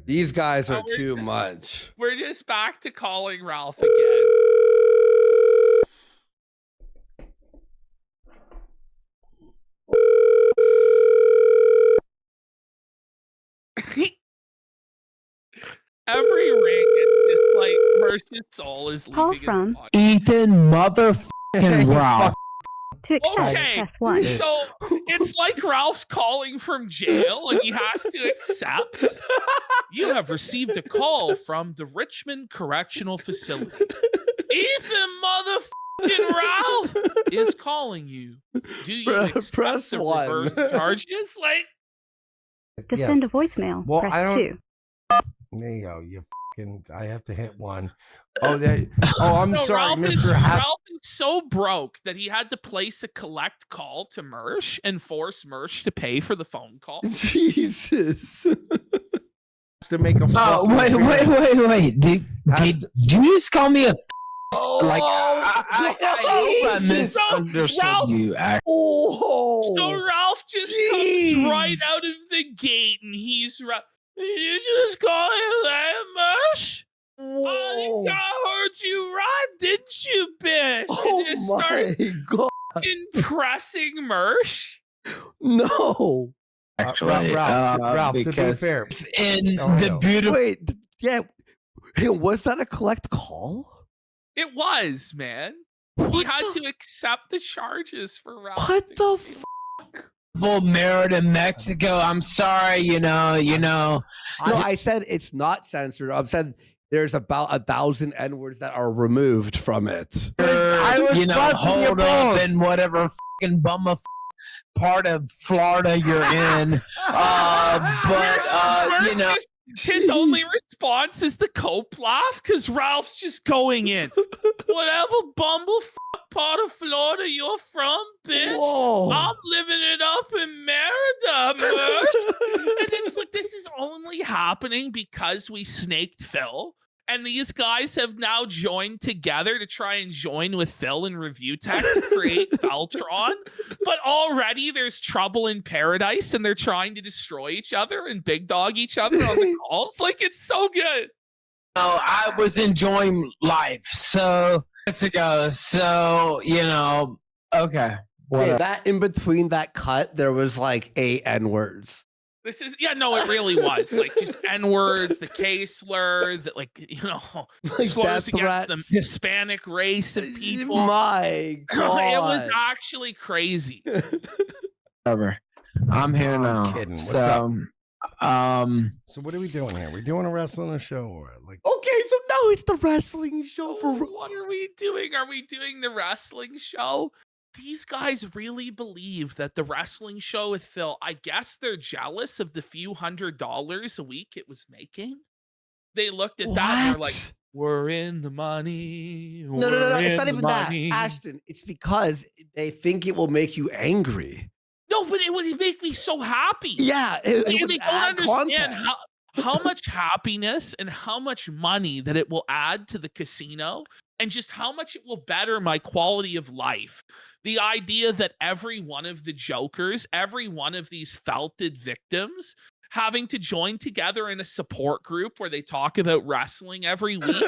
[SPEAKER 2] These guys are
[SPEAKER 1] we're
[SPEAKER 2] too
[SPEAKER 1] just-
[SPEAKER 2] much.
[SPEAKER 1] We're just back to calling Ralph again. Every ring is just like Mersh's soul is
[SPEAKER 8] Call
[SPEAKER 1] leaving his
[SPEAKER 8] from
[SPEAKER 1] body.
[SPEAKER 3] Ethan motherfucking Ralph.
[SPEAKER 8] To accept,
[SPEAKER 1] Okay,
[SPEAKER 8] press 1.
[SPEAKER 1] so it's like Ralph's calling from jail and he has to accept. You have received a call from the Richmond Correctional Facility. Ethan motherfucking Ralph is calling you. Do you accept
[SPEAKER 2] Press
[SPEAKER 1] the
[SPEAKER 2] 1.
[SPEAKER 1] reverse charges? Like,
[SPEAKER 8] To
[SPEAKER 7] Yes.
[SPEAKER 8] send a voicemail,
[SPEAKER 7] Well,
[SPEAKER 8] press
[SPEAKER 7] I don't-
[SPEAKER 8] 2.
[SPEAKER 7] There you go. You fucking. I have to hit 1. Oh, I'm
[SPEAKER 1] no,
[SPEAKER 7] sorry,
[SPEAKER 1] Ralph is,
[SPEAKER 7] Mr. Hass.
[SPEAKER 1] Ralph is so broke that he had to place a collect call to Mersh and force Mersh to pay for the phone call.
[SPEAKER 2] Jesus.
[SPEAKER 7] To make a.
[SPEAKER 3] Oh,
[SPEAKER 7] fucking
[SPEAKER 3] wait. Did you just call me a like? I hope I
[SPEAKER 2] Jesus.
[SPEAKER 3] misunderstood
[SPEAKER 1] Ralph-
[SPEAKER 3] you.
[SPEAKER 2] Oh.
[SPEAKER 1] So Ralph just
[SPEAKER 2] Jeez.
[SPEAKER 1] comes right out of the gate and he's right. You just call him that, Mersh? I
[SPEAKER 2] Whoa.
[SPEAKER 1] think I heard you right, didn't you, bitch?
[SPEAKER 2] Oh
[SPEAKER 1] And just
[SPEAKER 2] my
[SPEAKER 1] start
[SPEAKER 2] God.
[SPEAKER 1] fucking pressing Mersh.
[SPEAKER 2] No.
[SPEAKER 3] Actually,
[SPEAKER 7] Ralph, to be
[SPEAKER 3] because
[SPEAKER 7] fair.
[SPEAKER 3] it's in
[SPEAKER 7] Oh, I
[SPEAKER 3] the
[SPEAKER 7] know.
[SPEAKER 3] beautiful.
[SPEAKER 2] Wait. Yeah. Hey, was that a collect call?
[SPEAKER 1] It was, man. He
[SPEAKER 2] What
[SPEAKER 1] had
[SPEAKER 2] the-
[SPEAKER 1] to accept the charges for Ralph.
[SPEAKER 2] What
[SPEAKER 1] to
[SPEAKER 2] the
[SPEAKER 1] clean
[SPEAKER 3] Merit in Mexico. I'm sorry, you know.
[SPEAKER 2] No, I said it's not censored. I've said there's about 1,000 N-words that are removed from it.
[SPEAKER 7] I was
[SPEAKER 3] You know,
[SPEAKER 7] busting your
[SPEAKER 3] hold up
[SPEAKER 7] balls.
[SPEAKER 3] in whatever fucking bum part of Florida you're in. But you know,
[SPEAKER 1] His only response is the cope laugh because Ralph's just going in. Whatever bumblefuck part of Florida you're from, bitch.
[SPEAKER 2] Whoa.
[SPEAKER 1] I'm living it up in Merida, Mersh. And it's like, this is only happening because we snaked Phil. And these guys have now joined together to try and join with Phil and Review Tech to create Feltron. But already there's trouble in paradise and they're trying to destroy each other and big dog each other on the calls. Like, it's so good.
[SPEAKER 3] I was enjoying life. So let's go. So you know, okay.
[SPEAKER 2] Hey,
[SPEAKER 3] Whatever.
[SPEAKER 2] that in between that cut, there was like 8 N-words.
[SPEAKER 1] This is, yeah, no, it really was. Like, just N-words, the K slur, the, like, you know,
[SPEAKER 2] Like
[SPEAKER 1] slurs
[SPEAKER 2] death
[SPEAKER 1] against
[SPEAKER 2] threats.
[SPEAKER 1] the Hispanic race and people.
[SPEAKER 2] My God.
[SPEAKER 1] It was actually crazy.
[SPEAKER 3] Whatever. I'm here
[SPEAKER 7] I'm
[SPEAKER 3] now.
[SPEAKER 7] kidding. What's
[SPEAKER 3] So,
[SPEAKER 7] So what are we doing here? We doing a wrestling show or like?
[SPEAKER 2] Okay, so now it's the wrestling show for.
[SPEAKER 1] What are we doing? Are we doing the wrestling show? These guys really believe that the wrestling show with Phil, I guess they're jealous of the few $100s a week it was making. They looked at that and they're like,
[SPEAKER 2] What?
[SPEAKER 1] we're in the money.
[SPEAKER 2] No.
[SPEAKER 1] we're
[SPEAKER 2] It's
[SPEAKER 1] in
[SPEAKER 2] not
[SPEAKER 1] the
[SPEAKER 2] even that,
[SPEAKER 1] money."
[SPEAKER 2] Ashton. It's because they think it will make you angry.
[SPEAKER 1] No, but it would make me so happy.
[SPEAKER 2] Yeah, it
[SPEAKER 1] Like,
[SPEAKER 2] would
[SPEAKER 1] they don't
[SPEAKER 2] add
[SPEAKER 1] understand
[SPEAKER 2] content.
[SPEAKER 1] how much happiness and how much money that it will add to the casino and just how much it will better my quality of life. The idea that every one of the jokers, every one of these felted victims having to join together in a support group where they talk about wrestling every week.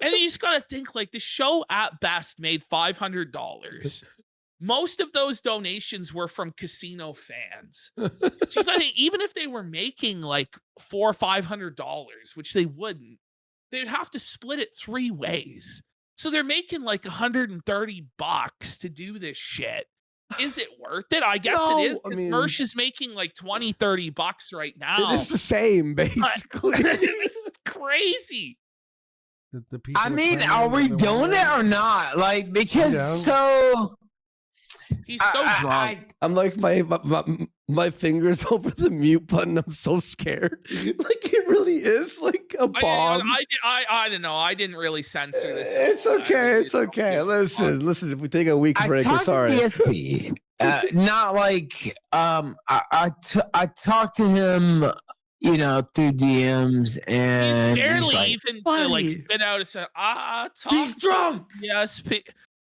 [SPEAKER 1] And you just got to think, like, the show at best made $500. Most of those donations were from casino fans. So you gotta, even if they were making like $400 or $500, which they wouldn't, they'd have to split it 3 ways. So they're making like $130 to do this shit. Is it worth it? I guess
[SPEAKER 2] No,
[SPEAKER 1] it is.
[SPEAKER 2] I
[SPEAKER 1] 'Cause
[SPEAKER 2] mean-
[SPEAKER 1] Mersh is making like $20-30 right now.
[SPEAKER 2] It's the same, basically.
[SPEAKER 1] This is crazy.
[SPEAKER 7] The people
[SPEAKER 3] I
[SPEAKER 7] are
[SPEAKER 3] mean,
[SPEAKER 7] clamoring
[SPEAKER 3] are we
[SPEAKER 7] that they
[SPEAKER 3] doing
[SPEAKER 7] want
[SPEAKER 3] it or not? Like, because
[SPEAKER 7] down.
[SPEAKER 3] so
[SPEAKER 1] He's so drunk.
[SPEAKER 2] I'm like my fingers over the mute button. I'm so scared. Like it really is like a bomb.
[SPEAKER 1] I don't know. I didn't really censor this.
[SPEAKER 2] It's okay. It's okay. Listen. If we take a week break,
[SPEAKER 3] I
[SPEAKER 2] it's
[SPEAKER 3] talked
[SPEAKER 2] all right.
[SPEAKER 3] to DSP. Not like I talked to him, you know, through DMs, and
[SPEAKER 1] he's barely
[SPEAKER 3] like,
[SPEAKER 1] even to like spit out a sentence.
[SPEAKER 2] He's drunk.
[SPEAKER 1] DSP.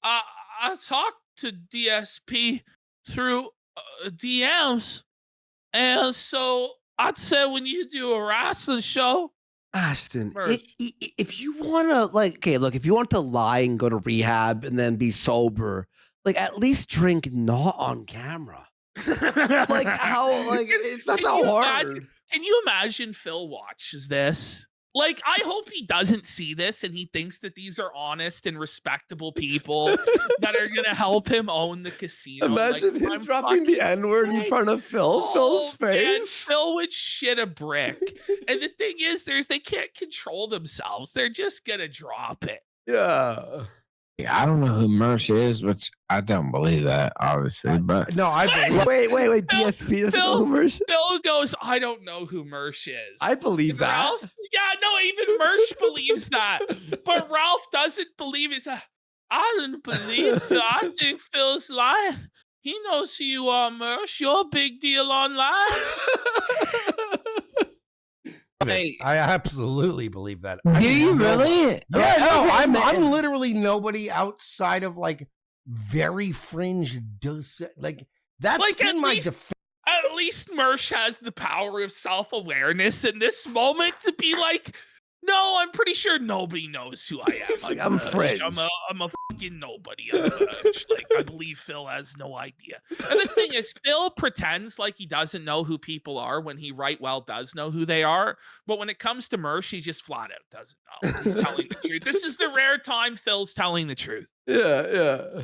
[SPEAKER 1] I talked to DSP through DMs, and so I'd say when you do a wrestling show,
[SPEAKER 2] Ashton, if you want to, like, okay, look, if you want to lie and go to rehab and then be sober, like, at least drink not on camera. Like, how, like, it's not that hard.
[SPEAKER 1] Can you imagine Phil watches this? Like, I hope he doesn't see this and he thinks that these are honest and respectable people that are going to help him own the casino.
[SPEAKER 2] Imagine
[SPEAKER 1] like,
[SPEAKER 2] him dropping the N-word in front of Phil. Phil's face.
[SPEAKER 1] Man, Phil would shit a brick. And the thing is, they can't control themselves. They're just going to drop it.
[SPEAKER 2] Yeah.
[SPEAKER 3] I don't know who Mersh is, which I don't believe that, obviously. But
[SPEAKER 7] no, I
[SPEAKER 2] believe. Wait. DSP doesn't know who Mersh.
[SPEAKER 1] Phil goes, I don't know who Mersh is.
[SPEAKER 2] I believe that.
[SPEAKER 1] Ralph, yeah, no, even Mersh believes that, but Ralph doesn't believe it. I don't believe Phil. I think Phil's lying. He knows who you are, Mersh. You're a big deal online.
[SPEAKER 7] I absolutely believe that.
[SPEAKER 3] Do you really?
[SPEAKER 7] Yeah, no, I'm literally nobody outside of like very fringe like that's
[SPEAKER 1] like
[SPEAKER 7] in my defense.
[SPEAKER 1] At least Mersh has the power of self-awareness in this moment to be like, no, I'm pretty sure nobody knows who I am.
[SPEAKER 2] Like, I'm fringe.
[SPEAKER 1] I'm a fucking nobody. Like, I believe Phil has no idea. And this thing is, Phil pretends like he doesn't know who people are when he right well does know who they are. But when it comes to Mersh, he just flat out doesn't know. He's telling the truth. This is the rare time Phil's telling the truth.
[SPEAKER 2] Yeah.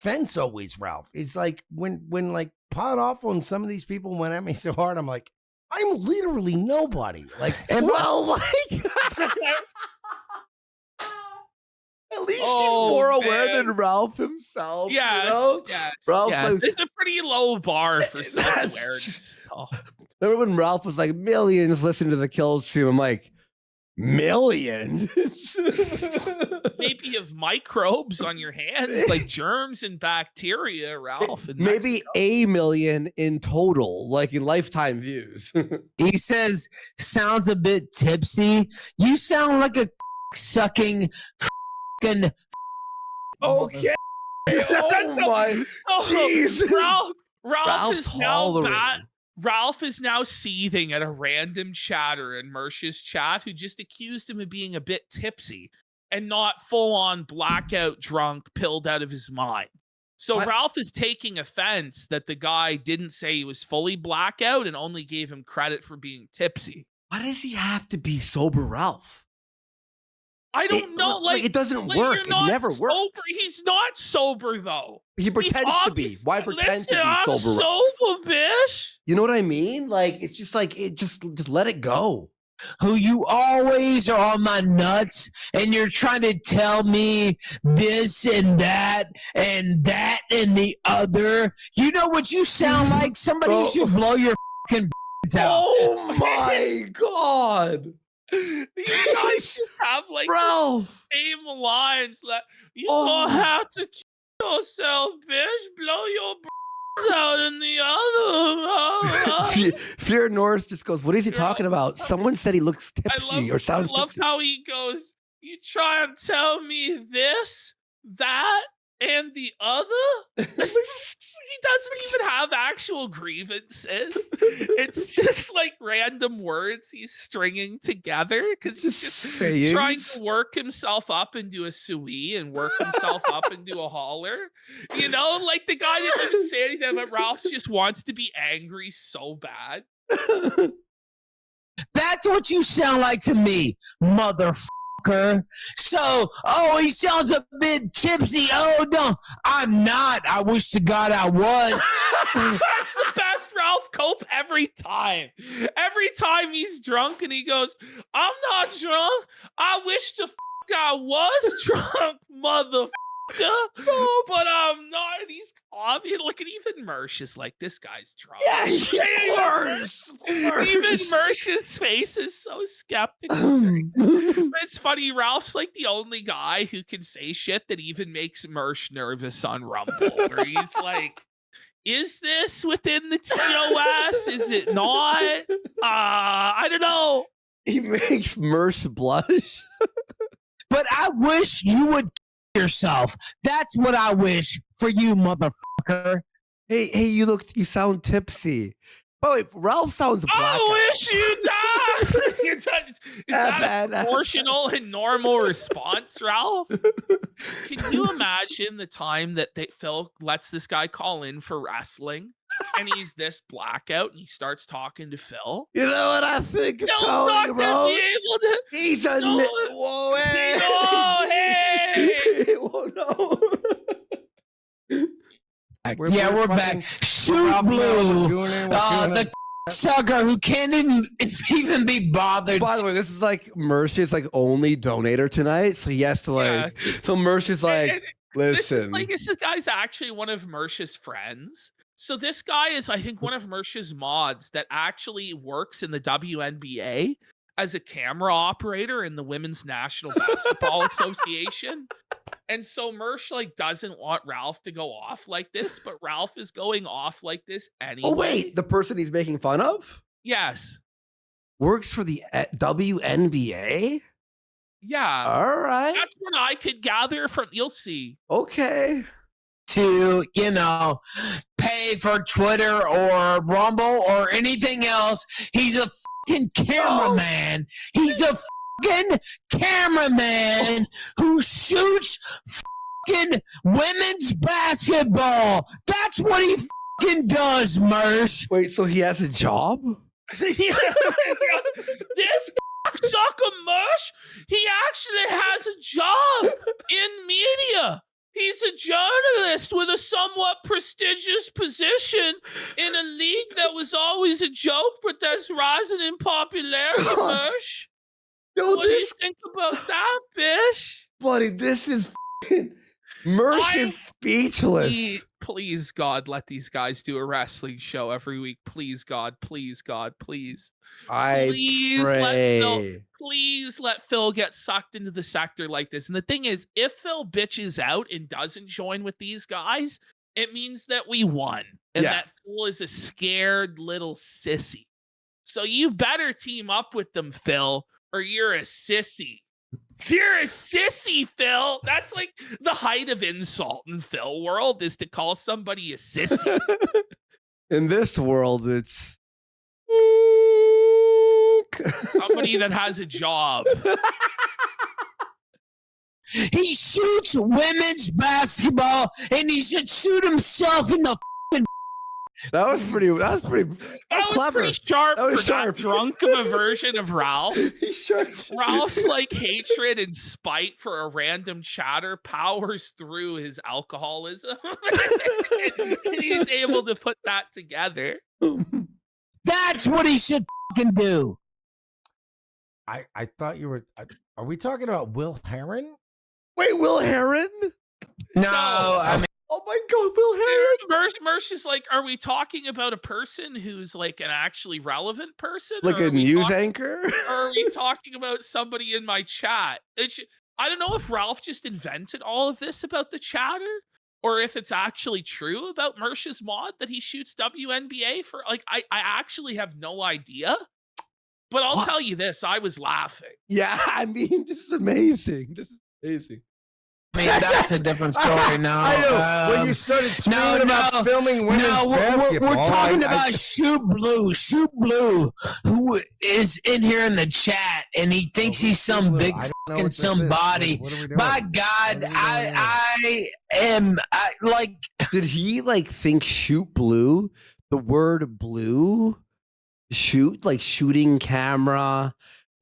[SPEAKER 7] Fence always, Ralph. It's like when like Pot Off on some of these people went at me so hard, I'm like, I'm literally nobody. Like,
[SPEAKER 2] and well, like, at least he's more aware than Ralph himself.
[SPEAKER 1] Yes,
[SPEAKER 2] you know?
[SPEAKER 1] Ralph,
[SPEAKER 2] like,
[SPEAKER 1] it's a pretty low bar for self-awareness.
[SPEAKER 2] Remember when Ralph was like, millions listen to the Kill stream? I'm like, millions?
[SPEAKER 1] Maybe you have microbes on your hands, like germs and bacteria, Ralph.
[SPEAKER 2] Maybe a million in total, like in lifetime views.
[SPEAKER 3] He says, sounds a bit tipsy. You sound like a sucking fucking.
[SPEAKER 2] Okay. Oh my. Jesus.
[SPEAKER 1] Ralph is now seething at a random chatter in Mersh's chat who just accused him of being a bit tipsy and not full-on blackout drunk, pilled out of his mind. So Ralph is taking offense that the guy didn't say he was fully blackout and only gave him credit for being tipsy.
[SPEAKER 2] Why does he have to be sober, Ralph?
[SPEAKER 1] I don't know. Like,
[SPEAKER 2] it doesn't work. It never works.
[SPEAKER 1] He's not sober though.
[SPEAKER 2] He pretends to be. Why pretend to be sober?
[SPEAKER 1] Sober, bitch.
[SPEAKER 2] You know what I mean? Like, it's just like just let it go.
[SPEAKER 3] Who you always are on my nuts, and you're trying to tell me this and that and the other. You know what you sound like? Somebody should blow your fucking out.
[SPEAKER 2] Oh my god.
[SPEAKER 1] These guys just have like
[SPEAKER 2] Ralph.
[SPEAKER 1] the same lines like you don't have to kill yourself, bitch. Blow your out in the other.
[SPEAKER 2] Fear Norris just goes, what is he talking about? Someone said he looks tipsy or sounds tipsy.
[SPEAKER 1] I love how he goes, you try and tell me this, that, and the other? He doesn't even have actual grievances. It's just like random words he's stringing together because he's just trying to work himself up into a suey and work himself up into a holler. You know, like the guy didn't even say anything, but Ralph just wants to be angry so bad.
[SPEAKER 3] That's what you sound like to me, motherfucker. So, he sounds a bit tipsy. Oh, no, I'm not. I wish to God I was.
[SPEAKER 1] That's the best Ralph Cope every time. Every time he's drunk and he goes, I'm not drunk. I wish the I was drunk, motherfucker. But I'm not. He's obvious. Look at even Mersh is like, this guy's drunk.
[SPEAKER 2] Yeah, of course.
[SPEAKER 1] Even Mersh's face is so skeptical. But it's funny, Ralph's like the only guy who can say shit that even makes Mersh nervous on Rumble. Where he's like, is this within the TOS? Is it not? I don't know.
[SPEAKER 2] He makes Mersh blush.
[SPEAKER 3] But I wish you would kill yourself. That's what I wish for you, motherfucker.
[SPEAKER 2] Hey, you sound tipsy. Oh, wait, Ralph sounds black.
[SPEAKER 1] I wish you died. Is that a proportional and normal response, Ralph? Can you imagine the time that Phil lets this guy call in for wrestling and he's this blackout and he starts talking to Phil?
[SPEAKER 2] You know what I think of
[SPEAKER 1] Phil's
[SPEAKER 2] Tony
[SPEAKER 1] not gonna be
[SPEAKER 2] Rhodes?
[SPEAKER 1] able to.
[SPEAKER 2] He's a
[SPEAKER 1] No,
[SPEAKER 2] whoa, hey.
[SPEAKER 1] no, hey.
[SPEAKER 2] Whoa, no.
[SPEAKER 3] We're back. Shoot Blue. The sucker who can't even be bothered.
[SPEAKER 2] By the way, this is like Mersh's like only donator tonight, so he has to like. So Mersh is like, listen.
[SPEAKER 1] This guy's actually one of Mersh's friends. So this guy is, I think, one of Mersh's mods that actually works in the WNBA as a camera operator in the Women's National Basketball Association. And so Mersh like doesn't want Ralph to go off like this, but Ralph is going off like this anyway.
[SPEAKER 2] Oh wait, the person he's making fun of?
[SPEAKER 1] Yes.
[SPEAKER 2] Works for the WNBA?
[SPEAKER 1] Yeah.
[SPEAKER 2] All right.
[SPEAKER 1] That's what I could gather from. You'll see.
[SPEAKER 2] Okay.
[SPEAKER 3] To, pay for Twitter or Rumble or anything else. He's a fucking cameraman. He's a fucking cameraman who shoots fucking women's basketball. That's what he fucking does, Mersh.
[SPEAKER 2] Wait, so he has a job?
[SPEAKER 1] This sucker Mersh, he actually has a job in media. He's a journalist with a somewhat prestigious position in a league that was always a joke, but that's rising in popularity, Mersh. What do you think about that, Bish?
[SPEAKER 2] Buddy, this is Mersh is speechless.
[SPEAKER 1] Please, God, let these guys do a wrestling show every week. Please, God, please, God, please. Please let Phil get sucked into the sector like this. And the thing is, if Phil bitches out and doesn't join with these guys, it means that we won. And that Phil is a scared little sissy. So you better team up with them, Phil, or you're a sissy. You're a sissy, Phil. That's like the height of insult in Phil world, is to call somebody a sissy.
[SPEAKER 2] In this world, it's
[SPEAKER 1] somebody that has a job.
[SPEAKER 3] He shoots women's basketball, and he should shoot himself in the fucking.
[SPEAKER 2] That was pretty clever.
[SPEAKER 1] Pretty sharp.
[SPEAKER 2] That was
[SPEAKER 1] for
[SPEAKER 2] sharp.
[SPEAKER 1] That drunk of a version of Ralph.
[SPEAKER 2] Sure.
[SPEAKER 1] Ralph's like hatred and spite for a random chatter powers through his alcoholism. And he's able to put that together.
[SPEAKER 3] That's what he should fucking do.
[SPEAKER 7] I thought you were. Are we talking about Will Heron?
[SPEAKER 2] Wait, Will Heron?
[SPEAKER 3] No, I mean.
[SPEAKER 2] Oh my God, Will Heron!
[SPEAKER 1] Mersh is like, are we talking about a person who's like an actually relevant person?
[SPEAKER 2] Like a news anchor?
[SPEAKER 1] Or are we talking about somebody in my chat? I don't know if Ralph just invented all of this about the chatter, or if it's actually true about Mersh's mod that he shoots WNBA for. Like, I actually have no idea. But I'll tell you this, I was laughing.
[SPEAKER 2] Yeah, I mean, this is amazing.
[SPEAKER 3] I mean, that's a different story now.
[SPEAKER 7] I know. When you started screaming about filming women's basketball,
[SPEAKER 3] we're talking about Shoot Blue, who is in here in the chat, and he thinks he's some big fucking somebody. By God, I am like.
[SPEAKER 2] Did he like think shoot blue? The word blue, shoot like shooting camera.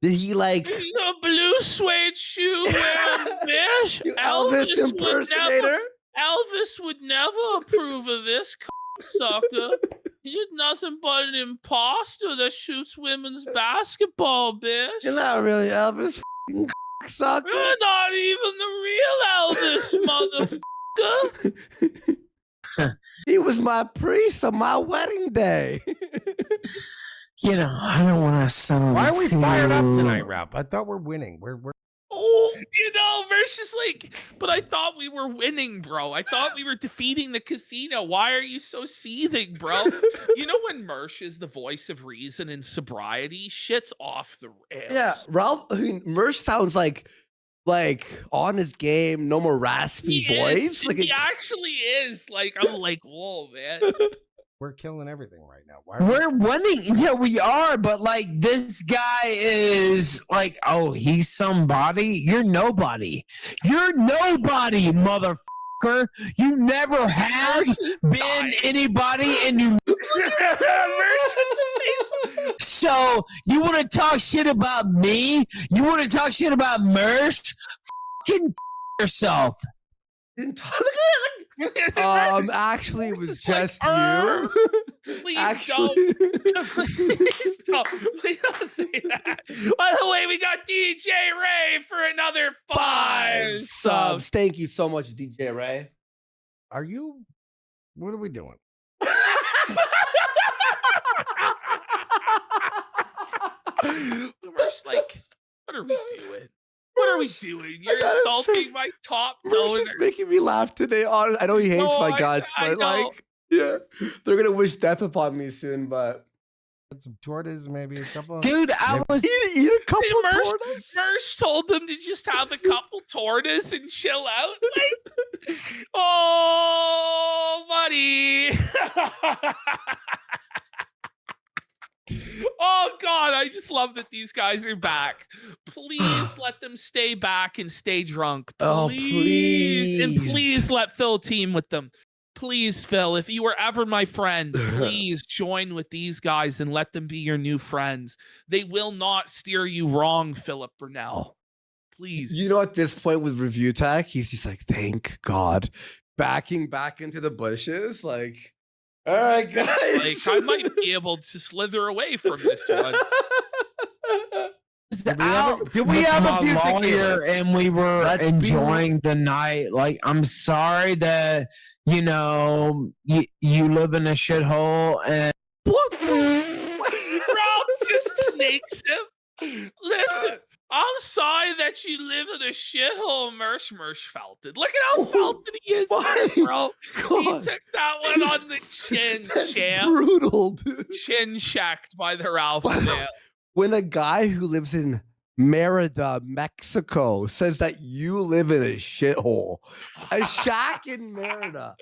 [SPEAKER 2] Did he like
[SPEAKER 1] the blue suede shoe wearing Bish?
[SPEAKER 2] Elvis impersonator?
[SPEAKER 1] Elvis would never approve of this sucker. He's nothing but an imposter that shoots women's basketball, Bish.
[SPEAKER 2] You're not really Elvis sucker.
[SPEAKER 1] You're not even the real Elvis, motherfucker.
[SPEAKER 2] He was my priest on my wedding day.
[SPEAKER 3] You know, I don't want to sound.
[SPEAKER 7] Why are we fired up
[SPEAKER 3] too-
[SPEAKER 7] tonight, Ralph? I thought we're winning. We're
[SPEAKER 2] Oh,
[SPEAKER 1] Mersh is like, but I thought we were winning, bro. I thought we were defeating the casino. Why are you so seething, bro? You know when Mersh is the voice of reason and sobriety, shit's off the rails.
[SPEAKER 2] yeah, Ralph. I mean, Mersh sounds like on his game, no more raspy
[SPEAKER 1] He
[SPEAKER 2] voice.
[SPEAKER 1] is.
[SPEAKER 2] Like
[SPEAKER 1] He actually is. Like, I'm like, whoa, man.
[SPEAKER 7] we're killing everything right now. Why?
[SPEAKER 3] We're winning. Yeah, we are. But like, this guy is like, oh, he's somebody. You're nobody. You're nobody, motherfucker. You never have been anybody, and you.
[SPEAKER 1] Mersh in the face.
[SPEAKER 3] So you want to talk shit about me? You want to talk shit about Mersh? Fucking yourself.
[SPEAKER 2] didn't talk. Actually, it was
[SPEAKER 1] It's just
[SPEAKER 2] just
[SPEAKER 1] like,
[SPEAKER 2] you.
[SPEAKER 1] Please
[SPEAKER 2] Actually,
[SPEAKER 1] don't. Please don't. Please don't say that. By the way, we got DJ Ray for another 5 subs.
[SPEAKER 2] Thank you so much, DJ Ray.
[SPEAKER 7] Are you? What are we doing?
[SPEAKER 1] Mersh, like, what are we doing? What are we doing? You're
[SPEAKER 2] gotta
[SPEAKER 1] insulting
[SPEAKER 2] say,
[SPEAKER 1] my top
[SPEAKER 2] Mersh is
[SPEAKER 1] donor.
[SPEAKER 2] making me laugh today. I know he hates
[SPEAKER 1] No,
[SPEAKER 2] my guts,
[SPEAKER 1] I
[SPEAKER 2] but
[SPEAKER 1] know.
[SPEAKER 2] like, yeah, they're gonna wish death upon me soon. But
[SPEAKER 7] Had some tortas, maybe a couple.
[SPEAKER 3] Dude, I
[SPEAKER 7] Maybe-
[SPEAKER 3] was.
[SPEAKER 2] eat a couple
[SPEAKER 1] Hey,
[SPEAKER 2] of
[SPEAKER 1] Mersh,
[SPEAKER 2] tortas.
[SPEAKER 1] Mersh told them to just have a couple tortas and chill out. Like, oh, buddy. Oh, God. I just love that these guys are back. Please let them stay back and stay drunk.
[SPEAKER 2] Oh,
[SPEAKER 1] Please. And
[SPEAKER 2] please.
[SPEAKER 1] please let Phil team with them. Please, Phil, if you were ever my friend, please join with these guys and let them be your new friends. They will not steer you wrong, Philip Burnell. Please.
[SPEAKER 2] You know, at this point with Review Tech, he's just like, thank God, backing back into the bushes. Like, all right, guys.
[SPEAKER 1] Like, I might be able to slither away from this one.
[SPEAKER 7] Did we have a few
[SPEAKER 3] lawyer
[SPEAKER 7] tequilas?
[SPEAKER 3] and we were
[SPEAKER 7] Let's be
[SPEAKER 3] enjoying the night. Like, I'm sorry that you live in a shithole and
[SPEAKER 2] What?
[SPEAKER 1] Ralph just snakes him. Listen, I'm sorry that you live in a shithole, Mersh felt it. Look at how felted he is,
[SPEAKER 2] Why?
[SPEAKER 1] bro. He
[SPEAKER 2] God,
[SPEAKER 1] took that one on the chin,
[SPEAKER 2] that's
[SPEAKER 1] champ.
[SPEAKER 2] brutal, dude.
[SPEAKER 1] Chin checked by the Ralph
[SPEAKER 2] Wow.
[SPEAKER 1] man.
[SPEAKER 2] When a guy who lives in Merida, Mexico, says that you live in a shithole, a shack in Merida,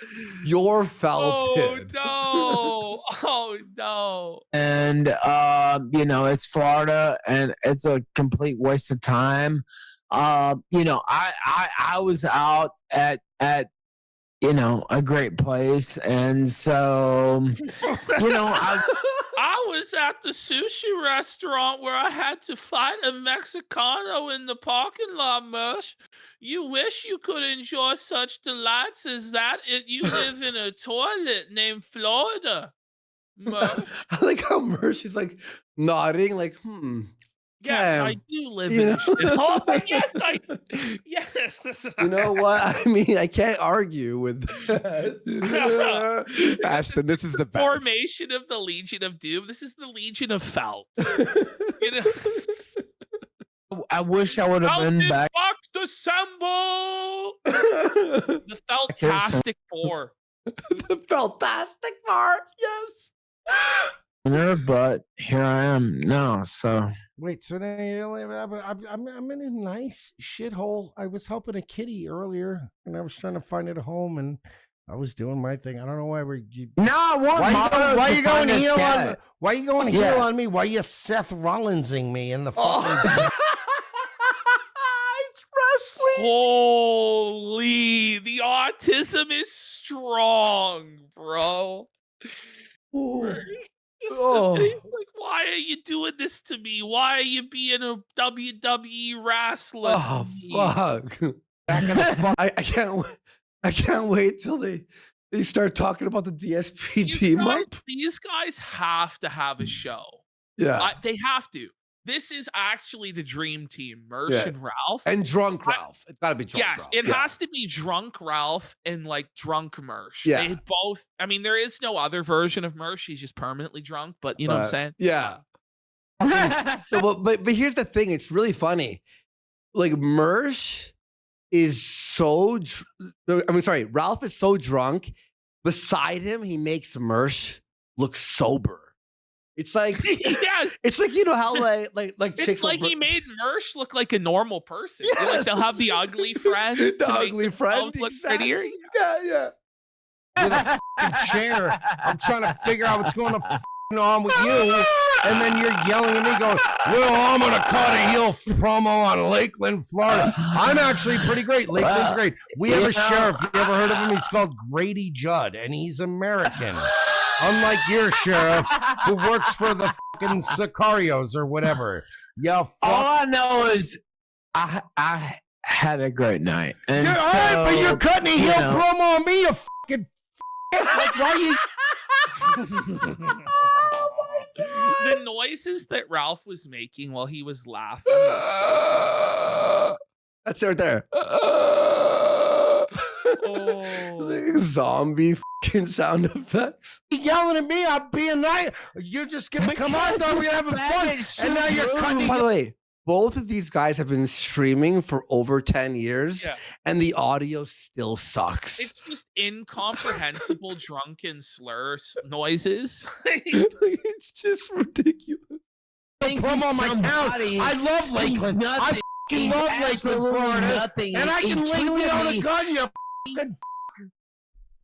[SPEAKER 2] you're
[SPEAKER 1] Oh
[SPEAKER 2] felted.
[SPEAKER 1] no! Oh no!
[SPEAKER 3] it's Florida and it's a complete waste of time. I was out at a great place, and so
[SPEAKER 1] I was at the sushi restaurant where I had to fight a Mexicano in the parking lot, Mersh. You wish you could enjoy such delights as that. You live in a toilet named Florida, Mersh.
[SPEAKER 2] I like how Mersh is like nodding, like,
[SPEAKER 1] Yes, I
[SPEAKER 2] Damn.
[SPEAKER 1] do live
[SPEAKER 2] You
[SPEAKER 1] in
[SPEAKER 2] know?
[SPEAKER 1] a shithole. Yes, yes.
[SPEAKER 2] you know what? I mean, I can't argue with that. Ashton, this is the best.
[SPEAKER 1] Formation of the Legion of Doom. This is the Legion of Felt. You know?
[SPEAKER 3] I wish I would have been
[SPEAKER 1] Felted
[SPEAKER 3] back.
[SPEAKER 1] Bucks assemble! The Feltastic Four.
[SPEAKER 2] The fantastic part, yes.
[SPEAKER 3] There, but here I am now. So
[SPEAKER 7] Wait, so now I'm in a nice shithole. I was helping a kitty earlier, and I was trying to find it a home, and I was doing my thing. I don't know why we're.
[SPEAKER 3] no, I want
[SPEAKER 7] Why you going heel on?
[SPEAKER 3] cat.
[SPEAKER 7] Why you going heel
[SPEAKER 3] Yeah.
[SPEAKER 7] on me? Why you Seth Rollinsing me in the fucking?
[SPEAKER 2] Oh. It's wrestling.
[SPEAKER 1] Holy, the autism is strong, bro.
[SPEAKER 2] Ooh.
[SPEAKER 1] Oh. He's like, why are you doing this to me? Why are you being a WWE wrestler?
[SPEAKER 2] Oh,
[SPEAKER 1] to me?
[SPEAKER 2] fuck. I can't wait till they start talking about the DSP team up.
[SPEAKER 1] These guys have to have a show.
[SPEAKER 2] Yeah.
[SPEAKER 1] They have to. this is actually the dream team, Mersh
[SPEAKER 2] Yeah.
[SPEAKER 1] and Ralph.
[SPEAKER 2] And drunk Ralph. It's got to be drunk
[SPEAKER 1] Yes,
[SPEAKER 2] Ralph.
[SPEAKER 1] it
[SPEAKER 2] Yeah.
[SPEAKER 1] has to be drunk Ralph and like drunk Mersh.
[SPEAKER 2] Yeah.
[SPEAKER 1] They both, I mean, there is no other version of Mersh. He's just permanently drunk, but you know what I'm saying?
[SPEAKER 2] Yeah. No, but here's the thing. It's really funny. Like Mersh is so. Ralph is so drunk. Beside him, he makes Mersh look sober. It's like
[SPEAKER 1] Yes.
[SPEAKER 2] It's like you know how like
[SPEAKER 1] It's
[SPEAKER 2] chicks
[SPEAKER 1] like
[SPEAKER 2] will
[SPEAKER 1] he made Mersh look like a normal person.
[SPEAKER 2] Yes.
[SPEAKER 1] Like they'll have the ugly friend.
[SPEAKER 2] the
[SPEAKER 1] to make
[SPEAKER 2] ugly friend.
[SPEAKER 1] themselves look
[SPEAKER 2] Exactly.
[SPEAKER 1] prettier.
[SPEAKER 2] Yeah.
[SPEAKER 7] With a fucking chair. I'm trying to figure out what's going on with you. And then you're yelling at me going, well, I'm going to cut a heel promo on Lakeland, Florida. I'm actually pretty great. Lakeland's great. We have a sheriff. You ever heard of him? He's called Grady Judd, and he's American. Unlike your sheriff, who works for the fucking Sicarios or whatever. Yeah, fuck.
[SPEAKER 3] All I know is I had a great night. And
[SPEAKER 7] All right, but you're cutting a heel
[SPEAKER 3] know.
[SPEAKER 7] promo on me, you fucking like, why you...
[SPEAKER 1] The noises that Ralph was making while he was laughing.
[SPEAKER 2] That's right there.
[SPEAKER 1] Oh.
[SPEAKER 2] Like zombie fucking sound effects.
[SPEAKER 7] yelling at me, I'm being nice. You're just gonna come out there, we're having fun, and now you're cutting.
[SPEAKER 2] By the way, both of these guys have been streaming for over 10 years,
[SPEAKER 1] Yeah.
[SPEAKER 2] and the audio still sucks.
[SPEAKER 1] It's just incomprehensible drunken noises.
[SPEAKER 2] It's just ridiculous.
[SPEAKER 7] Promo on my town. I love Lakeland. I fucking love Lakeland, Florida.
[SPEAKER 3] Nothing.
[SPEAKER 7] And I
[SPEAKER 3] He
[SPEAKER 7] can lay
[SPEAKER 3] tweets
[SPEAKER 7] down
[SPEAKER 3] at
[SPEAKER 7] a
[SPEAKER 3] me.
[SPEAKER 7] gun, you fucking.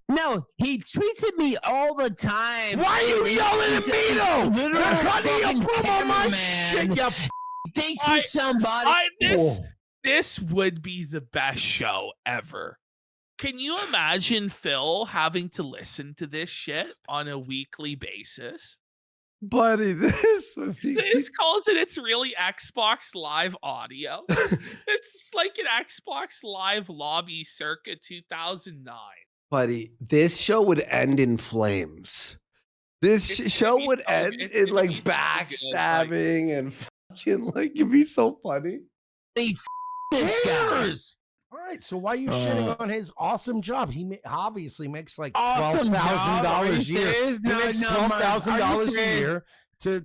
[SPEAKER 3] No, he tweets at me all the time.
[SPEAKER 7] Why are you yelling at me though? You're
[SPEAKER 3] Literal
[SPEAKER 7] cutting your
[SPEAKER 3] fucking
[SPEAKER 7] promo on my
[SPEAKER 3] cameraman.
[SPEAKER 7] shit, you
[SPEAKER 3] Thinks
[SPEAKER 1] I-
[SPEAKER 3] he's somebody.
[SPEAKER 1] This would be the best show ever. Can you imagine Phil having to listen to this shit on a weekly basis?
[SPEAKER 2] Buddy, this would be
[SPEAKER 1] This calls it, it's really Xbox Live audio. This is like an Xbox Live lobby circa 2009.
[SPEAKER 2] buddy, this show would end in flames. This
[SPEAKER 1] It's
[SPEAKER 2] show
[SPEAKER 1] gonna be
[SPEAKER 2] would
[SPEAKER 1] so-
[SPEAKER 2] end
[SPEAKER 1] it's
[SPEAKER 2] in
[SPEAKER 1] gonna
[SPEAKER 2] like
[SPEAKER 1] be so good, like-
[SPEAKER 2] backstabbing and fucking like it'd be so funny.
[SPEAKER 3] He this guy.
[SPEAKER 7] cares? All right, so why are you shitting on his awesome job? He obviously makes like
[SPEAKER 3] Awesome
[SPEAKER 7] $12,000
[SPEAKER 3] job. Are
[SPEAKER 7] a
[SPEAKER 3] you
[SPEAKER 7] year.
[SPEAKER 3] serious?
[SPEAKER 7] He makes $12,000 a year to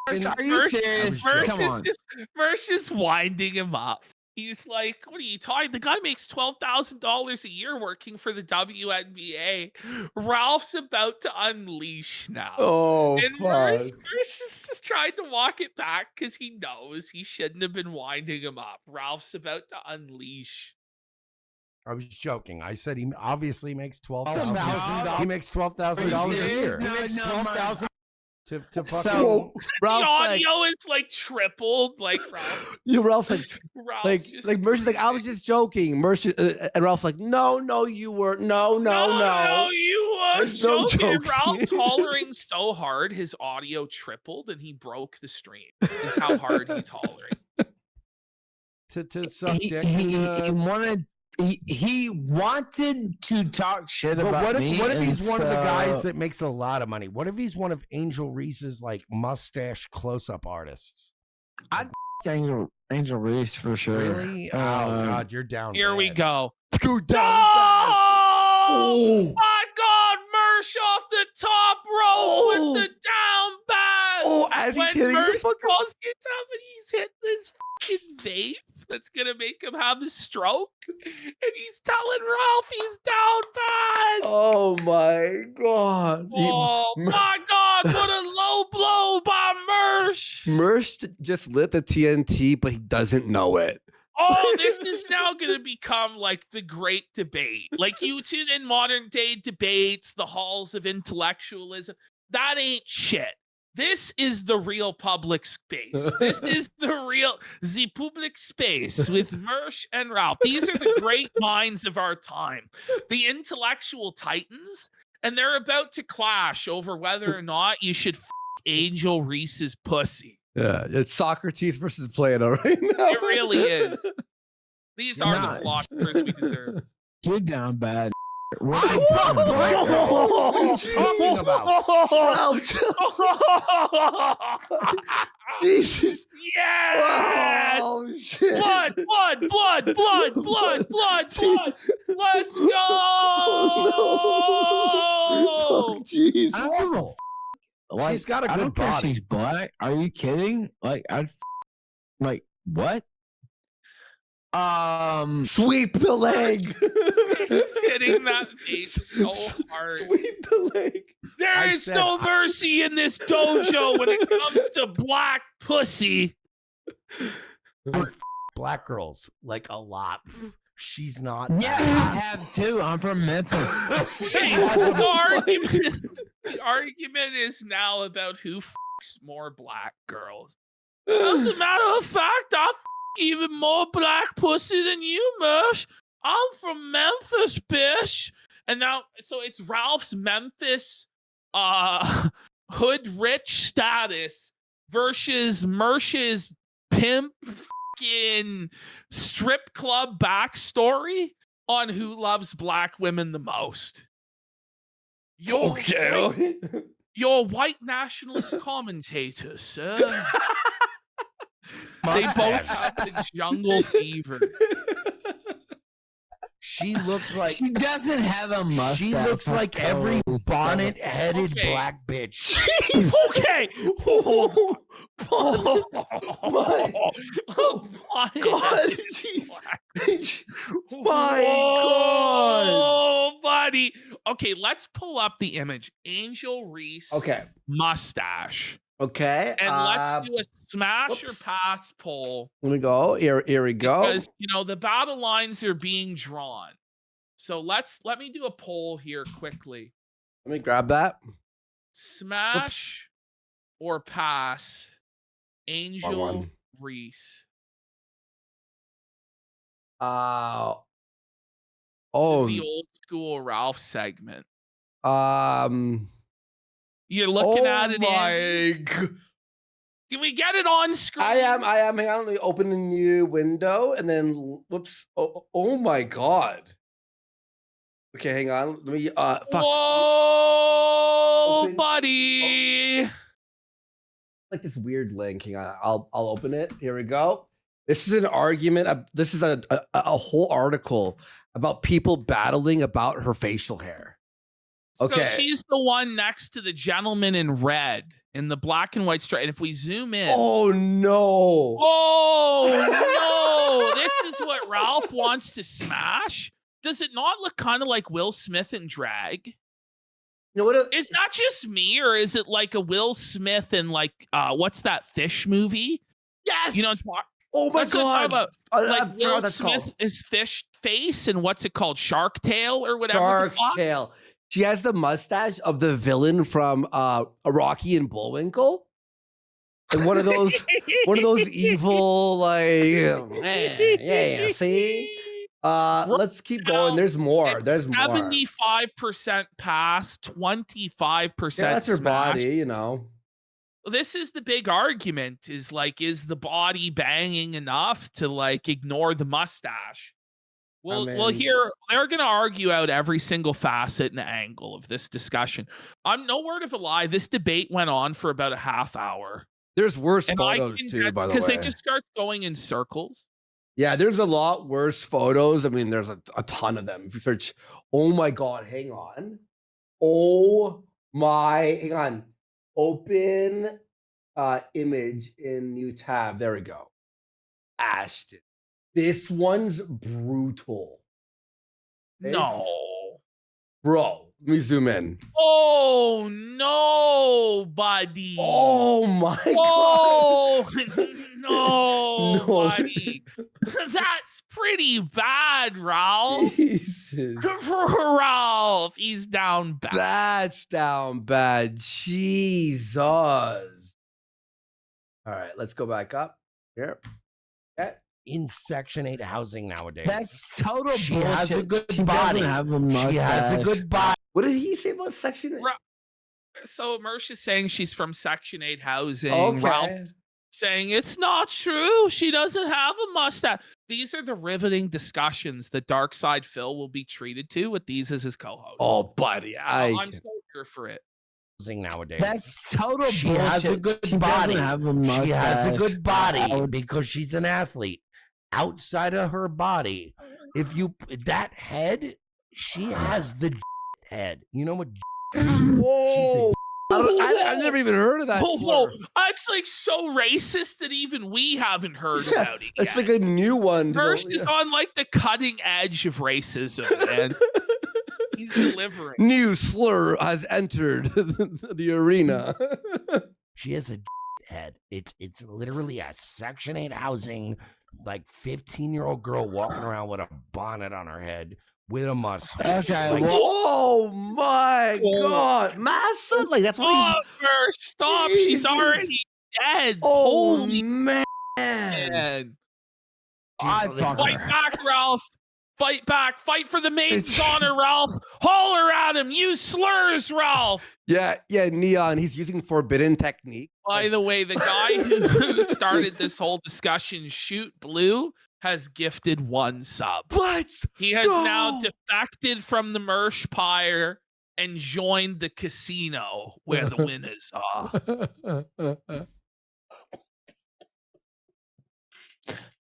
[SPEAKER 7] fucking.
[SPEAKER 3] Are you serious? Come on.
[SPEAKER 1] Mersh is winding him up. He's like, what are you talking? The guy makes $12,000 a year working for the WNBA. Ralph's about to unleash now.
[SPEAKER 2] Oh
[SPEAKER 1] And
[SPEAKER 2] fuck.
[SPEAKER 1] Mersh is just trying to walk it back because he knows he shouldn't have been winding him up. Ralph's about to unleash.
[SPEAKER 7] I was joking. I said he obviously makes
[SPEAKER 3] $12,000.
[SPEAKER 7] He makes $12,000 a year. He
[SPEAKER 3] No,
[SPEAKER 7] makes
[SPEAKER 3] no,
[SPEAKER 7] $12,000 to fucking.
[SPEAKER 2] Whoa,
[SPEAKER 1] The
[SPEAKER 2] Ralph, like,
[SPEAKER 1] audio is like tripled. Like Ralph,
[SPEAKER 2] Ralph, like
[SPEAKER 1] Ralph's just,
[SPEAKER 2] Mersh's like, I was just joking. Mersh and Ralph like, no, you were, no.
[SPEAKER 1] No, you were
[SPEAKER 2] There's no
[SPEAKER 1] joking.
[SPEAKER 2] joking.
[SPEAKER 1] Ralph's hollering so hard, his audio tripled, and he broke the stream. Is how hard he's hollering.
[SPEAKER 7] to suck
[SPEAKER 3] He,
[SPEAKER 7] dick.
[SPEAKER 3] he,
[SPEAKER 7] and,
[SPEAKER 3] he wanted. He wanted to talk shit
[SPEAKER 7] but
[SPEAKER 3] about
[SPEAKER 7] what if
[SPEAKER 3] me.
[SPEAKER 7] he's one of the guys
[SPEAKER 3] so-
[SPEAKER 7] that makes a lot of money? What if he's one of Angel Reese's like mustache close-up artists?
[SPEAKER 3] Angel Reese for sure.
[SPEAKER 7] Really? Oh
[SPEAKER 3] Uh,
[SPEAKER 7] God, you're down.
[SPEAKER 1] Here we
[SPEAKER 7] bad.
[SPEAKER 1] go.
[SPEAKER 2] Dude,
[SPEAKER 1] No!
[SPEAKER 2] Oh,
[SPEAKER 1] My God, Mersh off the top rope
[SPEAKER 2] Oh.
[SPEAKER 1] with the down bag.
[SPEAKER 2] oh, as he's
[SPEAKER 1] When
[SPEAKER 2] hitting the
[SPEAKER 1] Mersh
[SPEAKER 2] fucking.
[SPEAKER 1] calls it up and he's hit this fucking vape that's gonna make him have a stroke, and he's telling Ralph he's down bad.
[SPEAKER 2] Oh my god.
[SPEAKER 1] Oh my God, what a low blow by Mersh.
[SPEAKER 2] Mersh just lit the TNT, but he doesn't know it.
[SPEAKER 1] Oh, this is now going to become like the great debate. Like you tune in modern day debates, the halls of intellectualism. That ain't shit. This is the real public space. This is the public space with Mersh and Ralph. These are the great minds of our time, the intellectual titans, and they're about to clash over whether or not you should Angel Reese's pussy.
[SPEAKER 2] Yeah, it's Socrates versus Plato right now.
[SPEAKER 1] It really is. These are
[SPEAKER 3] Nah,
[SPEAKER 1] the philosophers we deserve.
[SPEAKER 3] You're down bad.
[SPEAKER 7] What are you talking about?
[SPEAKER 2] Ralph, Jesus.
[SPEAKER 1] Yes!
[SPEAKER 2] Oh shit!
[SPEAKER 1] Blood, blood, blood, blood, blood, blood, blood. Let's go!
[SPEAKER 2] Oh, jeez.
[SPEAKER 3] I don't give a like,
[SPEAKER 7] She's got a
[SPEAKER 3] I
[SPEAKER 7] good
[SPEAKER 3] don't care if
[SPEAKER 7] body.
[SPEAKER 3] she's black. Are you kidding? Like, like what?
[SPEAKER 2] Sweep the leg.
[SPEAKER 1] Just hitting that face so hard.
[SPEAKER 2] Sweep the leg.
[SPEAKER 1] There
[SPEAKER 7] I
[SPEAKER 1] is
[SPEAKER 7] said
[SPEAKER 1] no mercy in this dojo when it comes to black pussy.
[SPEAKER 7] Black girls like a lot. She's not.
[SPEAKER 3] Yeah, I have too. I'm from Memphis.
[SPEAKER 1] The argument is now about who fucks more black girls. As a matter of fact, I fuck even more black pussy than you, Mersh. I'm from Memphis, bitch. And now, so it's Ralph's Memphis hood rich status versus Mersh's pimp fucking strip club backstory on who loves black women the most. You're white nationalist commentators, sir. They both have the jungle fever.
[SPEAKER 7] She looks like
[SPEAKER 3] She doesn't have a mustache.
[SPEAKER 7] she looks
[SPEAKER 3] That's
[SPEAKER 7] like every
[SPEAKER 3] totally
[SPEAKER 7] bonnet-headed
[SPEAKER 1] Okay.
[SPEAKER 7] black bitch.
[SPEAKER 1] Okay.
[SPEAKER 2] Oh, my
[SPEAKER 1] My
[SPEAKER 2] God, jeez. My God.
[SPEAKER 1] Oh, buddy. Okay, let's pull up the image. Angel Reese
[SPEAKER 2] Okay.
[SPEAKER 1] mustache.
[SPEAKER 2] Okay.
[SPEAKER 1] And let's do a smash or
[SPEAKER 2] whoops.
[SPEAKER 1] pass poll.
[SPEAKER 2] Let me go. Here we go.
[SPEAKER 1] Because the battle lines are being drawn. So let me do a poll here quickly.
[SPEAKER 2] Let me grab that.
[SPEAKER 1] Smash or pass Angel
[SPEAKER 2] one.
[SPEAKER 1] Reese.
[SPEAKER 2] Oh.
[SPEAKER 1] This is the old school Ralph segment. You're looking at it.
[SPEAKER 2] My God.
[SPEAKER 1] Can we get it on screen?
[SPEAKER 2] I am. Hang on. Let me open a new window and then whoops. Oh my God. Okay, hang on. Let me fuck.
[SPEAKER 1] Whoa,
[SPEAKER 2] Open.
[SPEAKER 1] buddy.
[SPEAKER 2] Like this weird link. Hang on. I'll open it. Here we go. This is an argument. This is a whole article about people battling about her facial hair. Okay.
[SPEAKER 1] So she's the one next to the gentleman in red in the black and white stripe. And if we zoom in.
[SPEAKER 2] Oh no.
[SPEAKER 1] Oh no. This is what Ralph wants to smash. Does it not look kind of like Will Smith in drag?
[SPEAKER 2] You know what?
[SPEAKER 1] Is that just me, or is it like a Will Smith in like what's that fish movie?
[SPEAKER 2] Yes.
[SPEAKER 1] You know,
[SPEAKER 2] oh my
[SPEAKER 1] that's what I'm
[SPEAKER 2] God.
[SPEAKER 1] talking about. Like
[SPEAKER 2] forgot
[SPEAKER 1] Will
[SPEAKER 2] what that's
[SPEAKER 1] Smith
[SPEAKER 2] called.
[SPEAKER 1] is fish face, and what's it called? Shark Tail or whatever.
[SPEAKER 2] Dark Tail. She has the mustache of the villain from Rocky and Bullwinkle. And one of those evil, like, yeah, see? Let's keep going. There's more. There's more.
[SPEAKER 1] 75% pass, 25%
[SPEAKER 2] Yeah, that's her
[SPEAKER 1] smash.
[SPEAKER 2] body,
[SPEAKER 1] This is the big argument, is the body banging enough to like ignore the mustache? Well, here they're going to argue out every single facet and angle of this discussion. I'm no word of a lie. This debate went on for about a half hour.
[SPEAKER 2] There's worse photos too, by the way.
[SPEAKER 1] Because they just start going in circles.
[SPEAKER 2] Yeah, there's a lot worse photos. I mean, there's a ton of them. If you search, oh my God, hang on. Hang on. Open image in new tab. There we go. Ashton. This one's brutal.
[SPEAKER 1] No.
[SPEAKER 2] Bro, let me zoom in.
[SPEAKER 1] Oh, no, buddy.
[SPEAKER 2] Oh my
[SPEAKER 1] Oh, no,
[SPEAKER 2] No.
[SPEAKER 1] buddy. That's pretty bad,
[SPEAKER 2] God.
[SPEAKER 1] Ralph.
[SPEAKER 2] Jesus.
[SPEAKER 1] Ralph, he's down bad.
[SPEAKER 2] That's down bad. Jesus. All right, let's go back up here. Okay.
[SPEAKER 7] In Section 8 housing nowadays.
[SPEAKER 3] That's total
[SPEAKER 7] She
[SPEAKER 3] bullshit.
[SPEAKER 7] has a good
[SPEAKER 3] She
[SPEAKER 7] body.
[SPEAKER 3] doesn't have a mustache.
[SPEAKER 7] She has a good body.
[SPEAKER 2] What did he say about Section 8?
[SPEAKER 1] So Mersh is saying she's from Section 8 housing.
[SPEAKER 2] Okay.
[SPEAKER 1] Ralph's saying it's not true. She doesn't have a mustache. These are the riveting discussions that Dark Side Phil will be treated to with these as his co-host.
[SPEAKER 2] Oh, buddy.
[SPEAKER 1] I'm so here for it.
[SPEAKER 7] housing nowadays.
[SPEAKER 3] That's total
[SPEAKER 7] She
[SPEAKER 3] bullshit.
[SPEAKER 7] has a good
[SPEAKER 3] She
[SPEAKER 7] body.
[SPEAKER 3] doesn't have a
[SPEAKER 7] She has a
[SPEAKER 3] mustache.
[SPEAKER 7] good body because she's an athlete. Outside of her body, if you that head, she has the head. You know what?
[SPEAKER 2] Whoa! I've never even heard of that.
[SPEAKER 1] Whoa,
[SPEAKER 2] slur.
[SPEAKER 1] that's like so racist that even we haven't heard about it
[SPEAKER 2] It's
[SPEAKER 1] yet.
[SPEAKER 2] like a new one. to go-
[SPEAKER 1] Mersh is on like the cutting edge of racism, man. He's delivering.
[SPEAKER 2] New slur has entered the arena.
[SPEAKER 7] She has a head. It's literally a Section 8 housing, like 15-year-old girl walking around with a bonnet on her head with a mustache.
[SPEAKER 3] Okay,
[SPEAKER 7] Like,
[SPEAKER 3] well-
[SPEAKER 2] Oh my God, Massa! Like that's what
[SPEAKER 1] Stop, Mersh, stop.
[SPEAKER 2] Jesus.
[SPEAKER 1] She's already dead.
[SPEAKER 2] Oh
[SPEAKER 1] Holy
[SPEAKER 2] man!
[SPEAKER 1] man.
[SPEAKER 3] I fuck
[SPEAKER 1] Fight
[SPEAKER 3] her.
[SPEAKER 1] back, Ralph. Fight back. Fight for the maiden's honor, Ralph. Holler at him. Use slurs, Ralph.
[SPEAKER 2] Yeah, Neon. He's using forbidden technique.
[SPEAKER 1] By the way, the guy who started this whole discussion, Shoot Blue, has gifted 1 sub.
[SPEAKER 2] What?
[SPEAKER 1] He has now
[SPEAKER 2] No.
[SPEAKER 1] defected from the Mersh Pyre and joined the casino where the winners are.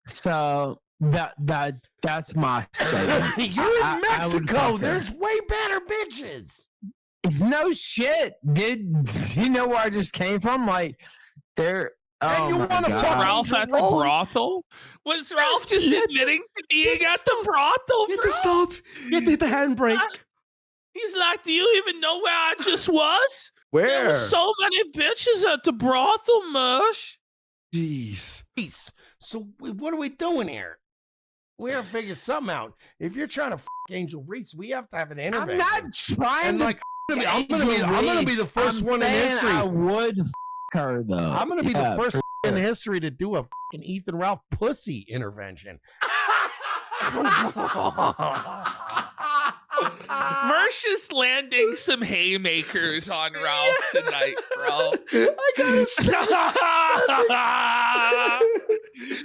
[SPEAKER 3] So that's my statement.
[SPEAKER 7] You're
[SPEAKER 3] I-
[SPEAKER 7] in
[SPEAKER 3] I would
[SPEAKER 7] Mexico.
[SPEAKER 3] fuck her.
[SPEAKER 7] There's way better bitches.
[SPEAKER 3] No shit, dude. You know where I just came from? Like, there.
[SPEAKER 7] And
[SPEAKER 3] Oh
[SPEAKER 7] you
[SPEAKER 3] my
[SPEAKER 7] wanna fuck
[SPEAKER 3] God.
[SPEAKER 1] Ralph at the
[SPEAKER 2] Oh.
[SPEAKER 1] brothel? Was Ralph just
[SPEAKER 2] Yeah.
[SPEAKER 1] admitting to being at the brothel,
[SPEAKER 2] You have
[SPEAKER 1] bro?
[SPEAKER 2] to stop. You have to hit the handbrake.
[SPEAKER 1] He's like, do you even know where I just was? There
[SPEAKER 2] Where?
[SPEAKER 1] were so many bitches at the brothel, Mersh.
[SPEAKER 2] Jeez.
[SPEAKER 7] Peace. So what are we doing here? We gotta figure something out. If you're trying to fuck Angel Reese, we have to have an
[SPEAKER 3] I'm
[SPEAKER 7] intervention.
[SPEAKER 3] not trying
[SPEAKER 7] And
[SPEAKER 3] to.
[SPEAKER 7] like, I'm gonna be the first
[SPEAKER 3] I'm
[SPEAKER 7] one in
[SPEAKER 3] saying
[SPEAKER 7] history.
[SPEAKER 3] I would fuck her though.
[SPEAKER 7] I'm gonna be
[SPEAKER 3] Yeah,
[SPEAKER 7] the first
[SPEAKER 3] for
[SPEAKER 7] in
[SPEAKER 3] sure.
[SPEAKER 7] history to do a fucking Ethan Ralph pussy intervention.
[SPEAKER 1] Mersh is landing some haymakers on Ralph tonight, bro.
[SPEAKER 2] I gotta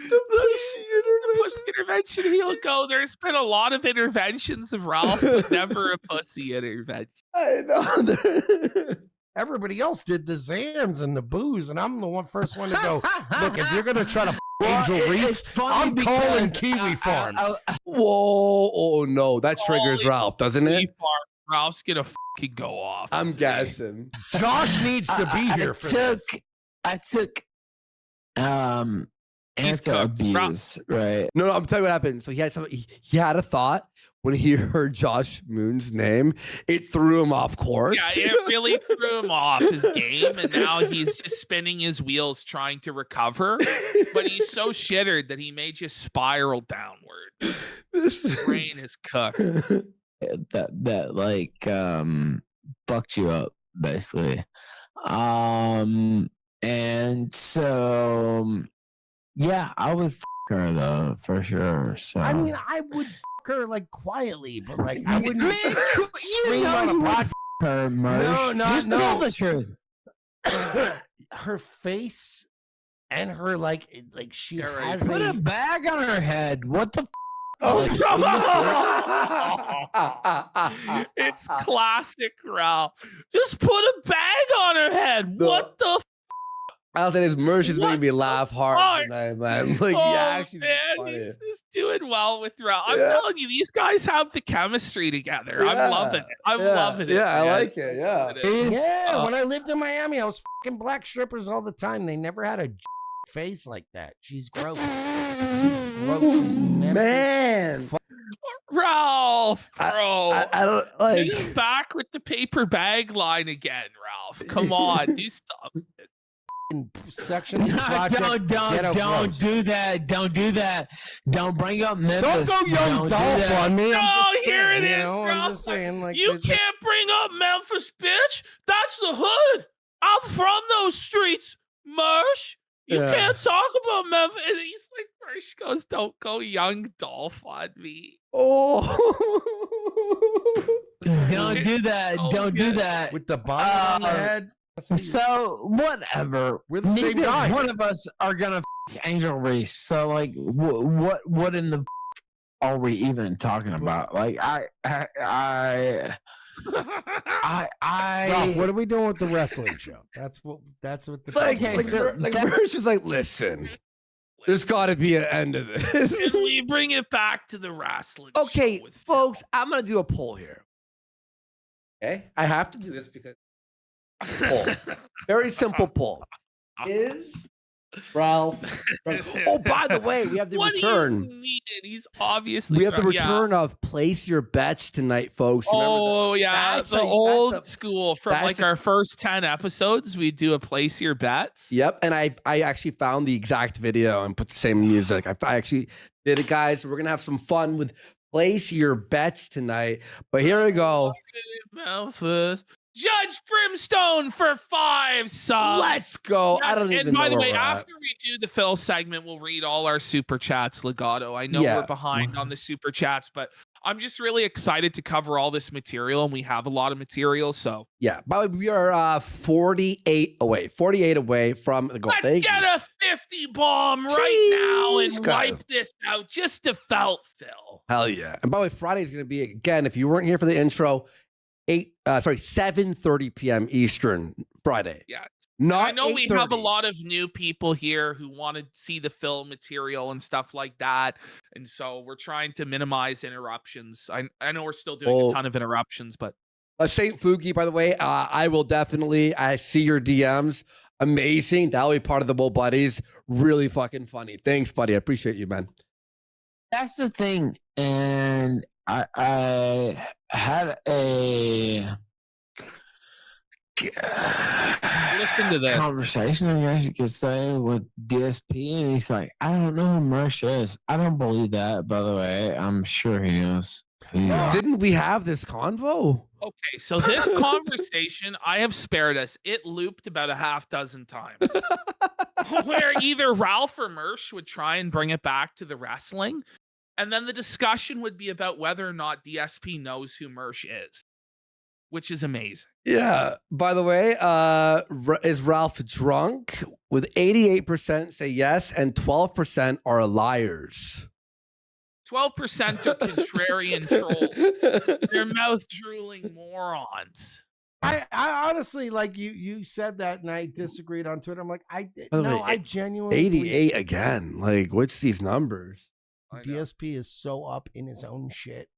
[SPEAKER 2] the
[SPEAKER 1] Pussy intervention, he'll go. There's been a lot of interventions of Ralph, but never a pussy intervention.
[SPEAKER 2] I know.
[SPEAKER 7] Everybody else did the Zans and the booze, and I'm the first one to go. Look, if you're gonna try to fuck
[SPEAKER 3] Well,
[SPEAKER 7] Angel
[SPEAKER 3] it's
[SPEAKER 7] Reese,
[SPEAKER 3] funny
[SPEAKER 7] I'm calling
[SPEAKER 3] because
[SPEAKER 7] Kiwi Farms.
[SPEAKER 2] Whoa! Oh no, that triggers
[SPEAKER 1] Holy
[SPEAKER 2] Ralph, doesn't it?
[SPEAKER 1] Ralph's gonna fucking go off.
[SPEAKER 2] I'm
[SPEAKER 1] today.
[SPEAKER 2] guessing.
[SPEAKER 7] Josh needs to be here for this.
[SPEAKER 3] I took
[SPEAKER 1] He's
[SPEAKER 3] anti
[SPEAKER 1] cooked.
[SPEAKER 3] abuse, right?
[SPEAKER 2] No, I'm telling you what happened. So he had he had a thought when he heard Josh Moon's name. It threw him off course.
[SPEAKER 1] Yeah, it really threw him off his game, and now he's just spinning his wheels trying to recover. But he's so shittered that he may just spiral downward.
[SPEAKER 2] This
[SPEAKER 1] His brain is cooked.
[SPEAKER 3] That like fucked you up basically. And so yeah, I would fuck her though for sure. So
[SPEAKER 7] I mean, I would fuck her like quietly, but like I wouldn't
[SPEAKER 3] Man, you
[SPEAKER 7] scream
[SPEAKER 3] know
[SPEAKER 7] on a
[SPEAKER 3] you would
[SPEAKER 7] podcast.
[SPEAKER 3] fuck her, Mersh.
[SPEAKER 7] No,
[SPEAKER 3] Just
[SPEAKER 7] no.
[SPEAKER 3] tell the truth.
[SPEAKER 7] Her face and her like she
[SPEAKER 1] Yeah, right.
[SPEAKER 7] has
[SPEAKER 3] Put a
[SPEAKER 7] a
[SPEAKER 3] bag on her head. What the?
[SPEAKER 2] Oh,
[SPEAKER 1] It's classic Ralph. Just put a bag on her head.
[SPEAKER 2] No.
[SPEAKER 1] What the f-
[SPEAKER 2] I'll say this Mersh is
[SPEAKER 1] What
[SPEAKER 2] making me laugh hard
[SPEAKER 1] fuck?
[SPEAKER 2] tonight, man. Like,
[SPEAKER 1] oh,
[SPEAKER 2] yeah, actually,
[SPEAKER 1] man,
[SPEAKER 2] funny.
[SPEAKER 1] he's doing well with Ralph. I'm
[SPEAKER 2] Yeah.
[SPEAKER 1] telling you, these guys have the chemistry together.
[SPEAKER 2] Yeah.
[SPEAKER 1] I'm loving it. I'm
[SPEAKER 2] Yeah,
[SPEAKER 1] loving it.
[SPEAKER 2] yeah, I
[SPEAKER 1] man.
[SPEAKER 2] like it, yeah.
[SPEAKER 1] Loving it.
[SPEAKER 7] yeah. When I lived in Miami, I was fucking black strippers all the time. They never had a face like that. She's gross. She's gross. She's Memphis.
[SPEAKER 2] Man,
[SPEAKER 1] Ralph, bro.
[SPEAKER 2] I don't like.
[SPEAKER 1] Get back with the paper bag line again, Ralph. Come on, do something.
[SPEAKER 7] Section
[SPEAKER 3] No,
[SPEAKER 7] project. Ghetto
[SPEAKER 3] don't
[SPEAKER 7] Gross.
[SPEAKER 3] do that. Don't do that. Don't bring up
[SPEAKER 7] Don't
[SPEAKER 3] Memphis.
[SPEAKER 7] go young
[SPEAKER 3] Don't do
[SPEAKER 7] Dolph
[SPEAKER 3] that.
[SPEAKER 7] on me.
[SPEAKER 1] No,
[SPEAKER 7] I'm just
[SPEAKER 1] here
[SPEAKER 7] saying,
[SPEAKER 1] it
[SPEAKER 7] you
[SPEAKER 1] is,
[SPEAKER 7] know, I'm
[SPEAKER 1] Ralph.
[SPEAKER 7] just saying, like,
[SPEAKER 1] You
[SPEAKER 7] there's
[SPEAKER 1] can't bring up Memphis, bitch. That's the hood. I'm from those streets, Mersh. You
[SPEAKER 2] Yeah.
[SPEAKER 1] can't talk about Memphis. And he's like, Mersh goes, don't go young Dolph on me.
[SPEAKER 2] Oh,
[SPEAKER 3] Don't do that.
[SPEAKER 1] Oh,
[SPEAKER 3] Don't do
[SPEAKER 1] good.
[SPEAKER 3] that.
[SPEAKER 7] with the bonnet on the head. That's how you-
[SPEAKER 3] So whatever.
[SPEAKER 7] We're the same
[SPEAKER 3] Neither
[SPEAKER 7] guy.
[SPEAKER 3] one of us are gonna f- Angel Reese. So like, what in the f- are we even talking about? Like, I
[SPEAKER 7] Ralph, what are we doing with the wrestling show? That's what the
[SPEAKER 2] Mersh is like, listen, there's got to be an end to this.
[SPEAKER 1] Can we bring it back to the wrestling?
[SPEAKER 2] Okay,
[SPEAKER 1] show with
[SPEAKER 2] folks,
[SPEAKER 1] Phil?
[SPEAKER 2] I'm gonna do a poll here. Okay, I have to do this because poll. Very simple poll. Is Ralph? Oh, by the way, we have the
[SPEAKER 1] What
[SPEAKER 2] return.
[SPEAKER 1] do you mean? He's obviously.
[SPEAKER 2] We have the
[SPEAKER 1] drunk. Yeah.
[SPEAKER 2] return of Place Your Bets tonight, folks. Remember
[SPEAKER 1] Oh yeah,
[SPEAKER 2] That's
[SPEAKER 1] the
[SPEAKER 2] a-
[SPEAKER 1] old
[SPEAKER 2] that's a-
[SPEAKER 1] school from
[SPEAKER 2] that's
[SPEAKER 1] like
[SPEAKER 2] a-
[SPEAKER 1] our first 10 episodes. We do a place your bets.
[SPEAKER 2] Yep, and I actually found the exact video and put the same music. I actually did it, guys. We're gonna have some fun with Place Your Bets tonight. But here we go.
[SPEAKER 1] Memphis. Judge Brimstone for 5 subs.
[SPEAKER 2] Let's go. I
[SPEAKER 1] Yes,
[SPEAKER 2] don't even
[SPEAKER 1] and by
[SPEAKER 2] know
[SPEAKER 1] the
[SPEAKER 2] where
[SPEAKER 1] way,
[SPEAKER 2] we're at.
[SPEAKER 1] after we do the Phil segment, we'll read all our super chats, Legato. I know
[SPEAKER 2] Yeah.
[SPEAKER 1] we're behind on the super chats, but I'm just really excited to cover all this material, and we have a lot of material. So
[SPEAKER 2] Yeah, by the way, we are 48 away from the goal.
[SPEAKER 1] let's
[SPEAKER 2] Thank
[SPEAKER 1] get
[SPEAKER 2] you.
[SPEAKER 1] a 50 bomb right now and
[SPEAKER 2] Jeez, guys.
[SPEAKER 1] wipe this out just to felt Phil.
[SPEAKER 2] Hell yeah. And by the way, Friday is going to be, again, if you weren't here for the intro, 7:30 p.m. Eastern Friday.
[SPEAKER 1] Yeah.
[SPEAKER 2] Not
[SPEAKER 1] I know we have a
[SPEAKER 2] 8:30.
[SPEAKER 1] lot of new people here who want to see the Phil material and stuff like that. And so we're trying to minimize interruptions. I know we're still doing a ton of interruptions, but
[SPEAKER 2] Saint Fuki, by the way, I will definitely, I see your DMs. Amazing. That'll be part of the Bull Buddies. Really fucking funny. Thanks, buddy. I appreciate you, man.
[SPEAKER 3] That's the thing, and I had a
[SPEAKER 1] listen to this.
[SPEAKER 3] conversation, I guess you could say, with DSP, and he's like, "I don't know who Mersh is." I don't believe that, by the way. I'm sure he knows.
[SPEAKER 2] Didn't we have this convo?
[SPEAKER 1] Okay, so this conversation I have spared us. It looped about a half dozen times, where either Ralph or Mersh would try and bring it back to the wrestling, and then the discussion would be about whether or not DSP knows who Mersh is, which is amazing.
[SPEAKER 2] Yeah. By the way, is Ralph drunk? With 88% say yes, and 12% are liars.
[SPEAKER 1] 12% are contrarian trolls. They're mouth drooling morons.
[SPEAKER 7] I honestly, like you said that, and I disagreed on Twitter. I'm like,
[SPEAKER 2] By the way,
[SPEAKER 7] I genuinely
[SPEAKER 2] 88 again. Like, what's these numbers?
[SPEAKER 7] DSP is so up in his own shit.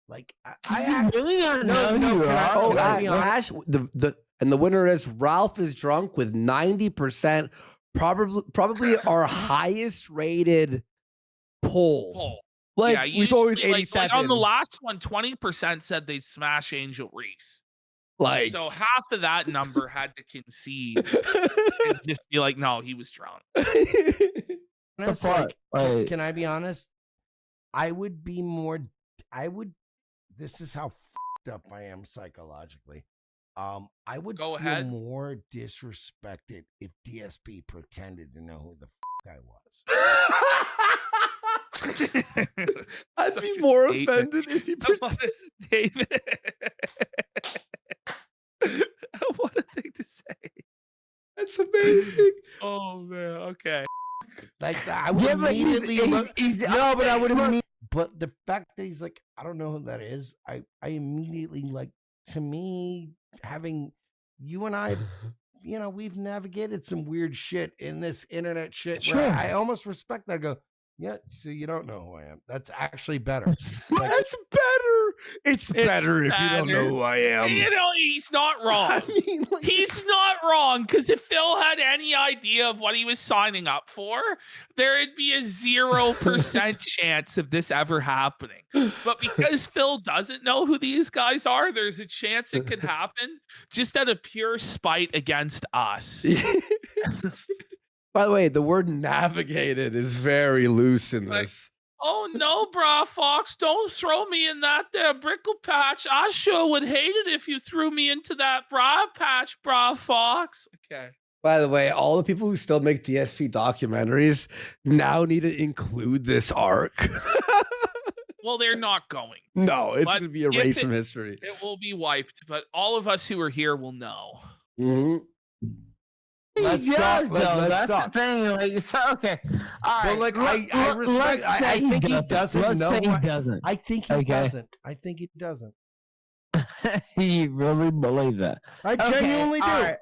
[SPEAKER 7] Like,
[SPEAKER 3] I really don't know who you are.
[SPEAKER 2] Oh,
[SPEAKER 7] can I be
[SPEAKER 2] Ash, the winner is Ralph is drunk with 90%, probably our highest rated poll. Like,
[SPEAKER 1] yeah,
[SPEAKER 2] we've always
[SPEAKER 1] usually,
[SPEAKER 2] 87.
[SPEAKER 1] like on the last one, 20% said they'd smash Angel Reese.
[SPEAKER 2] Like,
[SPEAKER 1] So half of that number had to concede and just be like, no, he was drunk.
[SPEAKER 7] honest, like, can I be honest? I would be more. This is how fucked up I am psychologically. I would
[SPEAKER 1] Go
[SPEAKER 7] feel
[SPEAKER 1] ahead.
[SPEAKER 7] more disrespected if DSP pretended to know who the fuck I was.
[SPEAKER 2] I'd
[SPEAKER 1] Such
[SPEAKER 2] be
[SPEAKER 1] a
[SPEAKER 2] more
[SPEAKER 1] statement.
[SPEAKER 2] offended if you
[SPEAKER 1] What a statement. What a thing to say.
[SPEAKER 2] That's amazing.
[SPEAKER 1] Oh, man. Okay.
[SPEAKER 7] Like I would
[SPEAKER 3] Yeah, but
[SPEAKER 7] immediately
[SPEAKER 3] he's
[SPEAKER 7] no, but I would immediately. But the fact that he's like, I don't know who that is. I immediately, like, to me, having you and I, you know, we've navigated some weird shit in this internet shit. Where
[SPEAKER 3] Sure.
[SPEAKER 7] I almost respect that. I go, yeah, so you don't know who I am. That's actually better. Like,
[SPEAKER 2] That's better. It's better if you don't know
[SPEAKER 1] better.
[SPEAKER 2] who I am.
[SPEAKER 1] You know, he's not wrong.
[SPEAKER 2] I mean, like,
[SPEAKER 1] He's not wrong, because if Phil had any idea of what he was signing up for, there'd be a 0% chance of this ever happening. But because Phil doesn't know who these guys are, there's a chance it could happen just out of pure spite against us.
[SPEAKER 2] By the way, the word navigated is very loose in
[SPEAKER 1] Like,
[SPEAKER 2] this.
[SPEAKER 1] Oh no, Bra Fox, don't throw me in that there brickle patch. I sure would hate it if you threw me into that bra patch, Bra Fox. Okay.
[SPEAKER 2] By the way, all the people who still make DSP documentaries now need to include this arc.
[SPEAKER 1] Well, they're not going.
[SPEAKER 2] No, it's
[SPEAKER 1] But
[SPEAKER 2] going to be
[SPEAKER 1] if
[SPEAKER 2] erased
[SPEAKER 1] it-
[SPEAKER 2] from history.
[SPEAKER 1] It will be wiped, but all of us who are here will know.
[SPEAKER 2] Mhm.
[SPEAKER 7] Let's
[SPEAKER 3] He
[SPEAKER 7] talk.
[SPEAKER 3] does, though.
[SPEAKER 7] Let's
[SPEAKER 3] That's
[SPEAKER 7] talk.
[SPEAKER 3] the thing. Like, so, okay. All
[SPEAKER 7] But
[SPEAKER 3] right.
[SPEAKER 7] like, I respect.
[SPEAKER 3] let's say
[SPEAKER 7] I think he doesn't
[SPEAKER 3] Let's
[SPEAKER 7] know.
[SPEAKER 3] say he doesn't.
[SPEAKER 7] I think he
[SPEAKER 3] Okay.
[SPEAKER 7] doesn't. I think he doesn't.
[SPEAKER 3] You really believe that?
[SPEAKER 7] I genuinely do.
[SPEAKER 3] all right.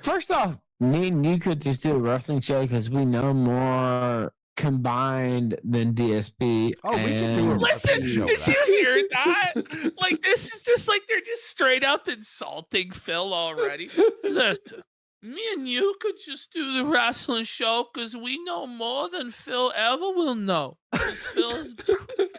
[SPEAKER 3] First off, me and you could just do a wrestling show because we know more combined than DSP.
[SPEAKER 7] Oh, we could do a
[SPEAKER 3] and-
[SPEAKER 1] Listen,
[SPEAKER 7] show
[SPEAKER 1] did
[SPEAKER 7] that.
[SPEAKER 1] you hear that? Like, this is just like they're just straight up insulting Phil already. Listen, me and you could just do the wrestling show because we know more than Phil ever will know. 'Cause Phil's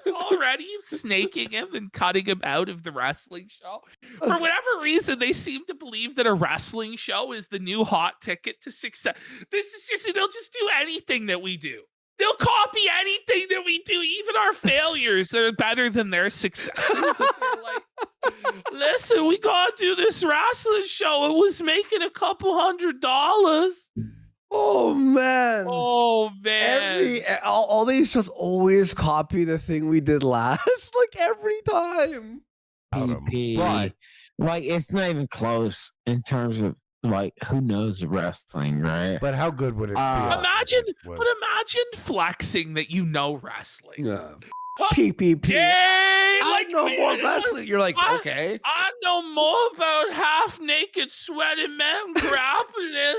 [SPEAKER 1] already snaking him and cutting him out of the wrestling show. For whatever reason, they seem to believe that a wrestling show is the new hot ticket to success. This is just, they'll just do anything that we do. They'll copy anything that we do, even our failures are better than their successes. And they're like, listen, we gotta do this wrestling show. It was making a couple $100.
[SPEAKER 2] Oh man.
[SPEAKER 1] Oh man.
[SPEAKER 2] All these shows always copy the thing we did last, like every time.
[SPEAKER 3] PP.
[SPEAKER 7] But
[SPEAKER 3] Like, it's not even close in terms of like who knows wrestling, right?
[SPEAKER 7] but how good would it feel?
[SPEAKER 1] Imagine,
[SPEAKER 7] Would-
[SPEAKER 1] but imagine flexing that you know wrestling.
[SPEAKER 2] Yeah. PPP.
[SPEAKER 1] Yay!
[SPEAKER 2] I know more wrestling. You're like,
[SPEAKER 1] I-
[SPEAKER 2] okay.
[SPEAKER 1] I know more about half-naked, sweaty men grappling.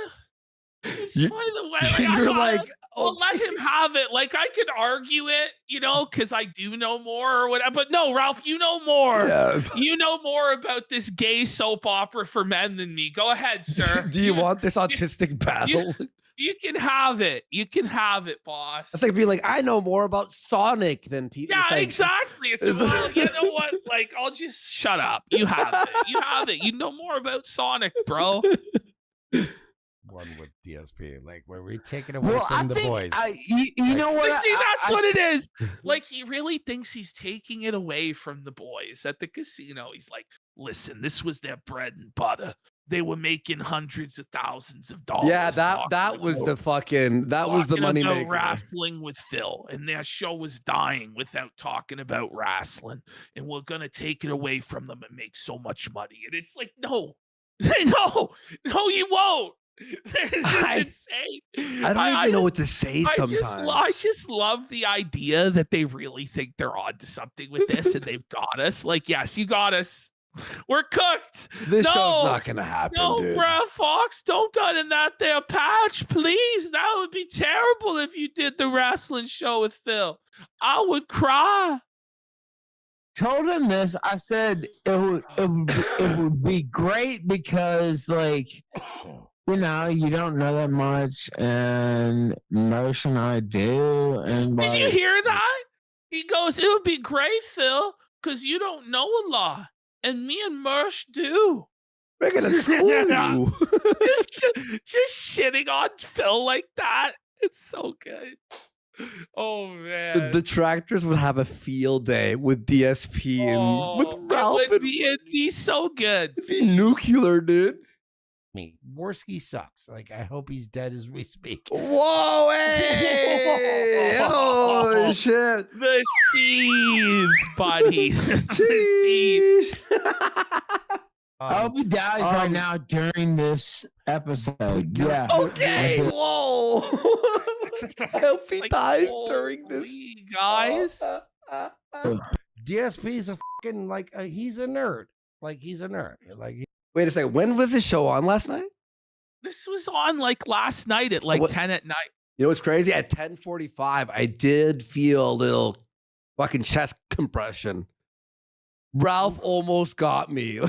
[SPEAKER 2] You-
[SPEAKER 1] By the way,
[SPEAKER 2] You're like,
[SPEAKER 1] I'll let him have it. Like, I could argue it, because I do know more or whatever. But no, Ralph, you know more.
[SPEAKER 2] yeah.
[SPEAKER 1] You know more about this gay soap opera for men than me. Go ahead, sir.
[SPEAKER 2] Do you want this autistic battle?
[SPEAKER 1] You can have it. You can have it, boss.
[SPEAKER 2] It's like being like, I know more about Sonic than people.
[SPEAKER 1] Yeah, exactly. It's well, you know what? Like, I'll just shut up. You have it. You have it. You know more about Sonic, bro.
[SPEAKER 7] One with DSP, like where we take it away
[SPEAKER 3] Well, I
[SPEAKER 7] from the
[SPEAKER 3] think
[SPEAKER 7] boys.
[SPEAKER 3] you know what?
[SPEAKER 1] See, that's
[SPEAKER 3] I-
[SPEAKER 1] what it is. Like, he really thinks he's taking it away from the boys at the casino. He's like, listen, this was their bread and butter. They were making hundreds of thousands of dollars.
[SPEAKER 2] Yeah, that
[SPEAKER 1] talking
[SPEAKER 2] was
[SPEAKER 1] about-
[SPEAKER 2] the fucking was the
[SPEAKER 1] talking
[SPEAKER 2] money
[SPEAKER 1] about
[SPEAKER 2] maker.
[SPEAKER 1] wrestling with Phil, and their show was dying without talking about wrestling, and we're gonna take it away from them and make so much money. And it's like, no, no, you won't. It's just insane.
[SPEAKER 2] I don't even know
[SPEAKER 1] just-
[SPEAKER 2] what to say sometimes.
[SPEAKER 1] I just love the idea that they really think they're onto something with this, and they've got us. Like, yes, you got us. We're cooked.
[SPEAKER 2] This
[SPEAKER 1] No,
[SPEAKER 2] show's not gonna happen,
[SPEAKER 1] No,
[SPEAKER 2] dude.
[SPEAKER 1] Brad Fox, don't got in that there patch, please. That would be terrible if you did the wrestling show with Phil. I would cry.
[SPEAKER 3] told him this. I said it would be great because, like, you don't know that much, and Mersh and I do. And
[SPEAKER 1] Did you
[SPEAKER 3] like,
[SPEAKER 1] hear that? He goes, it would be great, Phil, because you don't know a lot. And me and Mersh do.
[SPEAKER 2] We're gonna school you.
[SPEAKER 1] just shitting on Phil like that. It's so good. Oh man.
[SPEAKER 2] The detractors would have a field day with DSP and with Ralph.
[SPEAKER 1] It'd be so good.
[SPEAKER 2] It'd be nuclear, dude.
[SPEAKER 7] Me, Worski sucks. Like I hope he's dead as we speak.
[SPEAKER 2] Whoa, hey! Oh shit!
[SPEAKER 1] The seed, buddy. The seed.
[SPEAKER 2] Jeez.
[SPEAKER 3] I hope he dies right now during this episode. Yeah.
[SPEAKER 2] Okay. Whoa. I hope he
[SPEAKER 1] Like,
[SPEAKER 2] dies during this.
[SPEAKER 1] holy guys.
[SPEAKER 7] DSP's a fucking he's a nerd. Like he's a nerd. Like
[SPEAKER 2] Wait a second. When was this show on last night?
[SPEAKER 1] This was on like last night at like
[SPEAKER 2] What-
[SPEAKER 1] 10 at night.
[SPEAKER 2] You know what's crazy? At 10:45, I did feel a little fucking chest compression. Ralph almost got me.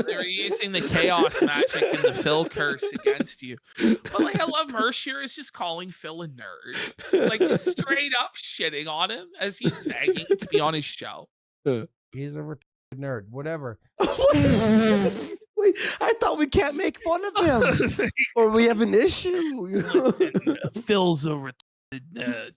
[SPEAKER 1] They're using the chaos magic and the Phil curse against you. But like, I love Mersh here is just calling Phil a nerd. Like, just straight up shitting on him as he's begging to be on his show.
[SPEAKER 7] he's a retarded nerd. Whatever.
[SPEAKER 2] Wait, I thought we can't make fun of him, or we have an issue.
[SPEAKER 1] Listen, Phil's a retarded nerd.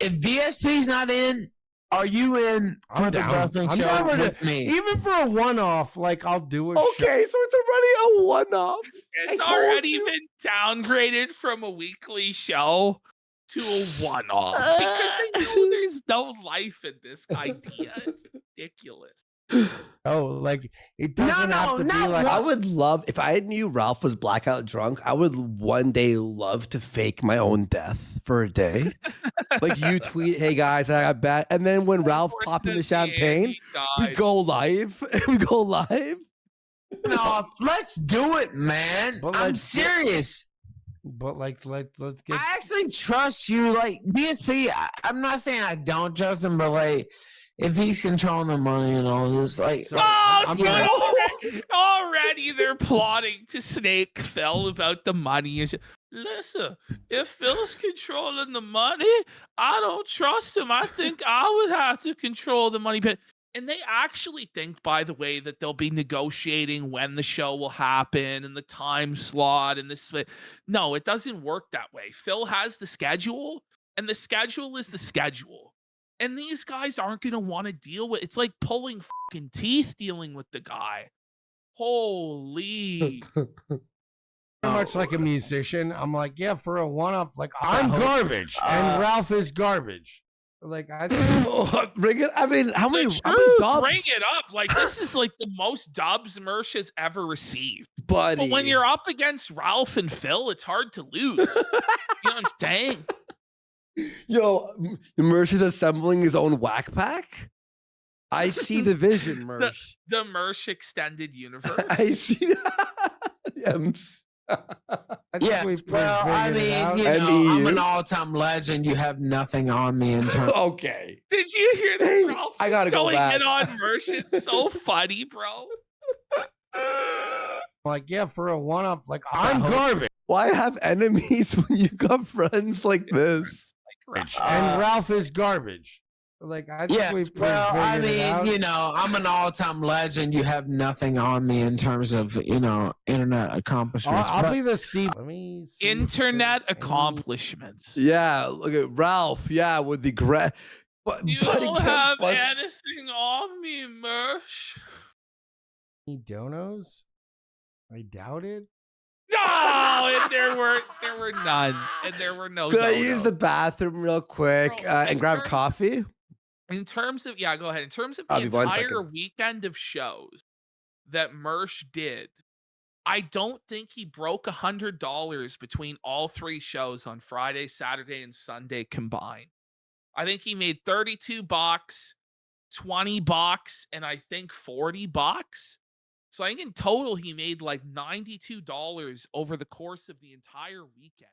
[SPEAKER 3] If DSP's not in, are you in for
[SPEAKER 7] I'm
[SPEAKER 3] the
[SPEAKER 7] down.
[SPEAKER 3] wrestling
[SPEAKER 7] I'm
[SPEAKER 3] show
[SPEAKER 7] down with
[SPEAKER 3] with me?
[SPEAKER 7] Even for a one-off, like I'll do it.
[SPEAKER 2] Okay, so it's already a one-off.
[SPEAKER 1] It's
[SPEAKER 2] I told
[SPEAKER 1] already
[SPEAKER 2] you.
[SPEAKER 1] been downgraded from a weekly show to a one-off because they know there's no life in this idea. It's ridiculous.
[SPEAKER 7] Oh, like it doesn't have to be like
[SPEAKER 2] I would love if I knew Ralph was blackout drunk. I would one day love to fake my own death for a day. Like you tweet, "Hey guys, I got bad," and then when Ralph popping the
[SPEAKER 1] Unfortunately,
[SPEAKER 2] champagne,
[SPEAKER 1] Andy
[SPEAKER 2] we
[SPEAKER 1] died.
[SPEAKER 2] go live. We go live.
[SPEAKER 3] No, let's do it, man.
[SPEAKER 7] But
[SPEAKER 3] I'm
[SPEAKER 7] let's get-
[SPEAKER 3] serious.
[SPEAKER 7] but like let's get
[SPEAKER 3] I actually trust you. Like DSP, I'm not saying I don't trust him, but like if he's controlling the money and all this, like
[SPEAKER 7] So-
[SPEAKER 1] Oh,
[SPEAKER 7] I'm
[SPEAKER 1] so
[SPEAKER 7] gonna-
[SPEAKER 1] already they're plotting to snake Phil about the money. Listen, if Phil's controlling the money, I don't trust him. I think I would have to control the money. And they actually think, by the way, that they'll be negotiating when the show will happen and the time slot and this. No, it doesn't work that way. Phil has the schedule, and the schedule is the schedule. And these guys aren't going to want to deal with it's like pulling fucking teeth dealing with the guy. Holy.
[SPEAKER 7] pretty much like a musician. I'm like, yeah, for a one-off, like I'm garbage and Ralph is garbage. Like I
[SPEAKER 2] Bring it. I mean, how many?
[SPEAKER 1] The
[SPEAKER 2] How many
[SPEAKER 1] truth,
[SPEAKER 2] dubs,
[SPEAKER 1] bring it up. Like, this is like the most dubs Mersh has ever received.
[SPEAKER 2] buddy?
[SPEAKER 1] But when you're up against Ralph and Phil, it's hard to lose. You know what I'm saying?
[SPEAKER 2] Yo, Mersh is assembling his own whack pack. I see the vision, Mersh.
[SPEAKER 1] The Mersh extended universe.
[SPEAKER 2] I see that.
[SPEAKER 7] I think
[SPEAKER 3] yeah.
[SPEAKER 7] we
[SPEAKER 3] Well, I
[SPEAKER 7] figured it out.
[SPEAKER 3] mean, you know, I'm
[SPEAKER 2] MEU.
[SPEAKER 3] an all-time legend. You have nothing on me in terms.
[SPEAKER 2] Okay.
[SPEAKER 1] Did you hear this,
[SPEAKER 2] Hey,
[SPEAKER 1] Ralph?
[SPEAKER 2] I gotta go
[SPEAKER 1] going
[SPEAKER 2] back.
[SPEAKER 1] in on Mersh. It's so funny, bro.
[SPEAKER 7] Like, yeah, for a one-off, like I'm garbage
[SPEAKER 2] Why have enemies when you got friends like this?
[SPEAKER 7] and Ralph is garbage. Like I think
[SPEAKER 3] Yeah,
[SPEAKER 7] we
[SPEAKER 3] well, I
[SPEAKER 7] figured it out.
[SPEAKER 3] mean, you know, I'm an all-time legend. You have nothing on me in terms of, you know, internet accomplishments.
[SPEAKER 7] I'll
[SPEAKER 3] but-
[SPEAKER 7] be the Steve. Let me see if
[SPEAKER 1] Internet
[SPEAKER 7] there's any-
[SPEAKER 1] accomplishments.
[SPEAKER 2] Yeah, look at Ralph. Yeah, with the but
[SPEAKER 1] You
[SPEAKER 2] buddy
[SPEAKER 1] don't
[SPEAKER 2] can't
[SPEAKER 1] have
[SPEAKER 2] bust-
[SPEAKER 1] anything on me, Mersh.
[SPEAKER 7] Any donos? I doubt it.
[SPEAKER 1] No, and there were none, and there were no.
[SPEAKER 2] Could I
[SPEAKER 1] donos.
[SPEAKER 2] use the bathroom real quick
[SPEAKER 1] Bro,
[SPEAKER 2] and grab
[SPEAKER 1] Mersh-
[SPEAKER 2] coffee?
[SPEAKER 1] In terms of go ahead. In terms of the
[SPEAKER 2] I'll be 1
[SPEAKER 1] entire
[SPEAKER 2] second.
[SPEAKER 1] weekend of shows that Mersh did, I don't think he broke $100 between all three shows on Friday, Saturday, and Sunday combined. I think he made $32, $20, and I think $40. So I think in total he made like $92 over the course of the entire weekend.